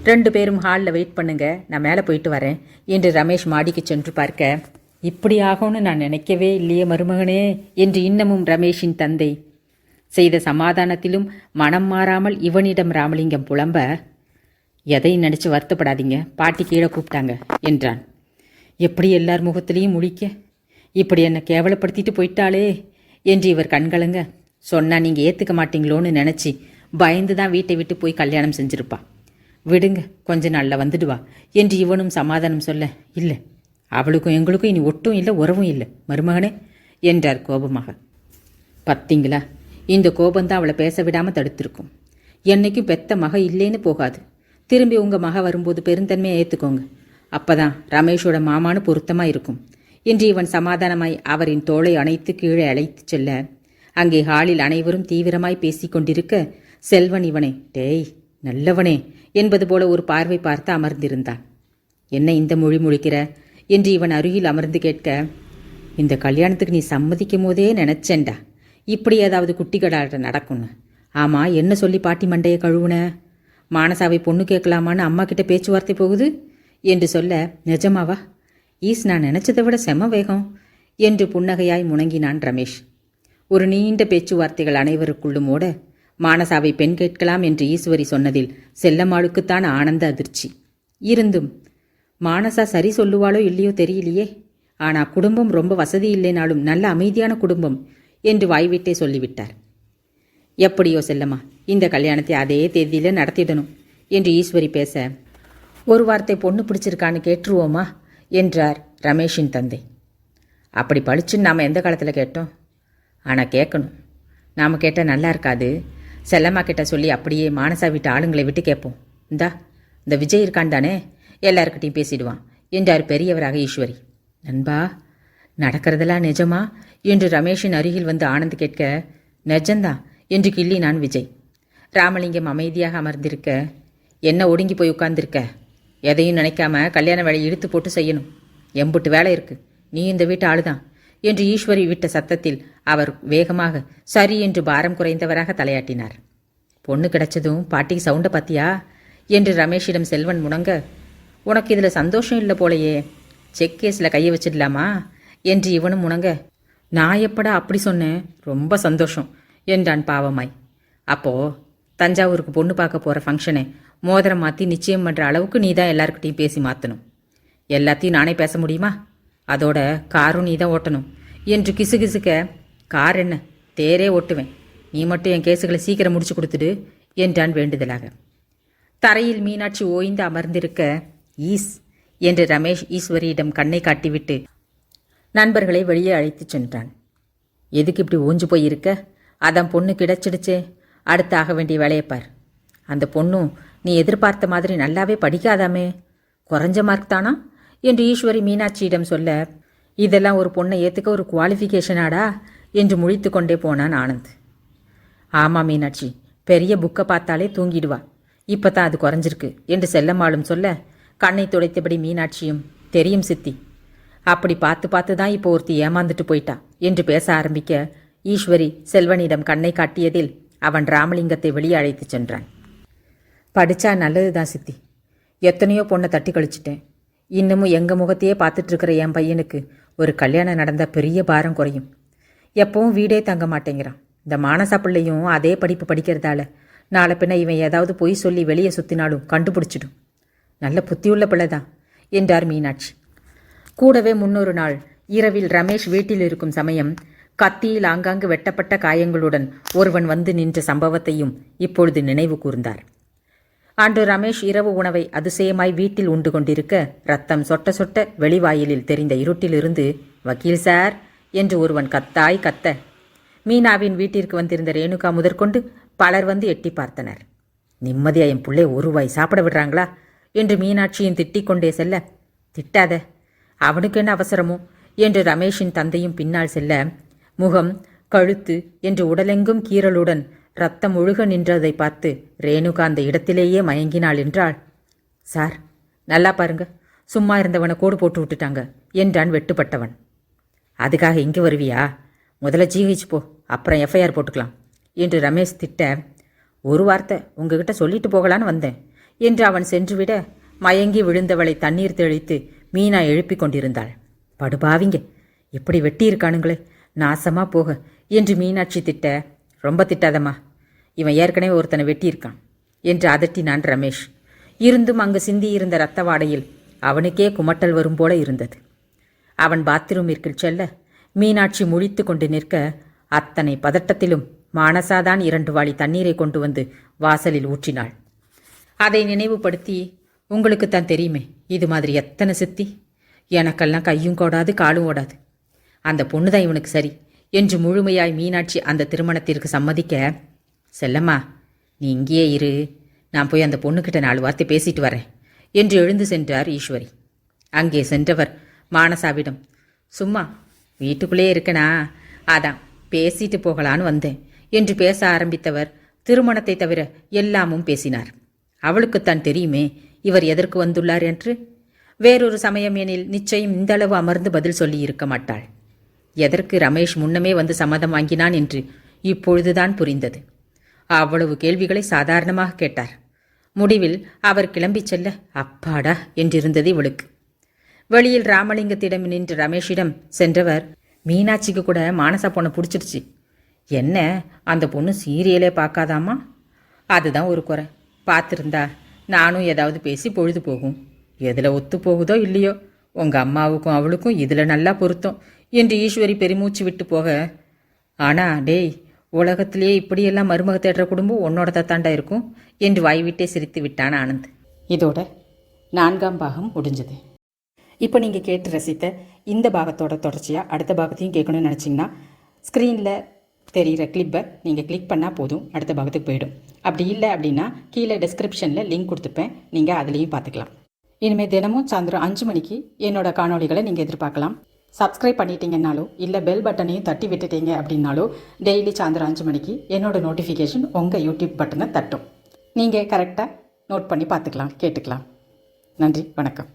2 பேரும் ஹாலில் வெயிட் பண்ணுங்க, நான் மேலே போயிட்டு வரேன் என்று ரமேஷ் மாடிக்கு சென்று பார்க்க, இப்படி ஆகும்னு நான் நினைக்கவே இல்லையே மருமகனே என்று இன்னமும் ரமேஷின் தந்தை செய்த சமாதானத்திலும் மனம் மாறாமல் இவனிடம் ராமலிங்கம் புலம்ப, எதையும் நினச்சி வருத்தப்படாதீங்க, பாட்டி கீழே கூப்பிட்டாங்க என்றான். எப்படி எல்லார் முகத்திலையும் முழிக்க, இப்படி என்னை கேவலப்படுத்திட்டு போயிட்டாளே என்று இவர் கண்கலங்க, சொன்னால் நீங்கள் ஏற்றுக்க மாட்டீங்களோன்னு நினச்சி பயந்து தான் வீட்டை விட்டு போய் கல்யாணம் செஞ்சுருப்பா. விடுங்க, கொஞ்ச நாளில் வந்துடுவா என்று இவனும் சமாதானம் சொல்ல, இல்லை, அவளுக்கும் எங்களுக்கும் இனி ஒட்டும் இல்லை, உறவும் இல்லை மருமகனே என்றார் கோபமாக. பத்திங்களா, இந்த கோபந்தான் அவளை பேச விடாமல் தடுத்திருக்கும். என்னைக்கும் பெத்த மக இல்லைன்னு போகாது. திரும்பி உங்கள் மக வரும்போது பெருந்தன்மையை ஏற்றுக்கோங்க, அப்பதான் ரமேஷோட மாமானு பொருத்தமாக இருக்கும் என்று இவன் சமாதானமாய் அவரின் தோளை அணைத்து கீழே அழைத்து செல்ல, அங்கே ஹாலில் அனைவரும் தீவிரமாய் பேசிக்கொண்டிருக்க, செல்வன் இவனை, டேய் நல்லவனே என்பது போல ஒரு பார்வை பார்த்து அமர்ந்திருந்தான். என்ன இந்த மொழி முழிக்கிற என்று இவன் அருகில் அமர்ந்து கேட்க, இந்த கல்யாணத்துக்கு நீ சம்மதிக்கும் போதே நினச்சேன்டா இப்படி ஏதாவது குட்டிகளாட நடக்கும்னு. ஆமாம், என்ன சொல்லி பாட்டி மண்டையை கழுவுன? மானசாவை பொண்ணு கேட்கலாமான்னு அம்மா கிட்ட பேச்சுவார்த்தை போகுது என்று சொல்ல, நிஜமாவா? ஈஸ், நான் நினச்சதை விட செம வேகம் என்று புன்னகையாய் முணங்கினான் ரமேஷ். ஒரு நீண்ட பேச்சுவார்த்தைகள் அனைவருக்குள்ளும் ஓட, மானசாவை பெண் கேட்கலாம் என்று ஈஸ்வரி சொன்னதில் செல்லம்மாளுக்குத்தான் ஆனந்த அதிர்ச்சி. இருந்தும் மானசா சரி சொல்லுவாளோ இல்லையோ தெரியலையே, ஆனால் குடும்பம் ரொம்ப வசதி இல்லைனாலும் நல்ல அமைதியான குடும்பம் என்று வாய்விட்டே சொல்லிவிட்டார். எப்படியோ செல்லம்மா, இந்த கல்யாணத்தை அதே தேதியில் நடத்திடணும் என்று ஈஸ்வரி பேச, ஒரு வார்த்தை பொண்ணு பிடிச்சிருக்கான்னு கேட்டுருவோமா என்றார் ரமேஷின் தந்தை. அப்படி பழிச்சுன்னு நாம் எந்த காலத்தில் கேட்டோம்? ஆனால் கேட்கணும். நாம் கேட்டால் நல்லா இருக்காது. செல்லம்மா கிட்ட சொல்லி அப்படியே மானசா வீட்டு ஆளுங்களை விட்டு கேட்போம். இந்த விஜய் இருக்கான் தானே, எல்லாருக்கிட்டையும் பேசிடுவான் என்றார் பெரியவராக ஈஸ்வரி. நண்பா, நடக்கிறதெல்லாம் நிஜமா என்று ரமேஷின் அருகில் வந்து ஆனந்த் கேட்க, நிஜந்தான் என்று கிள்ளினான் விஜய். ராமலிங்கம் அமைதியாக அமர்ந்திருக்க, என்ன ஒடுங்கி போய் உட்கார்ந்திருக்க? எதையும் நினைக்காம கல்யாண வேலையை இழுத்து போட்டு செய்யணும். எம்புட்டு வேலை இருக்கு, நீ இந்த வீட்டு ஆளுதான் என்று ஈஸ்வரி விட்ட சத்தத்தில் அவர் வேகமாக சரி என்று பாரம் குறைந்தவராக தலையாட்டினார். பொண்ணு கிடைச்சதும் பாட்டிக்கு சவுண்டை பார்த்தியா என்று ரமேஷிடம் செல்வன் முணங்க, உனக்கு இதில் சந்தோஷம் இல்லை போலையே, செக் கேஸில் கையை வச்சிடலாமா என்று இவனும் முணங்க, நான் எப்படா அப்படி சொன்னேன், ரொம்ப சந்தோஷம் என்றான் பாவமாய். அப்போது தஞ்சாவூருக்கு பொண்ணு பார்க்க போகிற ஃபங்க்ஷனை மோதிரம் மாற்றி நிச்சயம் பண்ணுற அளவுக்கு நீ தான் எல்லாருக்கிட்டையும் பேசி மாற்றணும். எல்லாத்தையும் நானே பேச முடியுமா? அதோட காரும் நீ தான் ஓட்டணும் என்று கிசுகிசுக்க, கார் என்ன, தேரே ஓட்டுவேன், நீ மட்டும் என் கேஸுகளை சீக்கிரம் முடிச்சு கொடுத்துடு என்றான் வேண்டுதலாக. தரையில் மீனாட்சி ஓய்ந்து அமர்ந்திருக்க, ஈஸ், என்று ரமேஷ் ஈஸ்வரியிடம் கண்ணை காட்டிவிட்டு நண்பர்களை வெளியே அழைத்துச் சென்றான். எதுக்கு இப்படி ஊஞ்சு போயிருக்க? அதான் பொண்ணு கிடைச்சிடுச்சே, அடுத்து ஆக வேண்டிய வேலையப்பார். அந்த பொண்ணும் நீ எதிர்பார்த்த மாதிரி நல்லாவே படிக்காதாமே, குறைஞ்ச மார்க் தானா என்று ஈஸ்வரி மீனாட்சியிடம் சொல்ல, இதெல்லாம் ஒரு பொண்ணை ஏற்றுக்க ஒரு குவாலிஃபிகேஷனாடா என்று முழித்து கொண்டே போனான் ஆனந்த். ஆமாம் மீனாட்சி, பெரிய புக்கை பார்த்தாலே தூங்கிடுவா, இப்போ தான் அது குறைஞ்சிருக்கு என்று செல்லம்மாளும் சொல்ல, கண்ணை துடைத்தபடி மீனாட்சியும், தெரியும் சித்தி, அப்படி பார்த்து பார்த்து தான் இப்போ ஒருத்தி ஏமாந்துட்டு போயிட்டா என்று பேச ஆரம்பிக்க, ஈஸ்வரி செல்வனிடம் கண்ணை காட்டியதில் அவன் ராமலிங்கத்தை வெளியே அழைத்து சென்றான். படித்தா நல்லது தான் சித்தி, எத்தனையோ பொண்ணை தட்டி கழிச்சிட்டேன். இன்னமும் எங்கள் முகத்தையே பார்த்துட்ருக்கிற என் பையனுக்கு ஒரு கல்யாணம் நடந்தால் பெரிய பாரம் குறையும். எப்பவும் வீடே தங்க மாட்டேங்கிறான். இந்த மானசா பிள்ளையும் அதே படிப்பு படிக்கிறதால நாளை பின்ன இவன் ஏதாவது பொய் சொல்லி வெளியே சுற்றினாலும் கண்டுபிடிச்சிடும். நல்ல புத்தியுள்ள பிள்ளை தான் என்றார் மீனாட்சி. கூடவே முன்னொரு நாள் இரவில் ரமேஷ் வீட்டில் இருக்கும் சமயம் கத்தியில் ஆங்காங்கு வெட்டப்பட்ட காயங்களுடன் ஒருவன் வந்து நின்ற சம்பவத்தையும் இப்பொழுது நினைவு கூர்ந்தார். அன்று ரமேஷ் இரவு உணவை அதிசயமாய் வீட்டில் உண்டு கொண்டிருக்க, ரத்தம் சொட்ட சொட்ட வெளிவாயிலில் தெரிந்த இருட்டிலிருந்து, வக்கீல் சார் என்று ஒருவன் கத்தாய் கத்த, மீனாவின் வீட்டிற்கு வந்திருந்த ரேணுகா முதற்கொண்டு பலர் வந்து எட்டி பார்த்தனர். நிம்மதியா என் பிள்ளை ஒரு வாய் சாப்பிட விடுறாங்களா என்று மீனாட்சியும் திட்டிக் கொண்டே செல்ல, திட்டாத, அவனுக்கு என்ன அவசரமோ என்று ரமேஷின் தந்தையும் பின்னால் செல்ல, முகம் கழுத்து என்று உடலெங்கும் கீறலுடன் ரத்தம் ஒழுக நின்றதை பார்த்து ரேணுகா அந்த இடத்திலேயே மயங்கினாள் என்றாள். சார், நல்லா பாருங்க, சும்மா இருந்தவனை கோடு போட்டு விட்டுட்டாங்க என்றான் வெட்டுப்பட்டவன். அதுக்காக இங்கே வருவியா? முதல்ல ஜிஹெச் போ, அப்புறம் எஃப்ஐஆர் போட்டுக்கலாம் என்று ரமேஷ் திட்ட, ஒரு வார்த்தை உங்ககிட்ட சொல்லிட்டு போகலான்னு வந்தேன் என்று அவன் சென்றுவிட, மயங்கி விழுந்தவளை தண்ணீர் தெளித்து மீனா எழுப்பி கொண்டிருந்தாள். படுபாவிங்க, இப்படி வெட்டியிருக்கானுங்களே, நாசமா போக என்று மீனாட்சி திட்ட, ரொம்ப திட்டாதம்மா, இவன் ஏற்கனவே ஒருத்தனை வெட்டியிருக்கான் என்று அதட்டினான் ரமேஷ். இருந்தும் அங்கு சிந்தியிருந்த இரத்த வாடையில் அவனுக்கே குமட்டல் வரும் போல இருந்தது. அவன் பாத்ரூமிற்கு செல்ல மீனாட்சி முழித்து கொண்டு நிற்க, அத்தனை பதட்டத்திலும் மானசாதான் 2 வாளி தண்ணீரை கொண்டு வந்து வாசலில் ஊற்றினாள். அதை நினைவுபடுத்தி, உங்களுக்குத்தான் தெரியுமே இது மாதிரி எத்தனை சித்தி, எனக்கெல்லாம் கையும் கோடாது காலும் ஓடாது, அந்த பொண்ணுதான் இவனுக்கு சரி என்று முழுமையாய் மீனாட்சி அந்த திருமணத்திற்கு சம்மதிக்க, செல்லம்மா நீ இங்கேயே இரு, நான் போய் அந்த பொண்ணுக்கிட்ட 4 வார்த்தை பேசிட்டு வரேன் என்று எழுந்து சென்றார் ஈஸ்வரி. அங்கே சென்றவர் மானசாவிடம், சும்மா வீட்டுக்குள்ளே இருக்கனா, அதான் பேசிட்டு போகலான்னு வந்தேன் என்று பேச ஆரம்பித்தவர் திருமணத்தை தவிர எல்லாமும் பேசினார். அவளுக்குத்தான் தெரியுமே இவர் எதற்கு வந்துள்ளார் என்று. வேறொரு சமயம் எனில் நிச்சயம் இந்தளவு அமர்ந்து பதில் சொல்லி இருக்க மாட்டாள். எதற்கு ரமேஷ் முன்னமே வந்து சம்மதம் வாங்கினான் என்று இப்பொழுதுதான் புரிந்தது. அவ்வளவு கேள்விகளை சாதாரணமாக கேட்டார். முடிவில் அவர் கிளம்பிச் செல்ல அப்பாடா என்றிருந்தது இவளுக்கு. வெளியில் ராமலிங்கத்திடம் நின்று ரமேஷிடம் சென்றவர், மீனாட்சிக்கு கூட மானசா பொண்ணை பிடிச்சிடுச்சு, என்ன அந்த பொண்ணு சீரியலே பார்க்காதாமா, அதுதான் ஒரு குறை, பார்த்துருந்தா நானும் ஏதாவது பேசி பொழுது போகும், எதில் ஒத்து போகுதோ இல்லையோ, உங்கள் அம்மாவுக்கும் அவளுக்கும் இதில் நல்லா பொருத்தம் என்று ஈஸ்வரி பெருமூச்சு விட்டு போக, ஆனா டேய், உலகத்திலேயே இப்படியெல்லாம் மருமக தேடுற குடும்பம் உன்னோட தத்தாண்டா இருக்கும் என்று வாய்விட்டே சிரித்து விட்டான் ஆனந்த். இதோட 4ஆம் பாகம் முடிஞ்சது. இப்போ நீங்கள் கேட்டு ரசித்த இந்த பாகத்தோட தொடர்ச்சியாக அடுத்த பாகத்தையும் கேட்கணும்னு நினச்சிங்கன்னா ஸ்க்ரீனில் தெரிகிற கிளிப்பை நீங்கள் கிளிக் பண்ணால் போதும், அடுத்த பாகத்துக்கு போயிடும். அப்படி இல்லை அப்படின்னா கீழே டிஸ்கிரிப்ஷனில் லிங்க் கொடுத்துருப்பேன், நீங்கள் அதுலேயும் பார்த்துக்கலாம். இனிமேல் தினமும் சாயந்தரம் 5 மணிக்கு என்னோட காணொளிகளை நீங்கள் எதிர்பார்க்கலாம். சப்ஸ்கிரைப் பண்ணிட்டீங்கன்னாலோ இல்லை பெல் பட்டனையும் தட்டி விட்டுட்டீங்க அப்படின்னாலோ டெய்லி சாயந்தரம் 5 மணிக்கு என்னோடய நோட்டிஃபிகேஷன் உங்கள் யூடியூப் பட்டனை தட்டும். நீங்கள் கரெக்டாக நோட் பண்ணி பார்த்துக்கலாம், கேட்டுக்கலாம். நன்றி, வணக்கம்.